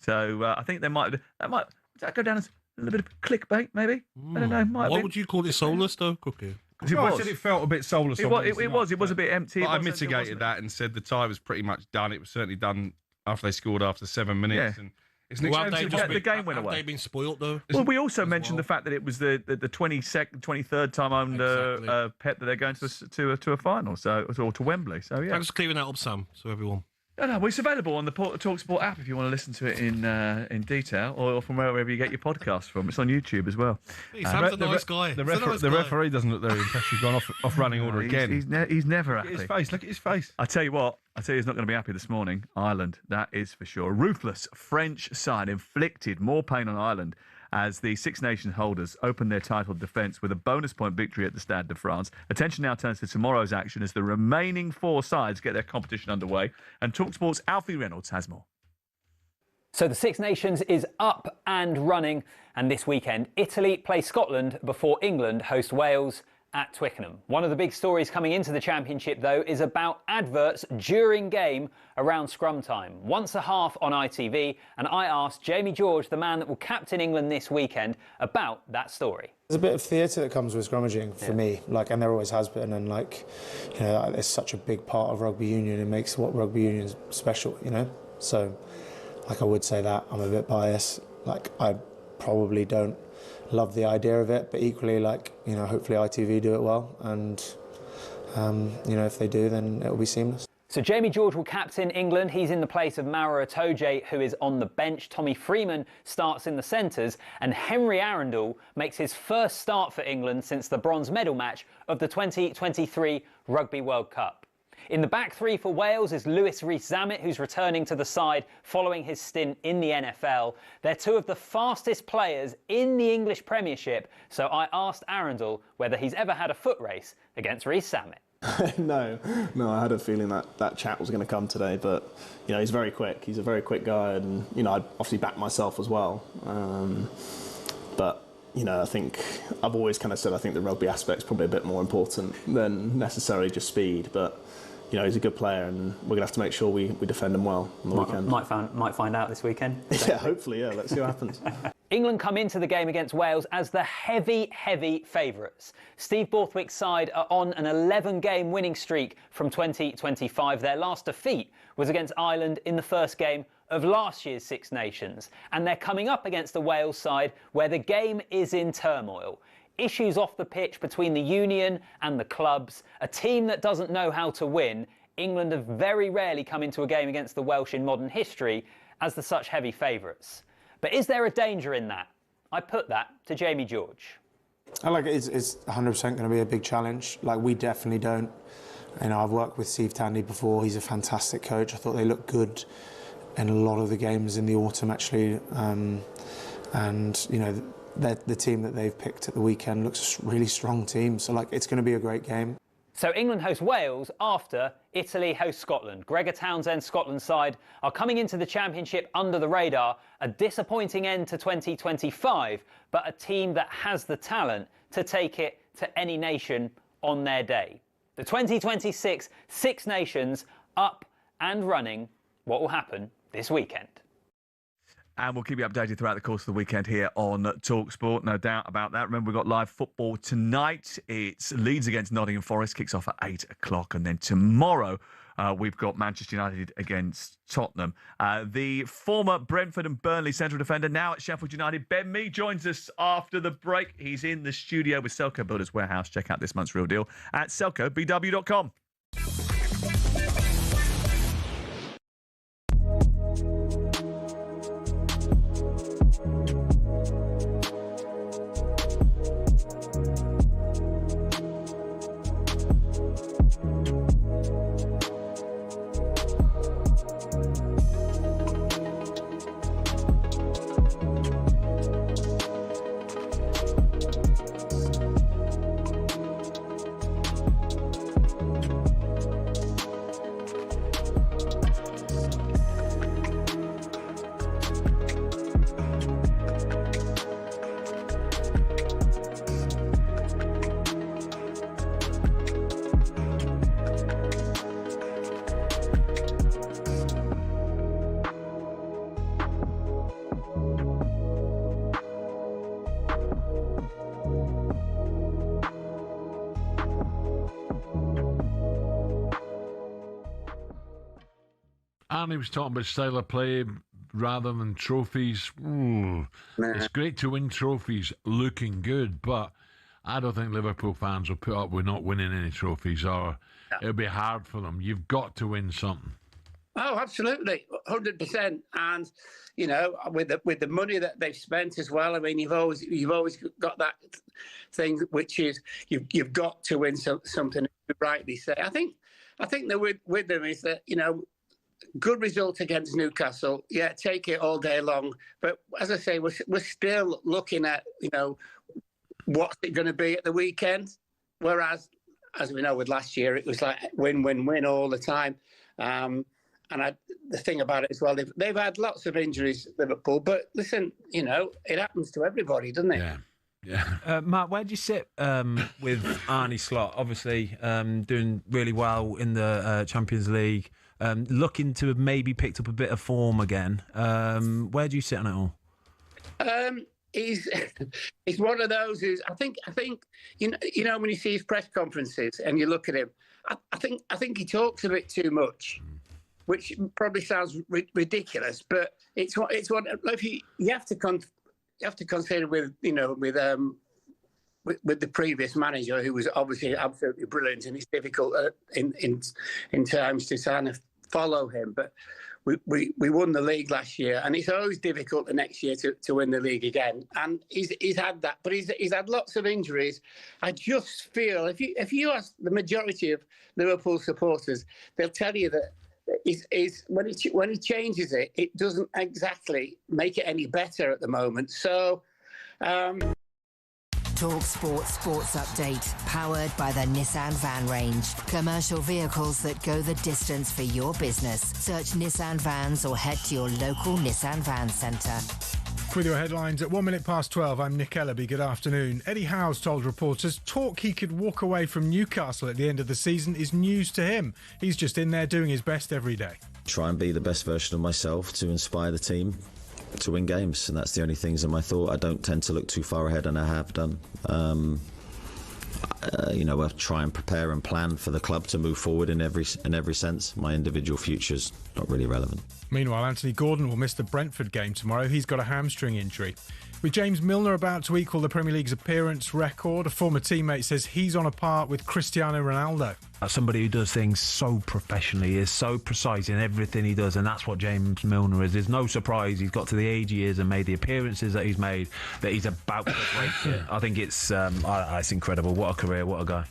So I think that might go down as a little bit of clickbait, maybe. I don't know. Why would you call it soulless, though, Cookie? I said it felt a bit soulless. It was a bit empty. But I mitigated that and said the tie was pretty much done. It was certainly done after they scored after 7 minutes. Yeah. And it's an expensive the game went away. Have they been spoilt, though? Well, we also mentioned the fact that it was the 23rd time under Pep that they're going to a final, or to Wembley. So yeah. Thanks for clearing that up, Sam, so everyone. No, well, it's available on the talkSPORT app if you want to listen to it in detail, or from wherever you get your podcasts from. It's on YouTube as well. Sam's a nice guy. The referee doesn't look very impressed. He's gone off running order again. He's never happy. Look at his face. Look at his face. I tell you what. He's not going to be happy this morning. Ireland, that is for sure. Ruthless French side inflicted more pain on Ireland as the Six Nations holders opened their title defence with a bonus point victory at the Stade de France. Attention now turns to tomorrow's action as the remaining 4 sides get their competition underway. And talkSPORT's Alfie Reynolds has more. So the Six Nations is up and running, and this weekend Italy play Scotland before England host Wales at Twickenham. One of the big stories coming into the championship, though, is about adverts during game around scrum time. Once a half on ITV, and I asked Jamie George, the man that will captain England this weekend, about that story. There's a bit of theatre that comes with scrummaging for me, and there always has been, and it's such a big part of rugby union. It makes what rugby union is special, So, like, I would say that I'm a bit biased. Like, I probably don't love the idea of it, but equally, like, you know, hopefully ITV do it well, and you know, if they do, then it'll be seamless. So Jamie George will captain England. He's in the place of Maro Itoje, who is on the bench. Tommy Freeman starts in the centres, and Henry Arundel makes his first start for England since the bronze medal match of the 2023 Rugby World Cup. In the back three for Wales is Lewis Rees-Zammit, who's returning to the side following his stint in the NFL. They're two of the fastest players in the English Premiership, so I asked Arundel whether he's ever had a foot race against Rees-Zammit. No, I had a feeling that chat was going to come today, but you know, he's very quick. He's a very quick guy, and you know, I obviously back myself as well. But you know, I think I've always kind of said I think the rugby aspect's probably a bit more important than necessarily just speed. But you know, he's a good player, and we're going to have to make sure we defend him well on the weekend. Might find out this weekend. Yeah, hopefully, yeah. Let's see what happens. England come into the game against Wales as the heavy favourites. Steve Borthwick's side are on an 11-game winning streak from 2025. Their last defeat was against Ireland in the first game of last year's Six Nations. And they're coming up against the Wales side where the game is in turmoil. Issues off the pitch between the union and the clubs, a team that doesn't know how to win. England have very rarely come into a game against the Welsh in modern history as the such heavy favourites. But is there a danger in that? I put that to Jamie George. I like it. It's 100% going to be a big challenge. Like, we definitely don't. You know, I've worked with Steve Tandy before. He's a fantastic coach. I thought they looked good in a lot of the games in the autumn, actually. And, you know, the team that they've picked at the weekend looks a really strong team. So, like, it's going to be a great game. So England host Wales after Italy host Scotland. Gregor Townsend's Scotland side are coming into the championship under the radar. A disappointing end to 2025, but a team that has the talent to take it to any nation on their day. The 2026 Six Nations up and running. What will happen this weekend? And we'll keep you updated throughout the course of the weekend here on talkSPORT, no doubt about that. Remember, we've got live football tonight. It's Leeds against Nottingham Forest, kicks off at 8 o'clock. And then tomorrow, we've got Manchester United against Tottenham. The former Brentford and Burnley central defender, now at Sheffield United, Ben Mee, joins us after the break. He's in the studio with Selco Builders Warehouse. Check out this month's real deal at selcobw.com. Arnie was talking about style of play rather than trophies. It's great to win trophies looking good, but I don't think Liverpool fans will put up with not winning any trophies, or it'll be hard for them. You've got to win something. Oh, absolutely, 100%. And you know, with the money that they've spent as well, I mean, you've always got that thing, which is you've got to win something. You rightly say. I think that with them is that, you know, good result against Newcastle. Yeah, take it all day long. But as I say, we're still looking at, you know, what's it going to be at the weekend. Whereas, as we know, with last year, it was like win, win, win all the time. And the thing about it as well, they've had lots of injuries, Liverpool. But listen, you know, it happens to everybody, doesn't it? Yeah. Mark, where do you sit with Arne Slot? Obviously, doing really well in the Champions League. Looking to have maybe picked up a bit of form again. Where do you sit on it all? He's one of those who's I think you know when you see his press conferences and you look at him, I think he talks a bit too much. which probably sounds ridiculous, but it's what if you have to consider with the previous manager, who was obviously absolutely brilliant, and it's difficult in times to kind of follow him. But we won the league last year, and it's always difficult the next year to win the league again. And he's had that, but he's had lots of injuries. I just feel if you ask the majority of Liverpool supporters, they'll tell you that when he changes it, it doesn't exactly make it any better at the moment. So. talkSPORT Sports Update, powered by the Nissan Van Range. Commercial vehicles that go the distance for your business. Search Nissan Vans or head to your local Nissan Van Centre. With your headlines at 12:01, I'm Nick Ellaby. Good afternoon. Eddie Howe's told reporters talk he could walk away from Newcastle at the end of the season is news to him. He's just in there doing his best every day. Try and be the best version of myself to inspire the team to win games, and that's the only things in my thought. I don't tend to look too far ahead, and I have done. I try and prepare and plan for the club to move forward in every sense. My individual future's not really relevant. Meanwhile, Anthony Gordon will miss the Brentford game tomorrow. He's got a hamstring injury. With James Milner about to equal the Premier League's appearance record, a former teammate says he's on a par with Cristiano Ronaldo. Somebody who does things so professionally, is so precise in everything he does, and that's what James Milner is. There's no surprise he's got to the age he is and made the appearances that he's made, that he's about to break it. I think it's incredible. What a career, what a guy.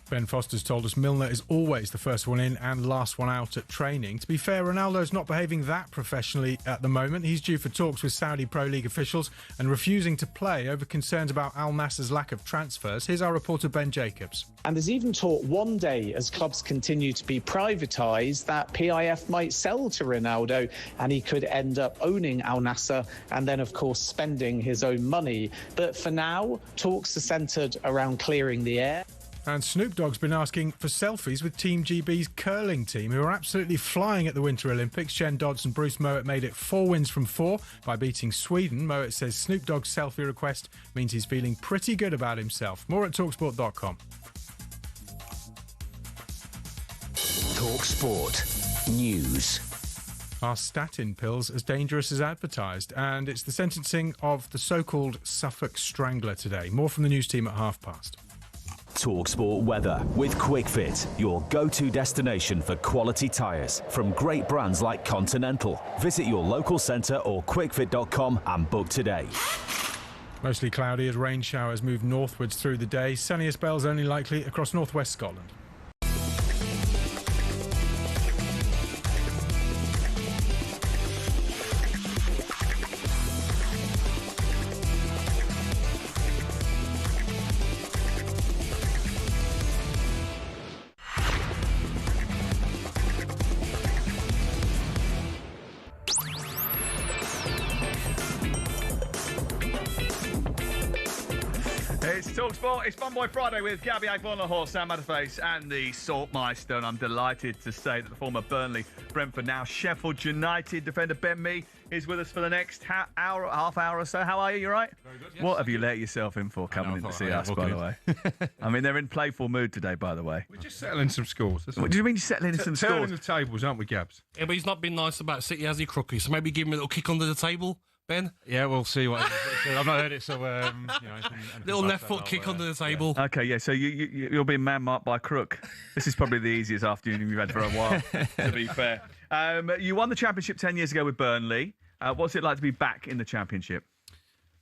Ben Foster's told us Milner is always the first one in and last one out at training. To be fair, Ronaldo's not behaving that professionally at the moment. He's due for talks with Saudi Pro League officials and refusing to play over concerns about Al Nassr's lack of transfers. Here's our reporter Ben Jacobs. And there's even talk one day, as clubs continue to be privatised, that PIF might sell to Ronaldo and he could end up owning Al Nassr and then, of course, spending his own money. But for now, talks are centred around clearing the air. And Snoop Dogg's been asking for selfies with Team GB's curling team, who are absolutely flying at the Winter Olympics. Jen Dodds and Bruce Mowat made it 4 wins from 4 by beating Sweden. Mowat says Snoop Dogg's selfie request means he's feeling pretty good about himself. More at talksport.com. talkSPORT News. Are statin pills as dangerous as advertised? And it's the sentencing of the so-called Suffolk Strangler today. More from the news team at past. talkSPORT weather with QuickFit, your go-to destination for quality tyres from great brands like Continental. Visit your local centre or quickfit.com and book today. Mostly cloudy as rain showers move northwards through the day. Sunnier spells only likely across northwest Scotland. It's talkSPORT. It's Fun Boy Friday with Gabby Agbonlahor, Sam Matterface and the Saltmeister. And I'm delighted to say that the former Burnley, Brentford, now Sheffield United defender Ben Mee is with us for the next half hour or so. How are you? You all right? Very good, yes. What have you let yourself in for coming in to see us, by the way? I mean, they're in playful mood today, by the way. We're just settling some scores. What do you mean you're settling in some Turning scores? the tables, aren't we, Gabs? Yeah, but he's not been nice about City, has he, Crookie? So maybe give him a little kick under the table, Ben. Yeah, we'll see what. I've not heard it, so Little left foot kick under the table. Okay, yeah, so you're being man-marked by Crook. This is probably the easiest afternoon you've had for a while, to be fair. You won the Championship 10 years ago with Burnley. What's it like to be back in the Championship?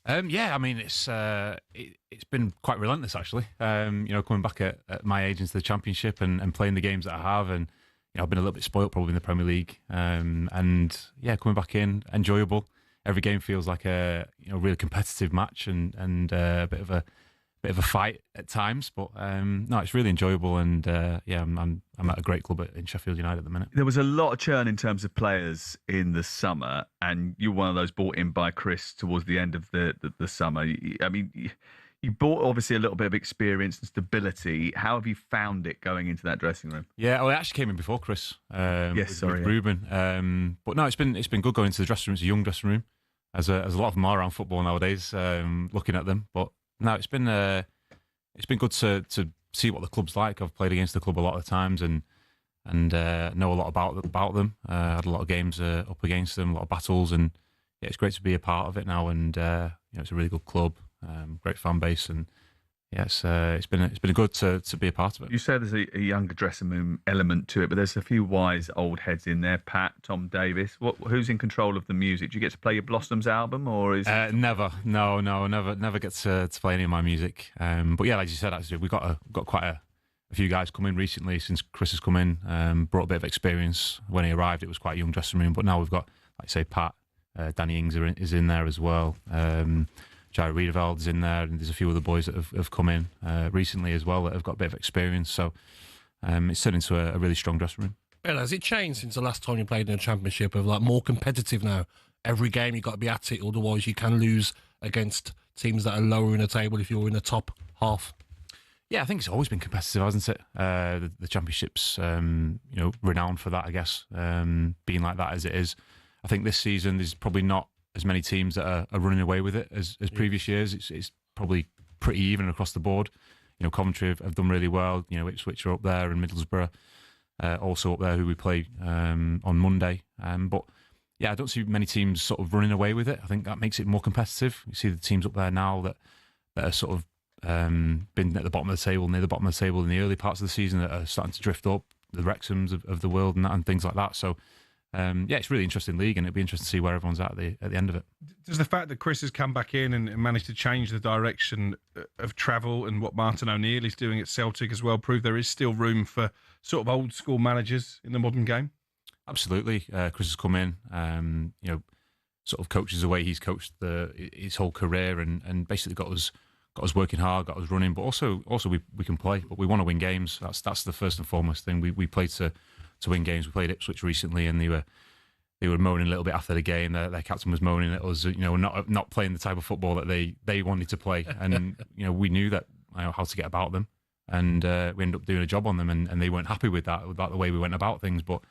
Yeah, I mean, it's been quite relentless, actually. Coming back at my age into the Championship and playing the games that I have, and I've been a little bit spoilt probably in the Premier League. And yeah, coming back in, enjoyable. Every game feels like a really competitive match and a bit of a fight at times. But no, it's really enjoyable. And yeah, I'm at a great club in Sheffield United at the minute. There was a lot of churn in terms of players in the summer, and you're one of those brought in by Chris towards the end of the summer. I mean, you brought obviously a little bit of experience and stability. How have you found it going into that dressing room? Yeah, well, I actually came in before Chris. With Ruben. But no, it's been good going into the dressing room. It's a young dressing room, as a lot of them are around football nowadays. Looking at them, but no, it's been good to see what the club's like. I've played against the club a lot of times, and and know a lot about them. Had a lot of games up against them, a lot of battles, and yeah, it's great to be a part of it now. And it's a really good club, great fan base, and yeah, it's been good to be a part of it. You say there's a younger dressing room element to it, but there's a few wise old heads in there. Pat, Tom Davis. Who's in control of the music? Do you get to play your Blossoms album, or is never? No, never get to play any of my music. But yeah, like you said, actually, we've got quite a few guys come in recently since Chris has come in. Brought a bit of experience. When he arrived, it was quite a young dressing room, but now we've got, like say, Pat, Danny Ings is in there as well. Jared Riedevald's in there, and there's a few other boys that have come in recently as well that have got a bit of experience. So it's turned into a really strong dressing room. Well, has it changed since the last time you played in a championship? Of like more competitive now? Every game you've got to be at it, otherwise you can lose against teams that are lower in the table if you're in the top half. Yeah, I think it's always been competitive, hasn't it? The championship's renowned for that, I guess, being like that as it is. I think this season there's probably not as many teams that are running away with it as previous years. It's probably pretty even across the board. Coventry have done really well. Ipswich are up there, and Middlesbrough also up there, who we play on Monday. But yeah, I don't see many teams sort of running away with it. I think that makes it more competitive. You see the teams up there now that are sort of been at the bottom of the table, near the bottom of the table in the early parts of the season, that are starting to drift up, the Wrexhams of the world and things like that. So it's a really interesting league, and it'll be interesting to see where everyone's at the end of it. Does the fact that Chris has come back in and managed to change the direction of travel, and what Martin O'Neill is doing at Celtic as well, prove there is still room for sort of old school managers in the modern game? Absolutely. Chris has come in, sort of coaches the way he's coached his whole career, and basically got us working hard, got us running, but also we can play, but we want to win games. That's the first and foremost thing. We played to win games. We played Ipswich recently, and they were moaning a little bit after the game. Their captain was moaning at us, not playing the type of football that they wanted to play, and we knew that how to get about them, and we ended up doing a job on them, and they weren't happy with that, about the way we went about things, but.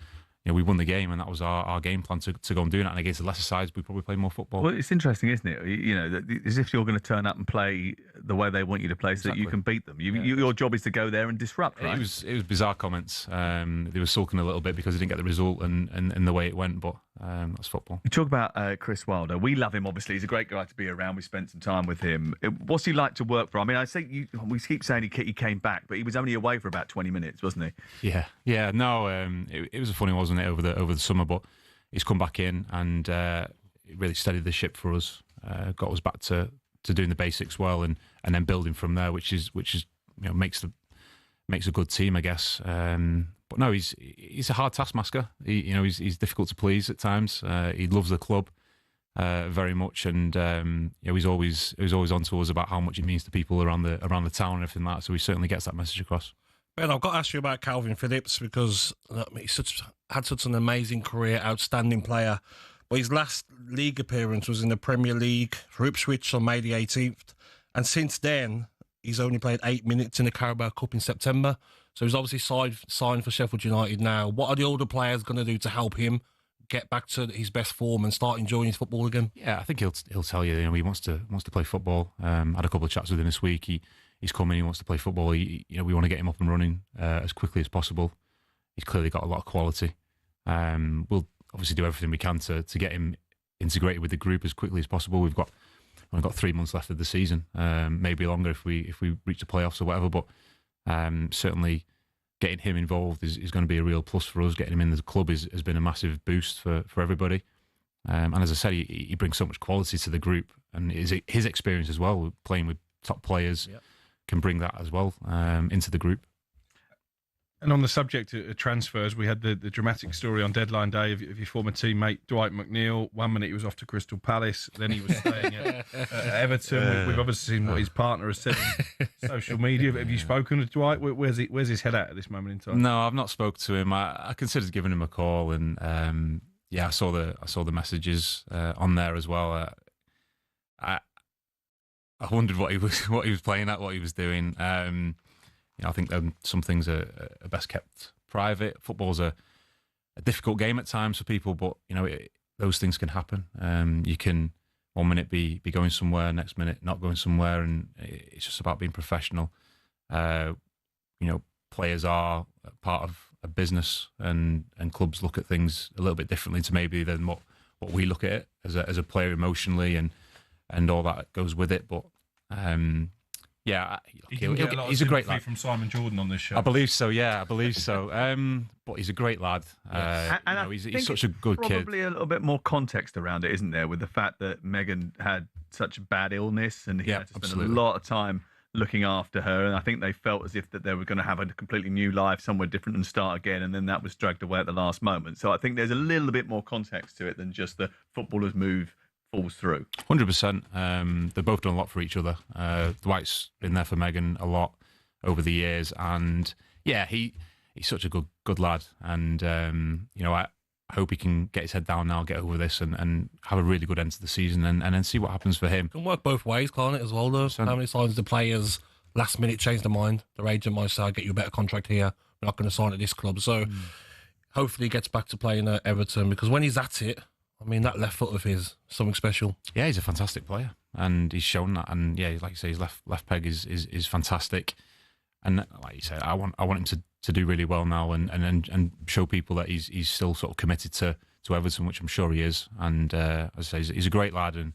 We won the game, and that was our game plan to go and do that. And against the lesser sides, we probably played more football. Well, it's interesting, isn't it? As if you're going to turn up and play the way they want you to play, so that you can beat them. Your job is to go there and disrupt, right? It was bizarre comments. They were sulking a little bit because they didn't get the result and the way it went, but that's football. You talk about Chris Wilder. We love him, obviously. He's a great guy to be around. We spent some time with him. What's he like to work for? I mean, we keep saying he came back, but he was only away for about 20 minutes, wasn't he? Yeah. No, it was a funny one, wasn't it, over the summer, but he's come back in and really steadied the ship for us, got us back to doing the basics well, and then building from there, which is makes a good team, I guess. But no, he's a hard taskmaster. He's difficult to please at times. He loves the club very much, and he's always on to us about how much it means to people around the town and everything like that. So he certainly gets that message across. Well, I've got to ask you about Calvin Phillips, because he's had such an amazing career, outstanding player. But his last league appearance was in the Premier League for Ipswich on May the 18th. And since then, he's only played 8 minutes in the Carabao Cup in September. So he's obviously signed for Sheffield United now. What are the older players going to do to help him get back to his best form and start enjoying his football again? Yeah, I think he'll tell you, he wants to play football. Had a couple of chats with him this week. He's coming. He wants to play football. We want to get him up and running as quickly as possible. He's clearly got a lot of quality. We'll obviously do everything we can to get him integrated with the group as quickly as possible. We've only got 3 months left of the season, maybe longer if we reach the playoffs or whatever. But certainly getting him involved is going to be a real plus for us. Getting him in the club has been a massive boost for everybody. And as I said, he brings so much quality to the group, and his experience as well, playing with top players. Yep. Can bring that as well into the group. And on the subject of transfers, we had the dramatic story on deadline day of your former teammate Dwight McNeil. 1 minute he was off to Crystal Palace, then he was staying at Everton. We've obviously seen what his partner has said on social media. Have you spoken to Dwight? Where's his head at this moment in time? No, I've not spoke to him. I considered giving him a call, and I saw the messages on there as well. I wondered what he was playing at, what he was doing. I think some things are best kept private. Football's a difficult game at times for people, but those things can happen. You can 1 minute be going somewhere, next minute not going somewhere, and it's just about being professional. Players are part of a business, and clubs look at things a little bit differently to maybe than what we look at it as a player emotionally and all that goes with it. But yeah, he's a great lad. From Simon Jordan on this show. I believe so. Yeah, I believe so. But he's a great lad. He's such a good kid. Probably a little bit more context around it, isn't there, with the fact that Megan had such a bad illness and he had to spend a lot of time looking after her, and I think they felt as if that they were going to have a completely new life somewhere different and start again, and then that was dragged away at the last moment. So I think there's a little bit more context to it than just the footballer's move falls through. 100%. They've both done a lot for each other. Dwight's been there for Megan a lot over the years, and yeah, he's such a good lad, and I hope he can get his head down now, get over this, and have a really good end to the season, and then see what happens for him. It can work both ways, can't it, as well, though? How many times the players last minute change their mind? Their agent might say, I'll get you a better contract here, we're not going to sign at this club. So hopefully he gets back to playing at Everton, because when he's at it, I mean, that left foot of his, something special. Yeah, he's a fantastic player, and he's shown that. And yeah, like you say, his left peg is fantastic. And like you said, I want him to do really well now, and show people that he's still sort of committed to Everton, which I'm sure he is. And as I say, he's a great lad, and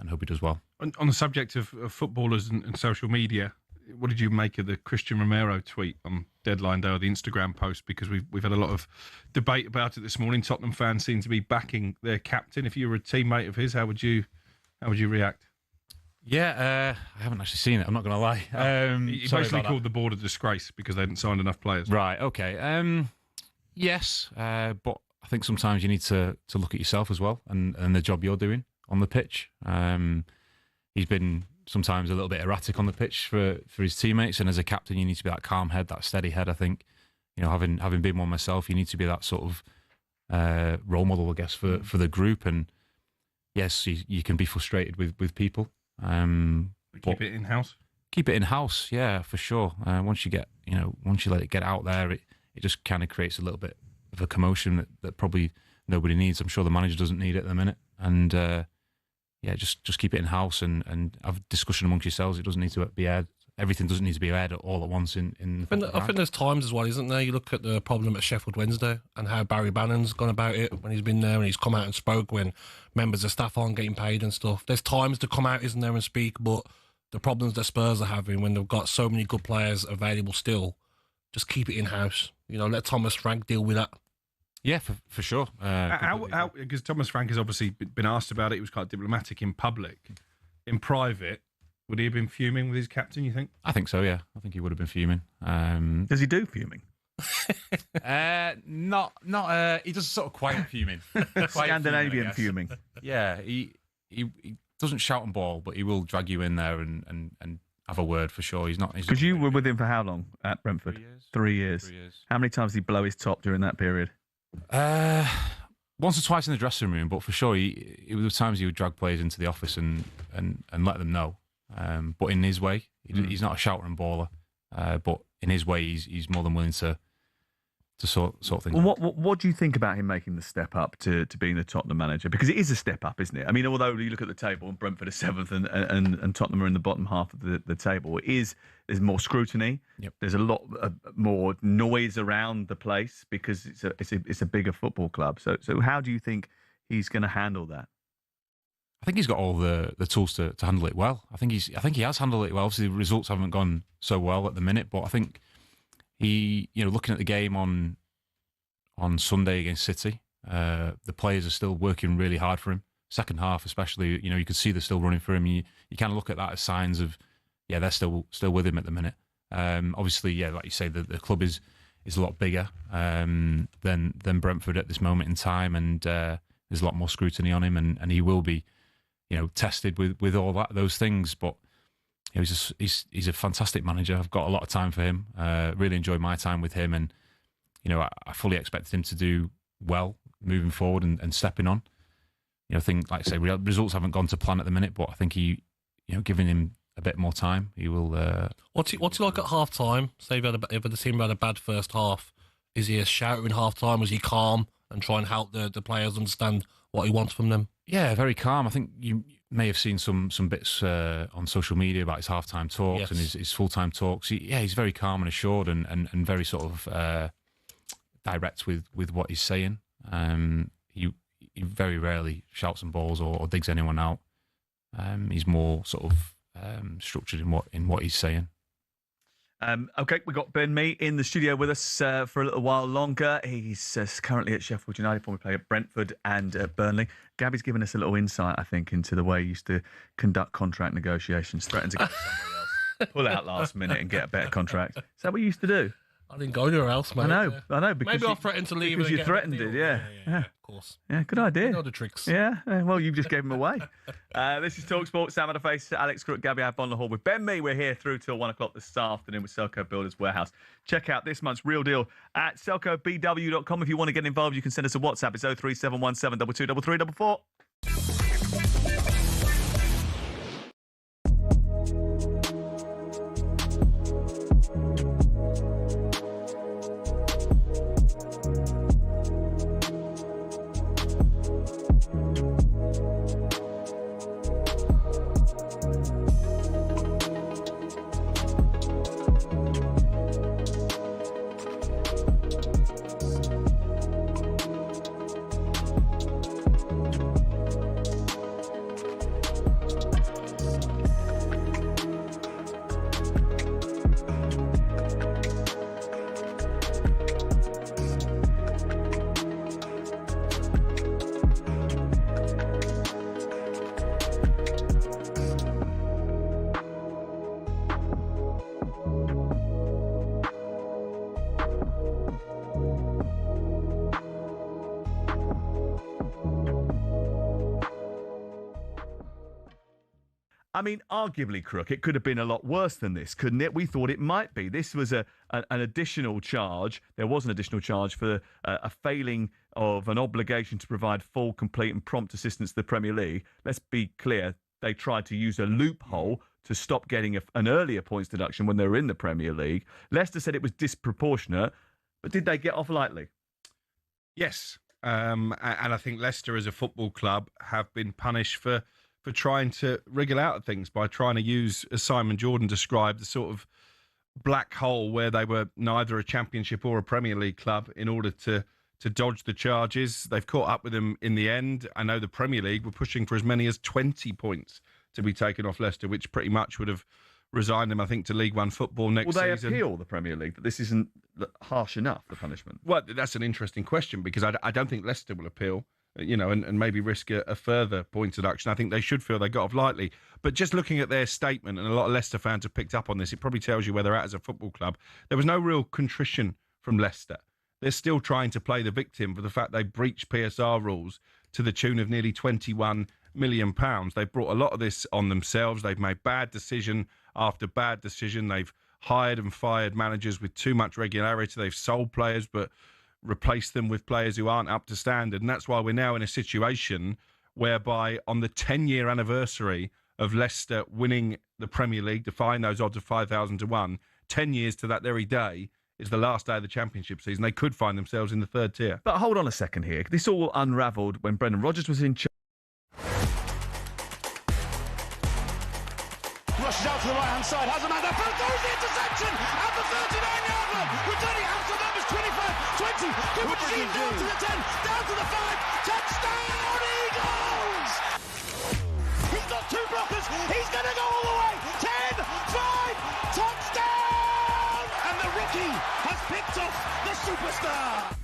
hope he does well. On the subject of footballers and social media, what did you make of the Christian Romero tweet on deadline day, or the Instagram post? Because we've had a lot of debate about it this morning. Tottenham fans seem to be backing their captain. If you were a teammate of his, how would you react? Yeah, I haven't actually seen it. I'm not going to lie. He basically called the board a disgrace because they hadn't signed enough players. Right. Okay. Yes, but I think sometimes you need to look at yourself as well and the job you're doing on the pitch. He's been sometimes a little bit erratic on the pitch for his teammates, and as a captain, you need to be that calm head, that steady head. I think, having been one myself, you need to be that sort of role model, I guess, for the group. And yes, you can be frustrated with people. Keep it in house. Keep it in house, yeah, for sure. Once you let it get out there, it just kind of creates a little bit of a commotion that probably nobody needs. I'm sure the manager doesn't need it at the minute, and just keep it in house and have discussion amongst yourselves. It doesn't need to be aired. Everything doesn't need to be aired all at once. I think there's times as well, isn't there? You look at the problem at Sheffield Wednesday and how Barry Bannon's gone about it when he's been there, and he's come out and spoke when members of staff aren't getting paid and stuff. There's times to come out, isn't there, and speak, but the problems that Spurs are having when they've got so many good players available still, just keep it in-house. Let Thomas Frank deal with that. Yeah, for sure. Because Thomas Frank has obviously been asked about it. He was quite diplomatic in public. In private, would he have been fuming with his captain, you think? I think so, yeah. I think he would have been fuming. Does he do fuming? Not. He does sort of quiet fuming. Scandinavian fuming. Yeah, he doesn't shout and bawl, but he will drag you in there and have a word for sure. He's not. Because you were with him for how long at Brentford? 3 years. 3 years. How many times did he blow his top during that period? Once or twice in the dressing room, but for sure, there were times he would drag players into the office and let them know. But in his way, he's not a shouter and baller. But in his way, he's more than willing to sort things. Well, what do you think about him making the step up to being the Tottenham manager? Because it is a step up, isn't it? I mean, although you look at the table and Brentford are 7th and Tottenham are in the bottom half of the table, there's more scrutiny. Yep. There's a lot more noise around the place because it's a bigger football club. So how do you think he's going to handle that? I think he's got all the tools to handle it well. I think he has handled it well. Obviously, the results haven't gone so well at the minute, but I think he, looking at the game on Sunday against City, the players are still working really hard for him. Second half, especially, you could see they're still running for him. You kind of look at that as signs of, they're still with him at the minute. Obviously, like you say, the club is a lot bigger than Brentford at this moment in time, and there's a lot more scrutiny on him, and he will be, tested with all those things. But he's a fantastic manager. I've got a lot of time for him. Really enjoyed my time with him, and I fully expected him to do well moving forward and stepping on. I think, like I say, results haven't gone to plan at the minute, but I think giving him a bit more time, he will. What's he like at half time? Say if the team had a bad first half, is he a shouter in half time? Was he calm and try and help the players understand what he wants from them? Yeah, very calm. I think you may have seen some bits on social media about his half-time talks and his full-time talks. He's very calm and assured and very sort of direct with what he's saying. He very rarely shouts and balls or digs anyone out. He's more sort of structured in what he's saying. Okay, we've got Ben Mee in the studio with us for a little while longer. He's currently at Sheffield United, formerly played at Brentford and at Burnley. Gabby's given us a little insight, I think, into the way he used to conduct contract negotiations, threaten to go somewhere else, pull out last minute and get a better contract. Is that what you used to do? I didn't go anywhere else, mate. I know. Because maybe I'll threaten to leave. Because you threatened it, yeah. Of course. Yeah, good idea. You know the tricks. Yeah, well, you just gave them away. This is talkSPORT. Sam Matterface, Alex Crook, Gabby Agbonlahor with Ben Mee. We're here through till 1 o'clock this afternoon with Selco Builders Warehouse. Check out this month's Real Deal at selcobw.com. If you want to get involved, you can send us a WhatsApp. It's 03717 223344. I mean, arguably, Crook, it could have been a lot worse than this, couldn't it? We thought it might be. This was an additional charge. There was an additional charge for a failing of an obligation to provide full, complete and prompt assistance to the Premier League. Let's be clear. They tried to use a loophole to stop getting an earlier points deduction when they were in the Premier League. Leicester said it was disproportionate, but did they get off lightly? Yes. And I think Leicester as a football club have been punished for trying to wriggle out of things by trying to use, as Simon Jordan described, the sort of black hole where they were neither a Championship or a Premier League club in order to dodge the charges. They've caught up with them in the end. I know the Premier League were pushing for as many as 20 points to be taken off Leicester, which pretty much would have resigned them, I think, to League One football next season. Will they appeal the Premier League, that this isn't harsh enough, the punishment? Well, that's an interesting question because I don't think Leicester will appeal. And maybe risk a further point deduction. I think they should feel they got off lightly. But just looking at their statement, and a lot of Leicester fans have picked up on this, it probably tells you where they're at as a football club. There was no real contrition from Leicester. They're still trying to play the victim for the fact they breached PSR rules to the tune of nearly £21 million. They've brought a lot of this on themselves. They've made bad decision after bad decision. They've hired and fired managers with too much regularity. They've sold players, but replace them with players who aren't up to standard. And that's why we're now in a situation whereby on the 10-year anniversary of Leicester winning the Premier League, defying those odds of 5,000 to 1, 10 years to that very day is the last day of the Championship season. They could find themselves in the third tier. But hold on a second here. This all unravelled when Brendan Rodgers was in charge. Rushes out to the right-hand side, has a man there, throws the interception at the 39-yard line. Returning out to numbers 25, 20. Cooper Jean down to the 10, down to the 5. Touchdown, Eagles! He's got two blockers. He's going to go all the way. 10, 5, touchdown! And the rookie has picked off the superstar.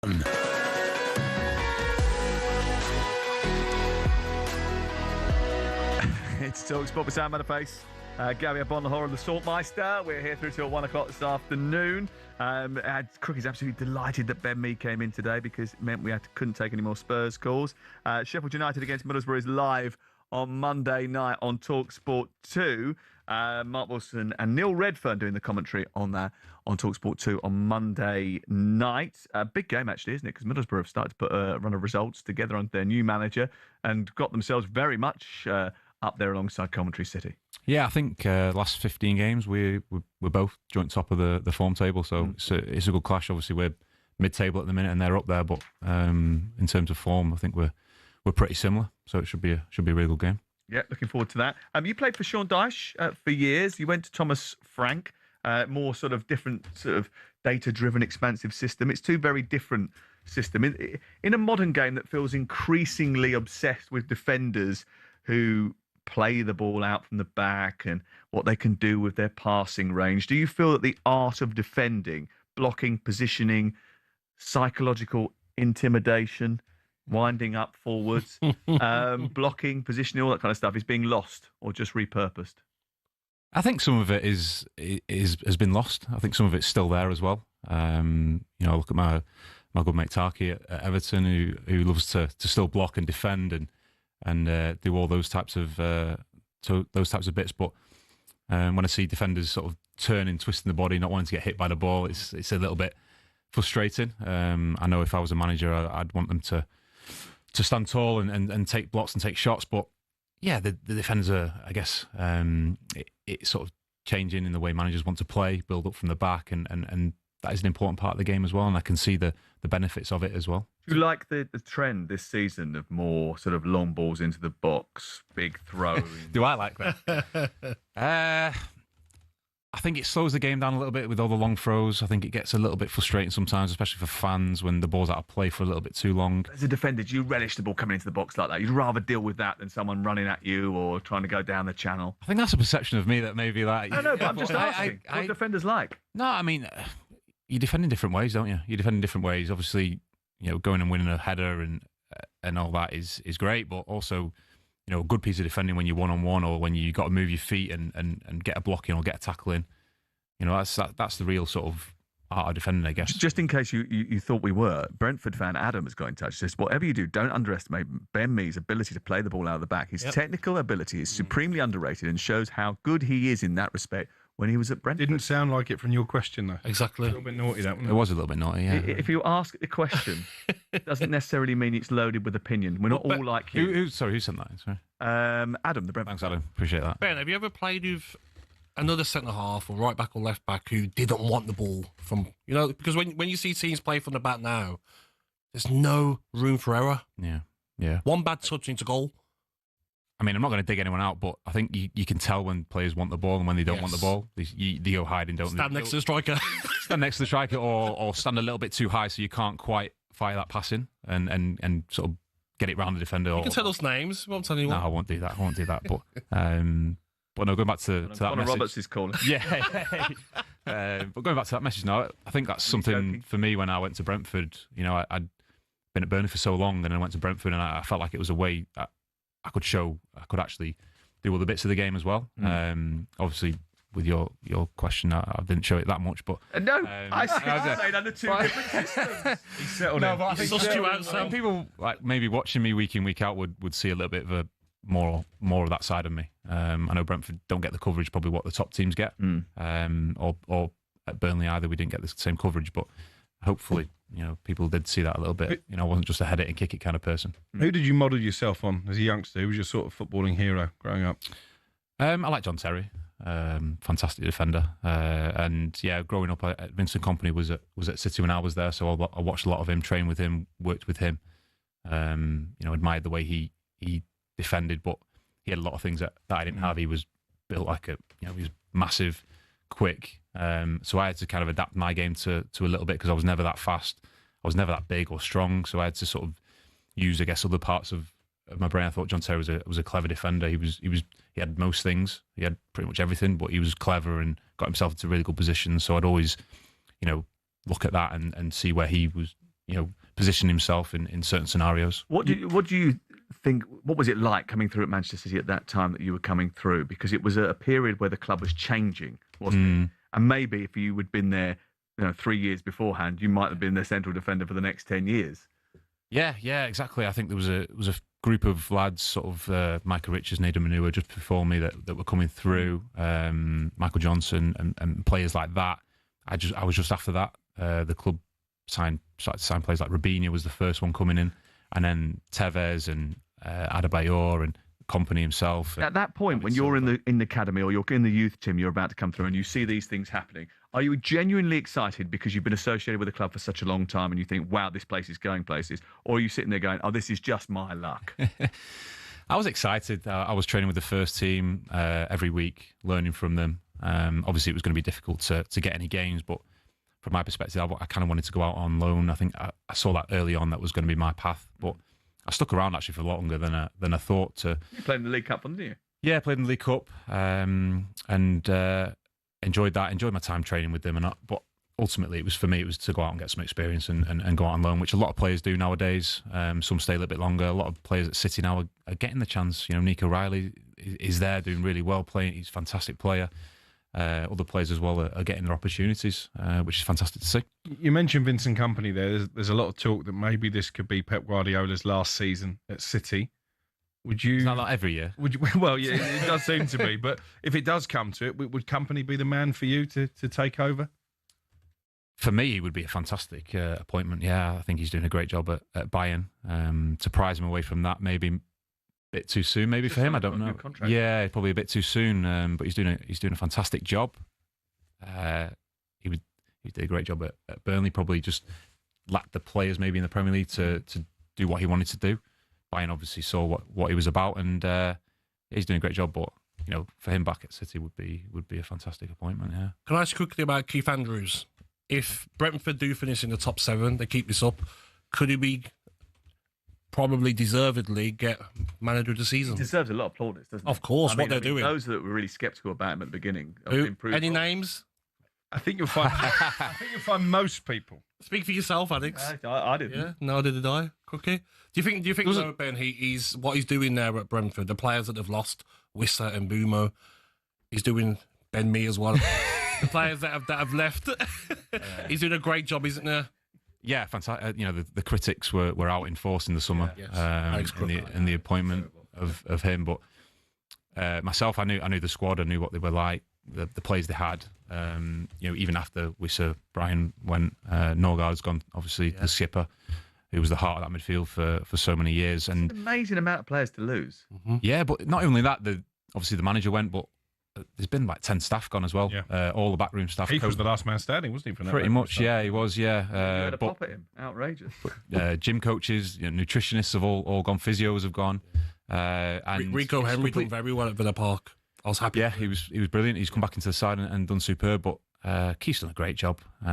1. It's talkSPORT with Sam Matterface. Gabby Agbonlahor and the Saltmeister. We're here through till 1 o'clock this afternoon. Crook is absolutely delighted that Ben Mee came in today because it meant we couldn't take any more Spurs calls. Sheffield United against Middlesbrough is live on Monday night on talkSPORT 2. Mark Wilson and Neil Redfern doing the commentary on that on talkSPORT 2 on Monday night. A big game, actually, isn't it? Because Middlesbrough have started to put a run of results together under their new manager and got themselves very much up there alongside Coventry City. Yeah, I think last 15 games we're both joint top of the form table, so it's a good clash. Obviously, we're mid-table at the minute and they're up there, but in terms of form, I think we're pretty similar. So it should be a really good game. Yeah, looking forward to that. You played for Sean Dyche for years. You went to Thomas Frank, more sort of different sort of data-driven, expansive system. It's two very different systems. In a modern game that feels increasingly obsessed with defenders who play the ball out from the back and what they can do with their passing range, do you feel that the art of defending, blocking, positioning, psychological intimidation, winding up forwards, blocking, positioning, all that kind of stuff is being lost or just repurposed? I think some of it has been lost. I think some of it's still there as well. Look at my good mate Tarky at Everton, who loves to still block and defend and do all those types of bits. But when I see defenders sort of turning, twisting the body, not wanting to get hit by the ball, it's a little bit frustrating. I know if I was a manager, I'd want them to stand tall and take blocks and take shots. But yeah, the defenders are, I guess, it's sort of changing in the way managers want to play, build up from the back, and that is an important part of the game as well. And I can see the benefits of it as well. Do you like the trend this season of more sort of long balls into the box, big throws? Do I like that? I think it slows the game down a little bit with all the long throws. I think it gets a little bit frustrating sometimes, especially for fans when the ball's out of play for a little bit too long. As a defender, do you relish the ball coming into the box like that? You'd rather deal with that than someone running at you or trying to go down the channel? I think that's a perception of me that maybe like... I know, but I'm just asking. What defenders like? No, I mean, you defend in different ways, don't you? You defend in different ways. Obviously, going and winning a header and all that is great, but also... a good piece of defending when you're one-on-one or when you got to move your feet and get a block in or get a tackle in. That's the real sort of art of defending, I guess. Just in case you thought we were, Brentford fan Adam has got in touch. Says, whatever you do, don't underestimate Ben Mee's ability to play the ball out of the back. His technical ability is supremely underrated and shows how good he is in that respect when he was at Brentford. Didn't sound like it from your question, though. Exactly. A little bit naughty, that one. It was a little bit naughty, yeah. If you ask the question, it doesn't necessarily mean it's loaded with opinion. We're not all like you. Who sent that? Sorry. Adam, the Brentford. Thanks, Adam. Appreciate that. Ben, have you ever played with another centre-half or right back or left back who didn't want the ball from... because when you see teams play from the back now, there's no room for error. Yeah. One bad touch into goal. I mean, I'm not going to dig anyone out, but I think you can tell when players want the ball and when they don't want the ball. They go hiding, don't Stand next to the striker. Stand next to the striker or stand a little bit too high so you can't quite fire that pass in and sort of get it round the defender. You can tell us names. I won't tell anyone. No, I won't do that. But no, going back to that message. Roberts is calling. Yeah. But going back to that message now, I think that's something for me when I went to Brentford. I'd been at Burnley for so long, then I went to Brentford and I felt like it was a way that I could actually do all the bits of the game as well. Obviously, with your question, I didn't show it that much, but no, I played under two different systems. He settled in. But I think people like maybe watching me week in week out would see a little bit of a more of that side of me. I know Brentford don't get the coverage probably what the top teams get, or at Burnley either we didn't get the same coverage, but hopefully. People did see that a little bit. I wasn't just a head it and kick it kind of person. Who did you model yourself on as a youngster? Who was your sort of footballing hero growing up? I like John Terry, fantastic defender. And yeah, growing up, Vincent Kompany was at City when I was there, so I watched a lot of him, trained with him, worked with him. Admired the way he defended, but he had a lot of things that I didn't have. He was built like he was massive, quick. So I had to kind of adapt my game to a little bit because I was never that fast. I was never that big or strong. So I had to sort of use, I guess, other parts of my brain. I thought John Terry was a clever defender. He had most things. He had pretty much everything, but he was clever and got himself into really good positions. So I'd always, look at that and see where he was position himself in certain scenarios. What do you think? What was it like coming through at Manchester City at that time that you were coming through? Because it was a period where the club was changing, wasn't it? And maybe if you had been there, 3 years beforehand, you might have been the central defender for the next 10 years. Yeah, exactly. I think there was a group of lads, sort of Michael Richards, Nader Manua, just before me that were coming through. Michael Johnson and players like that. I was just after that. The club started to sign players like Robinho was the first one coming in, and then Tevez and Adebayor and Company himself. At that point, when you're in the academy or you're in the youth team, you're about to come through, and you see these things happening. Are you genuinely excited because you've been associated with the club for such a long time, and you think, "Wow, this place is going places," or are you sitting there going, "Oh, this is just my luck"? I was excited. I was training with the first team every week, learning from them. Obviously, it was going to be difficult to get any games, but from my perspective, I kind of wanted to go out on loan. I think I saw that early on that was going to be my path, but I stuck around actually for a lot longer than I thought. You played in the League Cup, didn't you? Yeah, I played in the League Cup and enjoyed that. Enjoyed my time training with them, but ultimately, it was to go out and get some experience and go out on loan, which a lot of players do nowadays. Some stay a little bit longer. A lot of players at City now are getting the chance. Nico Riley is there doing really well, playing. He's a fantastic player. Other players as well are getting their opportunities, which is fantastic to see. You mentioned Vincent Kompany there. There's a lot of talk that maybe this could be Pep Guardiola's last season at City. Would you? It's not like every year. Would you? Well, yeah, it does seem to be. But if it does come to it, would Kompany be the man for you to take over? For me, he would be a fantastic appointment. Yeah, I think he's doing a great job at Bayern. To prize him away from that, maybe bit too soon, maybe for him. I don't know. Yeah, probably a bit too soon. But he's doing a fantastic job. He did a great job at Burnley. Probably just lacked the players maybe in the Premier League to do what he wanted to do. Bayern obviously saw what he was about, and he's doing a great job. But for him back at City would be a fantastic appointment. Yeah. Can I ask quickly about Keith Andrews? If Brentford do finish in the top 7, they keep this up, could he be probably deservedly get manager of the season? He deserves a lot of plaudits, doesn't he? Of course, they're doing. Those that were really sceptical about him at the beginning. Any names? I think you'll find most people. Speak for yourself, Alex. I didn't. Yeah, no, did I? Cookie. Do you think though, Ben? He's what he's doing there at Brentford. The players that have lost, Wissa and Bumo, he's doing Ben Mee as well. The players that have left, he's doing a great job, isn't there? Yeah, fantastic. The critics were out in force in the summer in the appointment of him. But myself, I knew the squad. I knew what they were like, the players they had. Even after Wissa, Brian went, Norgaard's gone. Obviously, the skipper, who was the heart of that midfield for so many years. And it's an amazing amount of players to lose. Mm-hmm. Yeah, but not only that, obviously the manager went, but there's been like 10 staff gone as well. Yeah. All the backroom staff. He was the last man standing, wasn't he? For that pretty much, staff? Yeah, he was. Yeah. You had a pop at him. Outrageous. Gym coaches, nutritionists have all gone. Physios have gone. And Rico Henry done very well at Villa Park. I was happy. Yeah, he was brilliant. He's come back into the side and done superb. But Keith's done a great job. You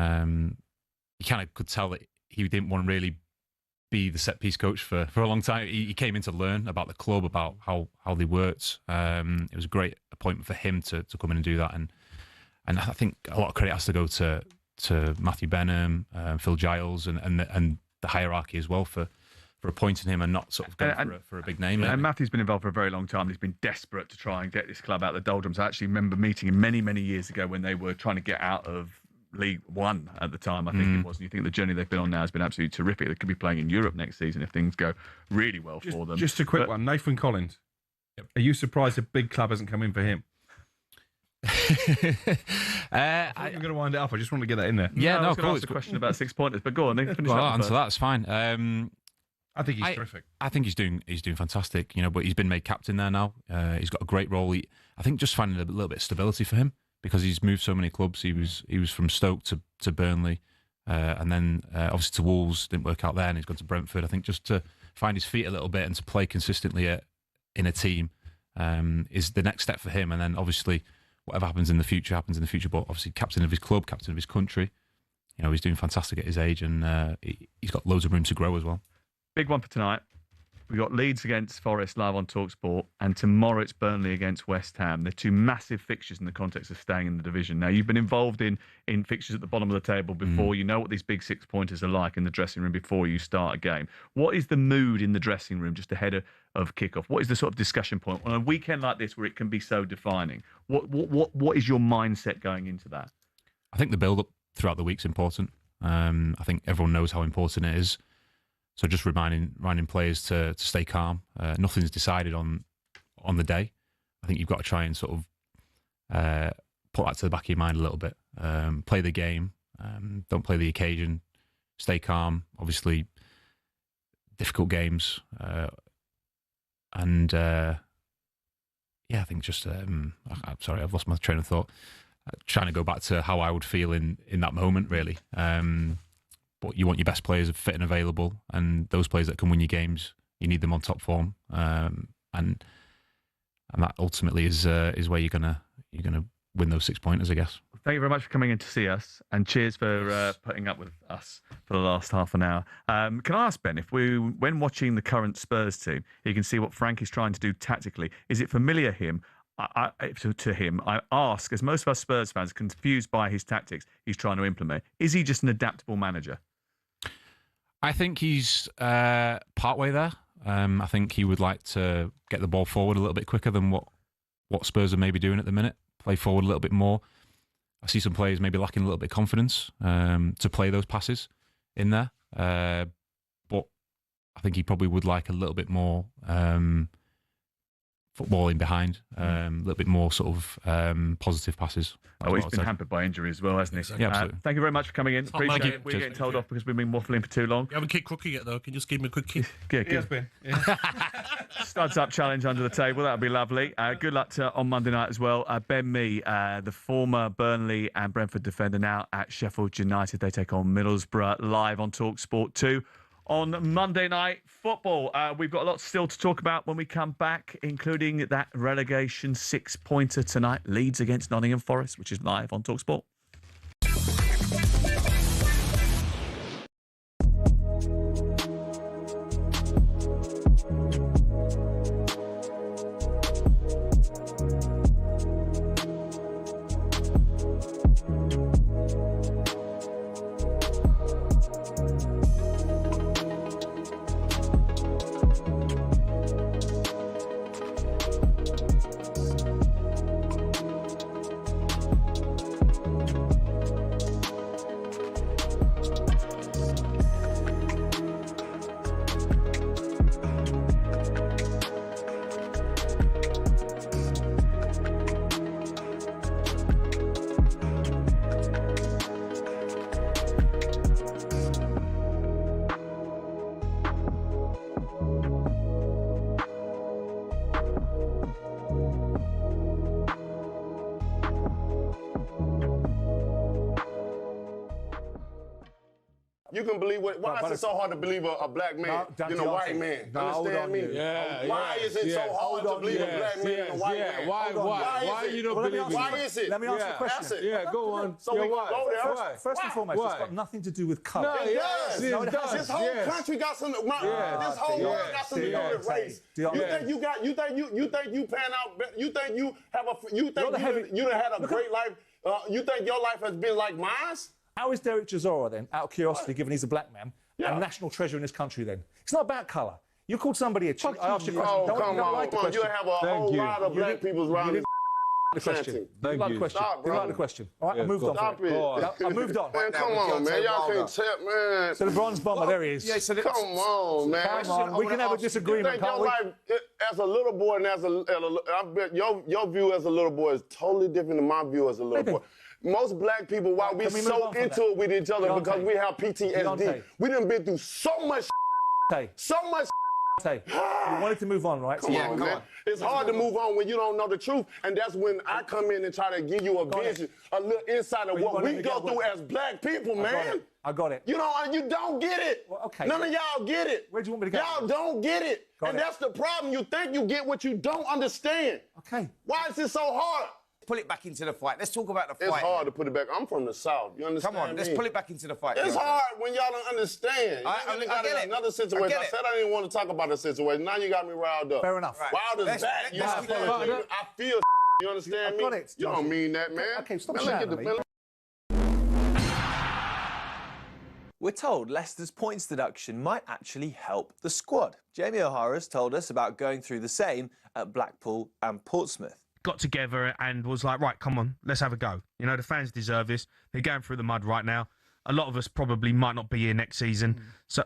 kind of could tell that he didn't want to really be the set piece coach for a long time. He came in to learn about the club, about how they worked. It was a great appointment for him to come in and do that. And I think a lot of credit has to go to Matthew Benham, Phil Giles, and the hierarchy as well for appointing him and not sort of going for a big name. And Matthew's been involved for a very long time. He's been desperate to try and get this club out of the doldrums. I actually remember meeting him many, many years ago when they were trying to get out of League One at the time, I think it was. And you think the journey they've been on now has been absolutely terrific. They could be playing in Europe next season if things go really well for them. Just a quick one. Nathan Collins. Yep. Are you surprised a big club hasn't come in for him? I'm going to wind it up. I just want to get that in there. Yeah, I was going to ask a question about 6 pointers, but go on. Finish I'll answer that. It's fine. I think he's terrific. I think he's doing fantastic. But he's been made captain there now. He's got a great role. I think just finding a little bit of stability for him, because he's moved so many clubs. He was from Stoke to Burnley, and then obviously to Wolves. Didn't work out there, and he's gone to Brentford. I think just to find his feet a little bit and to play consistently in a team is the next step for him. And then obviously whatever happens in the future. But obviously captain of his club, captain of his country. He's doing fantastic at his age, and he's got loads of room to grow as well. Big one for tonight. We've got Leeds against Forest live on talkSPORT, and tomorrow it's Burnley against West Ham. They're two massive fixtures in the context of staying in the division. Now, you've been involved in fixtures at the bottom of the table before. You know what these big 6-pointers are like in the dressing room before you start a game. What is the mood in the dressing room just ahead of kickoff? What is the sort of discussion point on a weekend like this where it can be so defining? What is your mindset going into that? I think the build-up throughout the week's important. I think everyone knows how important it is. So just reminding players to stay calm. Nothing's decided on the day. I think you've got to try and sort of put that to the back of your mind a little bit. Play the game. Don't play the occasion. Stay calm. Obviously, difficult games. I think just... I'm sorry, I've lost my train of thought. Trying to go back to how I would feel in that moment, really. But you want your best players fit and available, and those players that can win your games, you need them on top form, and that ultimately is where you're gonna win those 6-pointers, I guess. Thank you very much for coming in to see us, and cheers for putting up with us for the last half an hour. Can I ask, Ben, when watching the current Spurs team, you can see what Frank is trying to do tactically. Is it familiar to him? I ask, as most of us Spurs fans are confused by his tactics he's trying to implement. Is he just an adaptable manager? I think he's partway there. I think he would like to get the ball forward a little bit quicker than what Spurs are maybe doing at the minute. Play forward a little bit more. I see some players maybe lacking a little bit of confidence to play those passes in there. But I think he probably would like a little bit more footballing behind, a little bit more sort of positive passes. He's been hampered by injury as well, hasn't he? Yeah, absolutely. Thank you very much for coming in. Appreciate it. We're getting told off because we've been waffling for too long. You haven't kicked Crook yet, though. Can you just give me a quick kick? Yes, Ben. Studs up challenge under the table. That would be lovely. Good luck on Monday night as well. Ben Mee, the former Burnley and Brentford defender, now at Sheffield United. They take on Middlesbrough live on talkSPORT 2. On Monday Night Football, we've got a lot still to talk about when we come back, including that relegation 6-pointer tonight, Leeds against Nottingham Forest, which is live on talkSPORT. You can believe what? Why is it so hard to believe a black man than a white man? Understand me? Why is it so hard to believe a black man than a white man? Why you don't believe it? Why is it? Let me answer the question. Yeah, go on. So we can go there. First and foremost, it's got nothing to do with colour. No, it does. This whole country got some. This whole world got something to do with race. You think you got? You think you pan out? You think you have a? You think you done had a great life? You think your life has been like mine? How is Derek Chisora then, out of curiosity, given he's a black man, a national treasure in this country then? It's not about colour. You called somebody a cheat. I asked you a question. Oh, come on. You have a whole lot of black people around the question. You like the question. You like the question. All right, I moved on. Stop it. I moved on. Man, come on, man. Y'all can't tell, man. So the bronze bomber, there he is. Yeah, come on, man. Come on. We can have a disagreement, can't we? Life, as a little boy and I bet your view as a little boy is totally different than my view as a little boy. Most black people, why we so into it with each other, because we have PTSD. We done been through so much so much you wanted to move on, right? Come on, man. It's hard to move on when you don't know the truth, and that's when I come in and try to give you a vision, a little insight of what we go through as black people, man. I got it. You know, you don't get it. Well, okay. None of y'all get it. Where do you want me to go? Y'all don't get it. And that's the problem. You think you get what you don't understand. Okay. Why is it so hard? pull it back into the fight. Let's talk about the fight. It's hard to put it back. I'm from the South. You understand? Come on, let's pull it back into the fight. It's hard when y'all don't understand. I get it. Another situation. I said I didn't want to talk about the situation. Now you got me riled up. Fair enough. Right. Wild as that. I feel. You understand me? You don't mean that, man. Okay, stop man, shouting at me. We're told Leicester's points deduction might actually help the squad. Jamie O'Hara's told us about going through the same at Blackpool and Portsmouth. Got together and was like, right, come on, let's have a go. You know, the fans deserve this. They're going through the mud right now. A lot of us probably might not be here next season.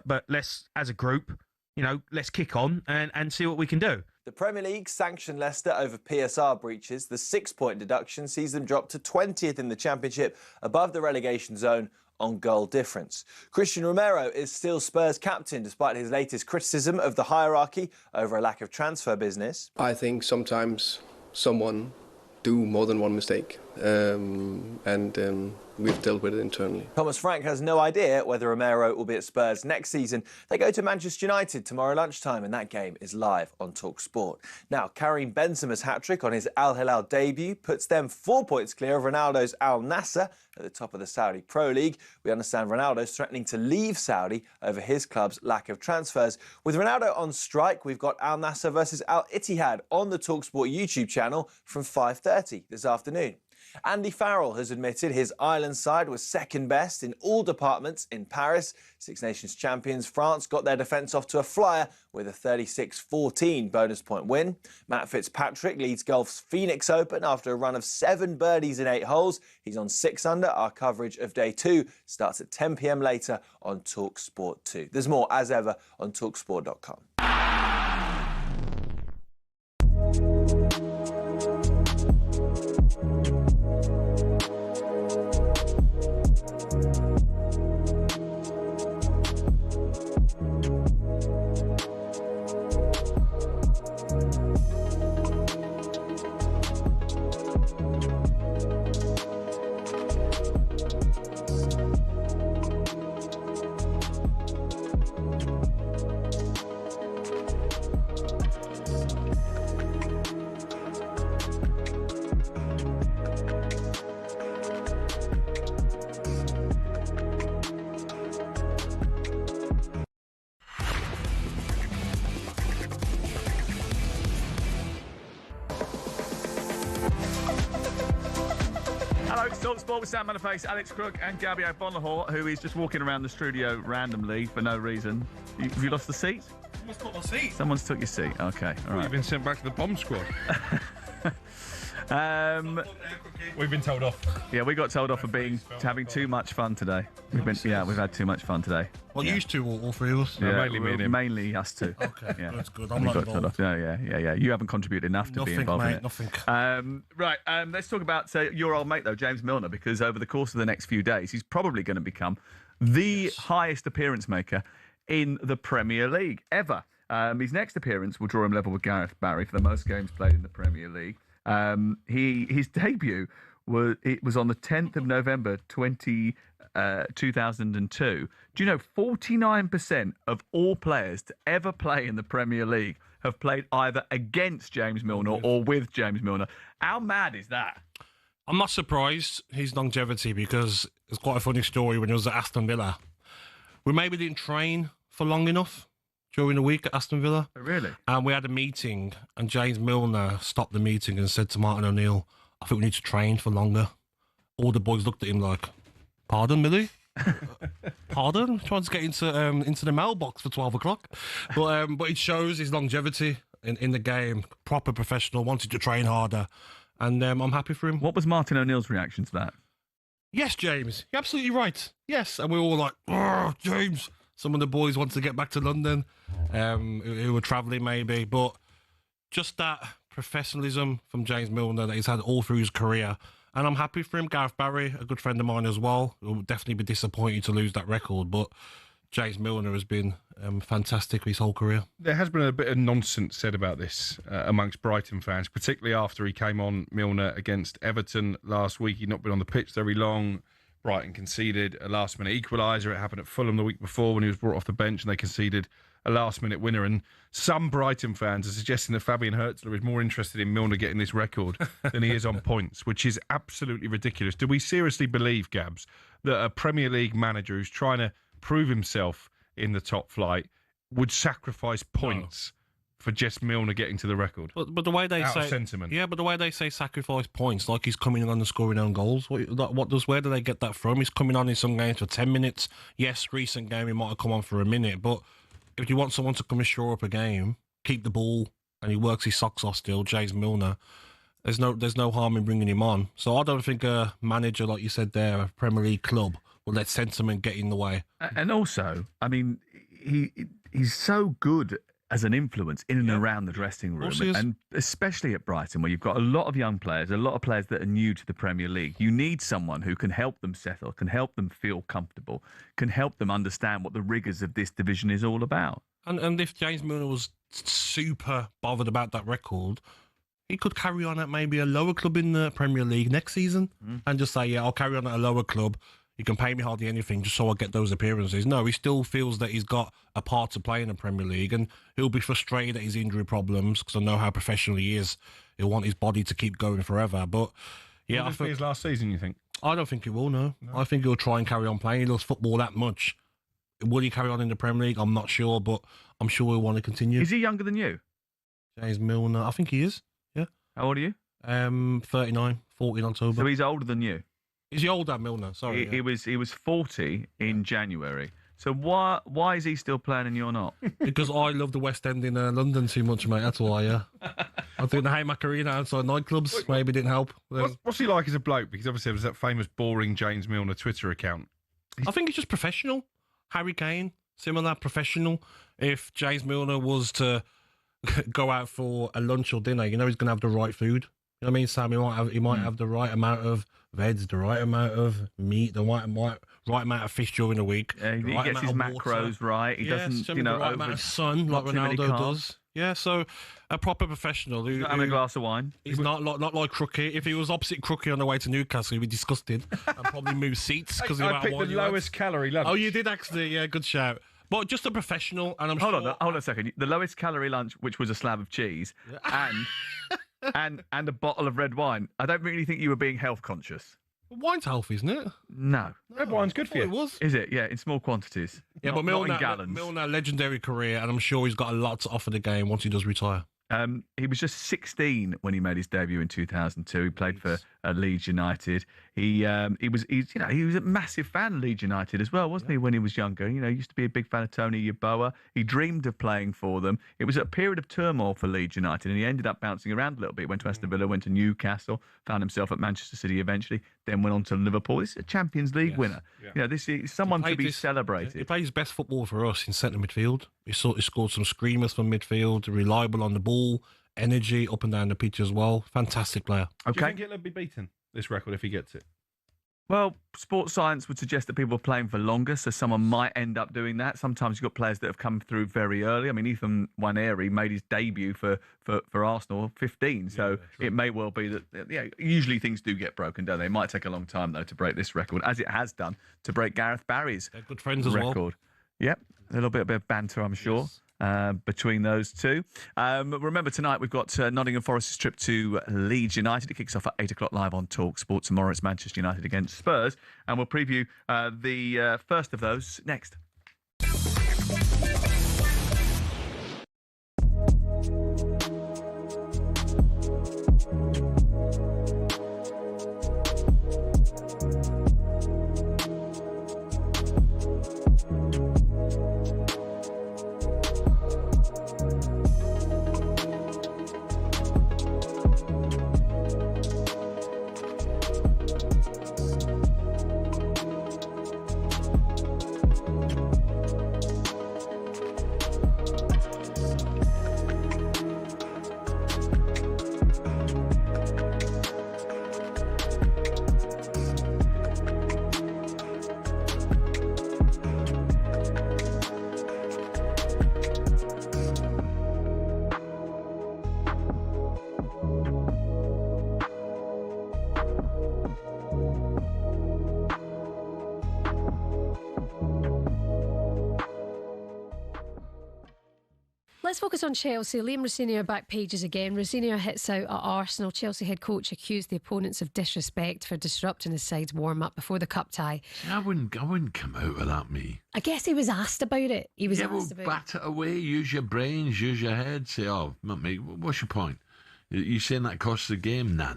But let's, as a group, you know, let's kick on and see what we can do. The Premier League sanctioned Leicester over PSR breaches. The 6-point deduction sees them drop to 20th in the Championship, above the relegation zone on goal difference. Christian Romero is still Spurs captain despite his latest criticism of the hierarchy over a lack of transfer business. I think sometimes someone do more than one mistake, and we've dealt with it internally. Thomas Frank has no idea whether Romero will be at Spurs next season. They go to Manchester United tomorrow lunchtime, and that game is live on talkSPORT. Now, Karim Benzema's hat-trick on his Al Hilal debut puts them 4 points clear of Ronaldo's Al Nassr at the top of the Saudi Pro League. We understand Ronaldo's threatening to leave Saudi over his club's lack of transfers. With Ronaldo on strike, we've got Al Nassr versus Al Ittihad on the talkSPORT YouTube channel from 5:30 this afternoon. Andy Farrell has admitted his Ireland side was second best in all departments in Paris. Six Nations champions France got their defence off to a flyer with a 36-14 bonus point win. Matt Fitzpatrick leads golf's Phoenix Open after a run of 7 birdies in 8 holes. He's on 6 under. Our coverage of day 2 starts at 10 p.m. later on talkSPORT 2. There's more, as ever, on talksport.com. talkSPORT with Sam Matterface, Alex Crook and Gabby Agbonlahor, who is just walking around the studio randomly for no reason. Have you lost the seat? Someone's took my seat. Someone's took your seat. Okay, all right. You've been sent back to the bomb squad. We've been told off. Yeah, we got told off for having too much fun today. We've had too much fun today. Well, used to all 3 of us. Yeah, mainly me and him. Mainly us two. Okay, yeah. That's good. I'm not involved. Yeah. You haven't contributed enough to be involved in it. Nothing. Right. Let's talk about your old mate though, James Milner, because over the course of the next few days, he's probably going to become the highest appearance maker in the Premier League ever. His next appearance will draw him level with Gareth Barry for the most games played in the Premier League. His debut was on the 10th of November 2002. Do you know 49% of all players to ever play in the Premier League have played either against James Milner or with James Milner? How mad is that? I'm not surprised his longevity, because it's quite a funny story. When he was at Aston Villa, we maybe didn't train for long enough during the week at Aston Villa. Oh, really? And we had a meeting, and James Milner stopped the meeting and said to Martin O'Neill, I think we need to train for longer. All the boys looked at him like, pardon, Millie? Pardon? Trying to get into the mailbox for 12 o'clock. But it shows his longevity in the game. Proper professional, wanted to train harder. And I'm happy for him. What was Martin O'Neill's reaction to that? Yes, James. You're absolutely right. Yes. And we were all like, oh, James. Some of the boys wanted to get back to London, who were travelling maybe. But just that professionalism from James Milner that he's had all through his career. And I'm happy for him. Gareth Barry, a good friend of mine as well, will definitely be disappointed to lose that record. But James Milner has been fantastic his whole career. There has been a bit of nonsense said about this amongst Brighton fans, particularly after he came on, Milner, against Everton last week. He'd not been on the pitch very long. Brighton conceded a last-minute equaliser. It happened at Fulham the week before when he was brought off the bench and they conceded a last-minute winner. And some Brighton fans are suggesting that Fabian Hertzler is more interested in Milner getting this record than he is on points, which is absolutely ridiculous. Do we seriously believe, Gabs, that a Premier League manager who's trying to prove himself in the top flight would sacrifice points for just Milner getting to the record? But the way they Out say of sentiment. Yeah, but the way they say sacrifice points, like he's coming on and scoring own goals. Where do they get that from? He's coming on in some games for 10 minutes. Yes, recent game he might have come on for a minute, but if you want someone to come and shore up a game, keep the ball, and he works his socks off still, James Milner, there's no harm in bringing him on. So I don't think a manager, like you said there, a Premier League club, will let sentiment get in the way. And also, I mean, he's so good as an influence in and around the dressing room, and especially at Brighton, where you've got a lot of young players, a lot of players that are new to the Premier League. You need someone who can help them settle, can help them feel comfortable, can help them understand what the rigours of this division is all about. And if James Milner was super bothered about that record, he could carry on at maybe a lower club in the Premier League next season and just say, yeah, I'll carry on at a lower club. You can pay me hardly anything just so I get those appearances. No, he still feels that he's got a part to play in the Premier League, and he'll be frustrated at his injury problems because I know how professional he is. He'll want his body to keep going forever. But yeah, Will this be his last season, you think? I don't think he will, no. I think he'll try and carry on playing. He loves football that much. Will he carry on in the Premier League? I'm not sure, but I'm sure he'll want to continue. Is he younger than you? James Milner, I think he is, yeah. How old are you? 39, 40 in October. So he's older than you? Is he older than Milner? Sorry. He was 40 in January. So why is he still playing and you're not? Because I love the West End in London too much, mate. That's why, yeah. I think the Haymarket Arena outside nightclubs maybe didn't help. What's he like as a bloke? Because obviously there's that famous boring James Milner Twitter account. I think he's just professional. Harry Kane, similar, professional. If James Milner was to go out for a lunch or dinner, you know he's going to have the right food. You know what I mean, Sam? He might have the right amount of veg, the right amount of meat, the right amount of fish during the week. Yeah, he gets his macros right. He doesn't, the right amount of sun like Ronaldo does. Yeah, so a proper professional. Who's not having a glass of wine. He's not like Crookie. If he was opposite Crookie on the way to Newcastle, he'd be disgusted and probably move seats because I picked the lowest calorie lunch. Oh, you did actually. Yeah, good shout. But just a professional, and I'm hold on a second. The lowest calorie lunch, which was a slab of cheese, and a bottle of red wine. I don't really think you were being health conscious. Wine's healthy, isn't it? No. Red wine's good for you. It was. Is it? Yeah, in small quantities. Yeah, but Milner, legendary career, and I'm sure he's got a lot to offer the game once he does retire. He was just 16 when he made his debut in 2002. He played for Leeds United. He was a massive fan of Leeds United as well, wasn't he? When he was younger, he used to be a big fan of Tony Yeboah. He dreamed of playing for them. It was a period of turmoil for Leeds United, and he ended up bouncing around a little bit. He went to Aston Villa, went to Newcastle, found himself at Manchester City eventually, then went on to Liverpool. This is a Champions League winner. Yeah. This is someone to be celebrated. He played his best football for us in centre midfield. He scored some screamers from midfield, reliable on the ball, energy up and down the pitch as well. Fantastic player. Okay. Do you think it'll be beaten, this record, if he gets it? Well, sports science would suggest that people are playing for longer, so someone might end up doing that. Sometimes you've got players that have come through very early. I mean, Ethan Nwaneri made his debut for Arsenal at 15, so it may well be that, usually things do get broken, don't they? It might take a long time, though, to break this record, as it has done to break Gareth Barry's They're good friends record. As well. Yep, a little bit of banter, I'm sure. Yes. Between those two. Remember, tonight we've got Nottingham Forest's trip to Leeds United. It kicks off at 8 o'clock live on talkSPORT. Tomorrow it's Manchester United against Spurs. And we'll preview the first of those next. Let's focus on Chelsea. Liam Rosenior back pages again. Rosenior hits out at Arsenal. Chelsea head coach accused the opponents of disrespect for disrupting his side's warm-up before the cup tie. I wouldn't come out with that, me. I guess he was asked about it. Bat it away, use your brains, use your head. Say, oh, mate, what's your point? You saying that costs the game? No.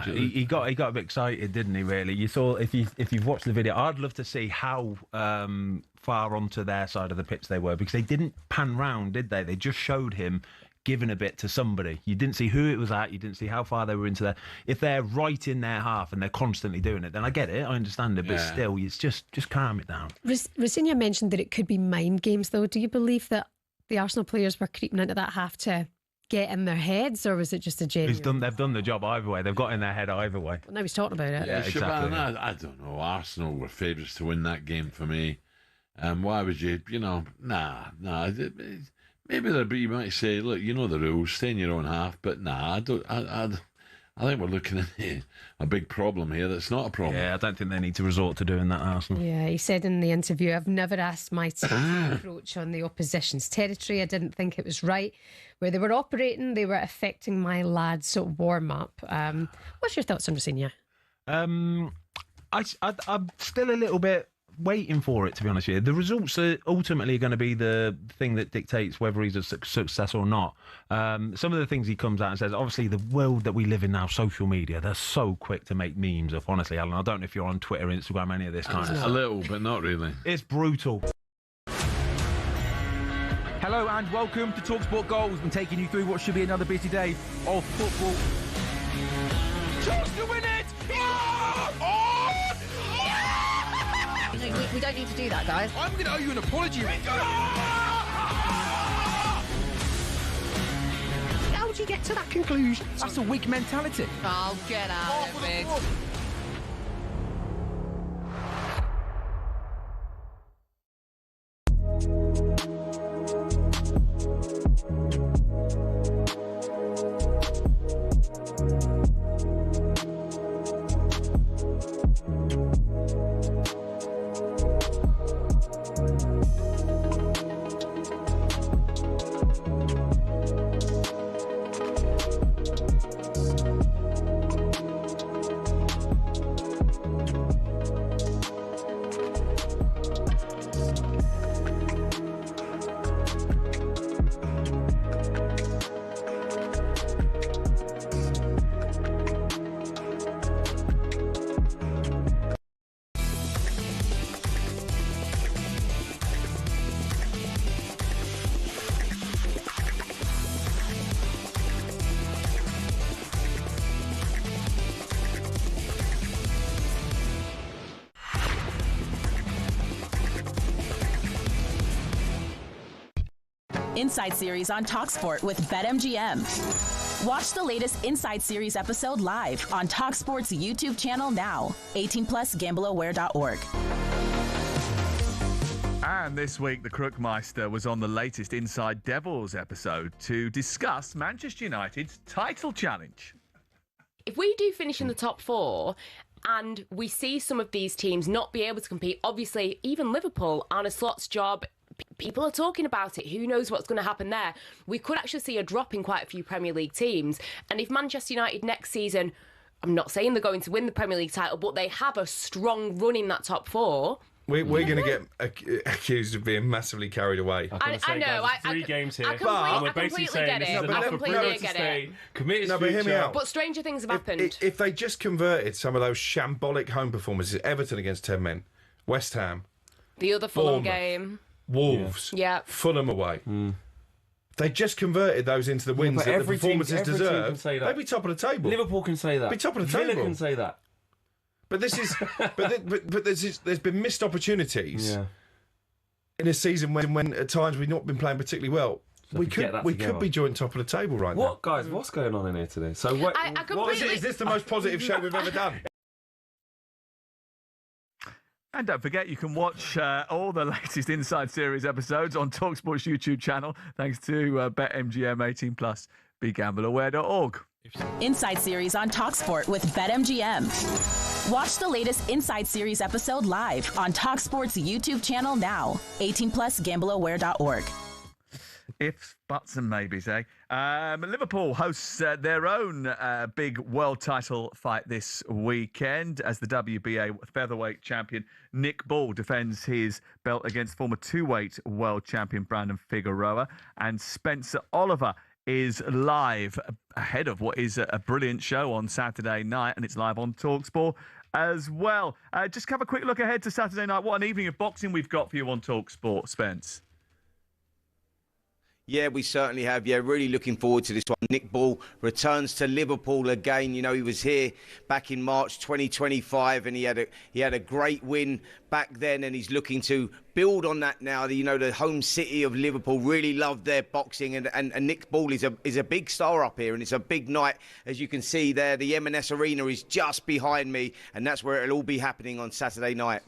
He got a bit excited, didn't he? Really, you saw if you've watched the video, I'd love to see how far onto their side of the pitch they were, because they didn't pan round, did they? They just showed him giving a bit to somebody. You didn't see who it was at. You didn't see how far they were into there. If they're right in their half and they're constantly doing it, then I get it. I understand it, but still, it's just calm it down. Rosenior mentioned that it could be mind games, though. Do you believe that the Arsenal players were creeping into that half to get in their heads, or was it just a genuine? They've done the job either way. They've got in their head either way. Well, now he's talking about it. Yeah, exactly. I don't know. Arsenal were favourites to win that game for me. Why would you? Nah. Maybe you might say, look, you know the rules, stay in your own half. But nah, I don't. I think we're looking at a big problem here that's not a problem. Yeah, I don't think they need to resort to doing that, Arsenal. Yeah, he said in the interview, I've never asked my team to approach on the opposition's territory. I didn't think it was right. Where they were operating, they were affecting my lads' warm-up. What's your thoughts on Rosenior? I'm still a little bit waiting for it, to be honest with you. The results are ultimately going to be the thing that dictates whether he's a success or not. Some of the things he comes out and says, obviously the world that we live in now, social media, they're so quick to make memes up, honestly, Alan. I don't know if you're on Twitter, Instagram, any of this kind of stuff. A little, but not really. It's brutal. Hello and welcome to talkSPORT Goals. We've been taking you through what should be another busy day of football. Chance to win it! We don't need to do that, guys. I'm going to owe you an apology. How would you get to that conclusion? That's a weak mentality. Oh, get out of it. Inside Series on talkSPORT with BetMGM. Watch the latest Inside Series episode live on talkSPORT's YouTube channel now. 18+, gambleaware.org. And this week, the Crookmeister was on the latest Inside Devils episode to discuss Manchester United's title challenge. If we do finish in the top four and we see some of these teams not be able to compete, obviously, even Liverpool, Arne Slot's job, people are talking about it. Who knows what's going to happen there? We could actually see a drop in quite a few Premier League teams. And if Manchester United next season, I'm not saying they're going to win the Premier League title, but they have a strong run in that top four. We're going to get accused of being massively carried away. I know. Three games here. I completely get it. I completely get it. Commit his but hear me out. But stranger things have happened. If they just converted some of those shambolic home performances, Everton against 10 men, West Ham, the other Fulham game, Wolves, Fulham away. They just converted those into the wins that the performances deserve. They'd be top of the table. Liverpool can say that. Be top of the Villa table. can say that. But this is, but there's been missed opportunities in a season when at times we've not been playing particularly well. So we could be joint top of the table right now. What guys? What's going on in here today? So what is this the most positive show we've ever done? And don't forget, you can watch all the latest Inside Series episodes on talkSPORT's YouTube channel, thanks to BetMGM 18+, begambleaware.org. Inside Series on talkSPORT with BetMGM. Watch the latest Inside Series episode live on talkSPORT's YouTube channel now. 18+, gambleaware.org. Ifs, buts, and maybes, eh? Liverpool hosts their own big world title fight this weekend as the WBA featherweight champion Nick Ball defends his belt against former two-weight world champion Brandon Figueroa, and Spencer Oliver is live ahead of what is a brilliant show on Saturday night, and it's live on talkSPORT as well. Just have a quick look ahead to Saturday night. What an evening of boxing we've got for you on talkSPORT, Spence. Yeah, we certainly have. Yeah, really looking forward to this one. Nick Ball returns to Liverpool again. You know, he was here back in March 2025 and he had a great win back then, and he's looking to build on that now. You know, the home city of Liverpool really loved their boxing, and Nick Ball is a big star up here, and it's a big night. As you can see there, the M&S Arena is just behind me, and that's where it'll all be happening on Saturday night.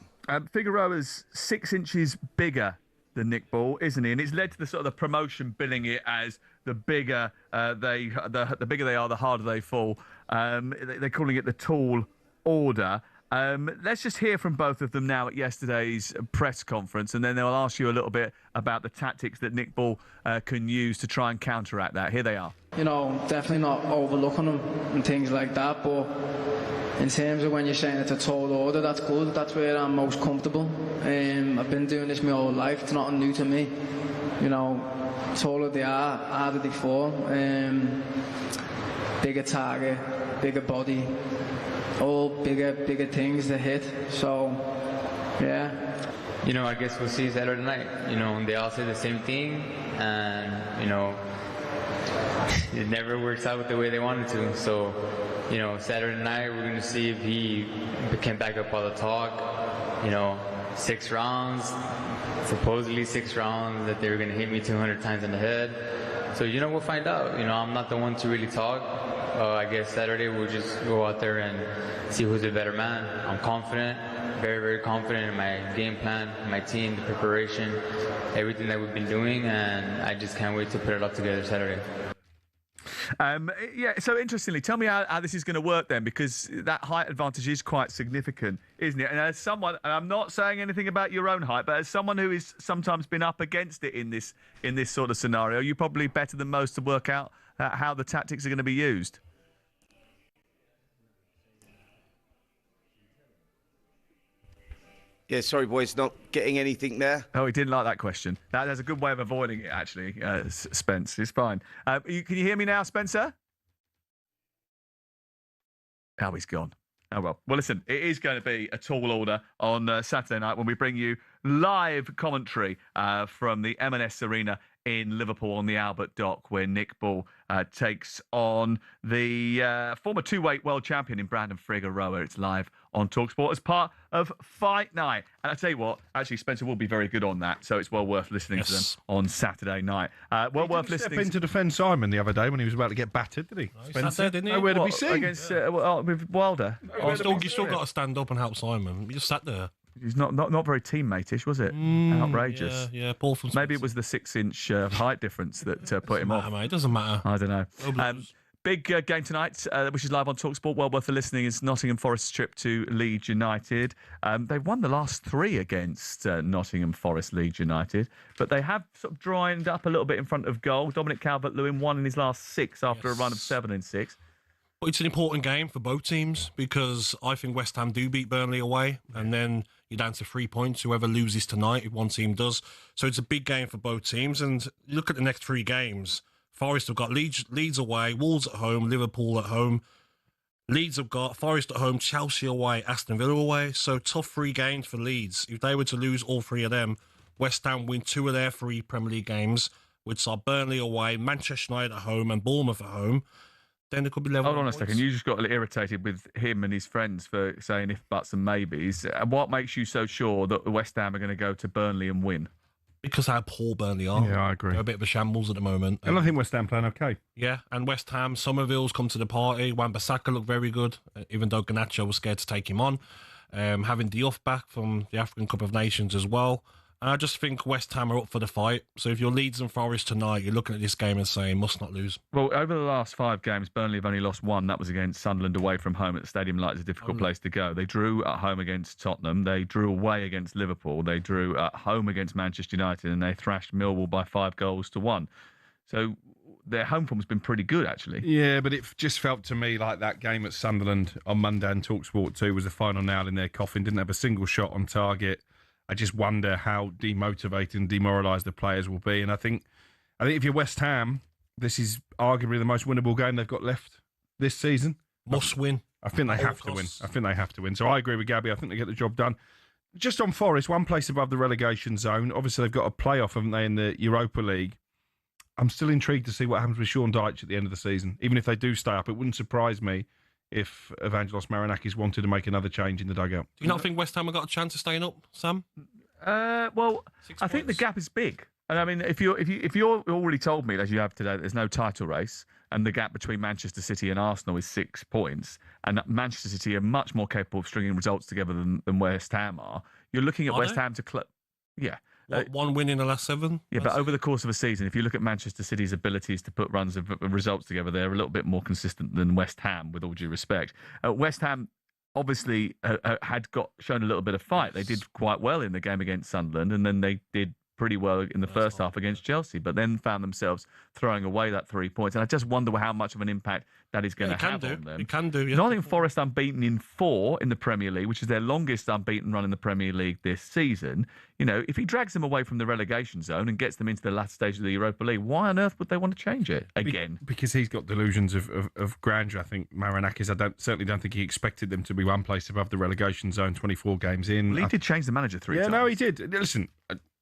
Figueroa's 6 inches bigger than Nick Ball, isn't he? And it's led to the sort of the promotion billing it as the bigger the bigger they are, the harder they fall. They're calling it the tall order. Let's just hear from both of them now at yesterday's press conference, and then they'll ask you a little bit about the tactics that Nick Ball can use to try and counteract that. Here they are. You know, definitely not overlooking them and things like that, but in terms of when you're saying it's a tall order, that's good. That's where I'm most comfortable. I've been doing this my whole life. It's nothing new to me. You know, taller they are, harder they fall. Bigger target, bigger body, all bigger things to hit. So, yeah. You know, I guess we'll see Saturday night. You know, they all say the same thing, and you know, it never works out the way they wanted to. So, you know, Saturday night we're going to see if he can back up all the talk. You know, 6 rounds, supposedly 6 rounds that they were going to hit me 200 times in the head. So, you know, we'll find out. You know, I'm not the one to really talk. I guess Saturday we'll just go out there and see who's a better man. I'm confident, very, very confident in my game plan, my team, the preparation, everything that we've been doing, and I just can't wait to put it all together Saturday. Yeah, so interestingly, tell me how this is going to work then, because that height advantage is quite significant, isn't it? And as someone, and I'm not saying anything about your own height, but as someone who has sometimes been up against it in this sort of scenario, you're probably better than most to work out how the tactics are going to be used. Yeah, sorry, boys, not getting anything there. Oh, he didn't like that question. That's a good way of avoiding it, actually, Spence. It's fine. Can you hear me now, Spencer? Oh, he's gone. Oh, well. Well, listen, it is going to be a tall order on Saturday night when we bring you live commentary from the M&S Arena in Liverpool on the Albert Dock, where Nick Ball takes on the former two-weight world champion in Brandon Figueroa. It's live on talkSPORT as part of Fight Night. And I tell you what, actually, Spencer will be very good on that, so it's well worth listening to them on Saturday night. Well worth listening. Step in to defend Simon the other day when he was about to get battered, did he? Spencer, didn't he? Nowhere to be seen. Against with Wilder. You still got to stand up and help Simon. You just sat there. He's not very teammate-ish, was it? Outrageous. Yeah, Paul from Maybe it was the 6-inch height difference that put him off. Mate, it doesn't matter. I don't know. Big game tonight, which is live on talkSPORT. Well worth listening, is Nottingham Forest's trip to Leeds United. They've won the last 3 against Nottingham Forest, Leeds United, but they have sort of dried up a little bit in front of goal. Dominic Calvert-Lewin won in his last 6 after a run of 7 in 6. But it's an important game for both teams because I think West Ham do beat Burnley away, and then you're down to 3 points, whoever loses tonight, if one team does. So it's a big game for both teams. And look at the next 3 games. Forest have got Leeds away, Wolves at home, Liverpool at home. Leeds have got Forest at home, Chelsea away, Aston Villa away. So tough 3 games for Leeds. If they were to lose all 3 of them, West Ham win 2 of their 3 Premier League games, which are Burnley away, Manchester United at home, and Bournemouth at home. Then it could be level. Hold on a second. You just got a little irritated with him and his friends for saying if buts and maybes. What makes you so sure that West Ham are going to go to Burnley and win? Because how poor Burnley are. Yeah, I agree. They're a bit of a shambles at the moment. And I think West Ham playing okay. Yeah, and West Ham, Somerville's come to the party. Wan-Bissaka looked very good, even though Garnacho was scared to take him on. Having Diouf back from the African Cup of Nations as well. I just think West Ham are up for the fight. So if you're Leeds and Forest tonight, you're looking at this game and saying, must not lose. Well, over the last 5 games, Burnley have only lost 1. That was against Sunderland away from home at the Stadium Light. It's a difficult place to go. They drew at home against Tottenham. They drew away against Liverpool. They drew at home against Manchester United, and they thrashed Millwall by 5-1. So their home form's been pretty good, actually. Yeah, but it just felt to me like that game at Sunderland on Monday and talkSPORT 2 was the final nail in their coffin. Didn't have a single shot on target. I just wonder how demotivated and demoralised the players will be. And I think if you're West Ham, this is arguably the most winnable game they've got left this season. Must win. I think they have to win. I think they have to win. So I agree with Gabby. I think they get the job done. Just on Forest, one place above the relegation zone. Obviously, they've got a playoff, haven't they, in the Europa League. I'm still intrigued to see what happens with Sean Dyche at the end of the season. Even if they do stay up, it wouldn't surprise me if Evangelos Marinakis wanted to make another change in the dugout. Do you not think West Ham have got a chance of staying up, Sam? Well, I think the gap is big. And I mean, if you're already told me, as you have today, that there's no title race, and the gap between Manchester City and Arsenal is 6 points, and that Manchester City are much more capable of stringing results together than West Ham are, you're looking at West Ham to... Yeah. One win in the last 7? Yeah, but over the course of a season, if you look at Manchester City's abilities to put runs of results together, they're a little bit more consistent than West Ham, with all due respect. West Ham obviously had shown a little bit of fight. They did quite well in the game against Sunderland, and then they did pretty well in the first half against Chelsea, but then found themselves throwing away that 3 points. And I just wonder how much of an impact that is going to have on them. It can do, yeah. Nottingham Forest unbeaten in 4 in the Premier League, which is their longest unbeaten run in the Premier League this season. You know, if he drags them away from the relegation zone and gets them into the latter stage of the Europa League, why on earth would they want to change it again? Because he's got delusions of grandeur. I think Marinakis, certainly don't think he expected them to be one place above the relegation zone 24 games in. Well, he did change the manager 3 times. Yeah, no, he did. Listen,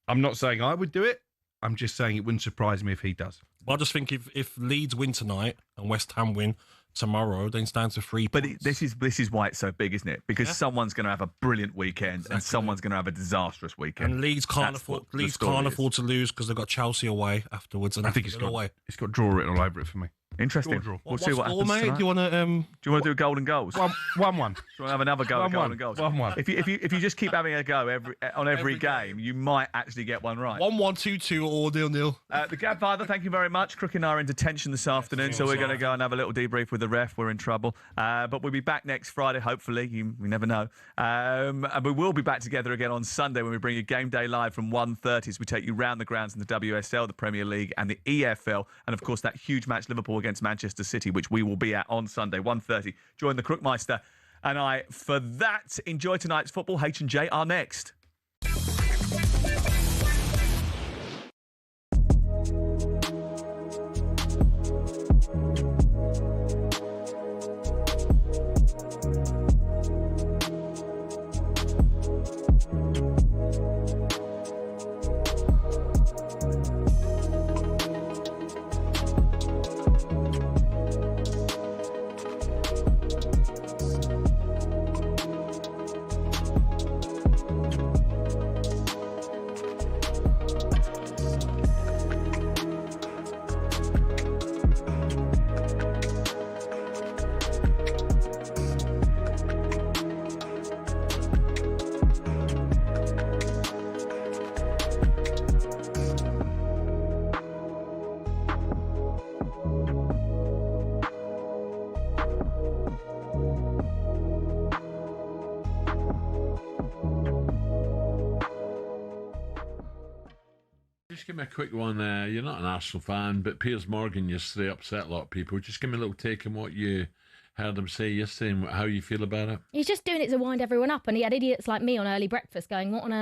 I'm not saying I would do it. I'm just saying it wouldn't surprise me if he does. Well, I just think if Leeds win tonight and West Ham win tomorrow, then it's down to 3 points. But this is why it's so big, isn't it? Because someone's going to have a brilliant weekend and someone's going to have a disastrous weekend. And Leeds can't afford to lose because they've got Chelsea away afterwards. And I think it's got draw written all over it for me. Interesting. We'll see what happens mate? tonight. Do you want to do golden goals? 1-1. Do you want to have another go at golden goals? 1-1. If you just keep having a go every game, you might actually get one right. 1-1, 2-2, or 0-0. The Gadfather, thank you very much. Crook and I are in detention this afternoon, so we're going to go and have a little debrief with the ref. We're in trouble. But we'll be back next Friday, hopefully. We never know. And we will be back together again on Sunday when we bring you Game Day Live from 1:30 as we take you round the grounds in the WSL, the Premier League and the EFL. And, of course, that huge match, Liverpool against Manchester City, which we will be at on Sunday, 1:30. Join the Crookmeister and I for that. Enjoy tonight's football. H&J are next. Just give me a quick one. You're not an Arsenal fan, but Piers Morgan yesterday upset a lot of people. Just give me a little take on what you heard him say yesterday and how you feel about it. He's just doing it to wind everyone up, and he had idiots like me on early breakfast going, what on earth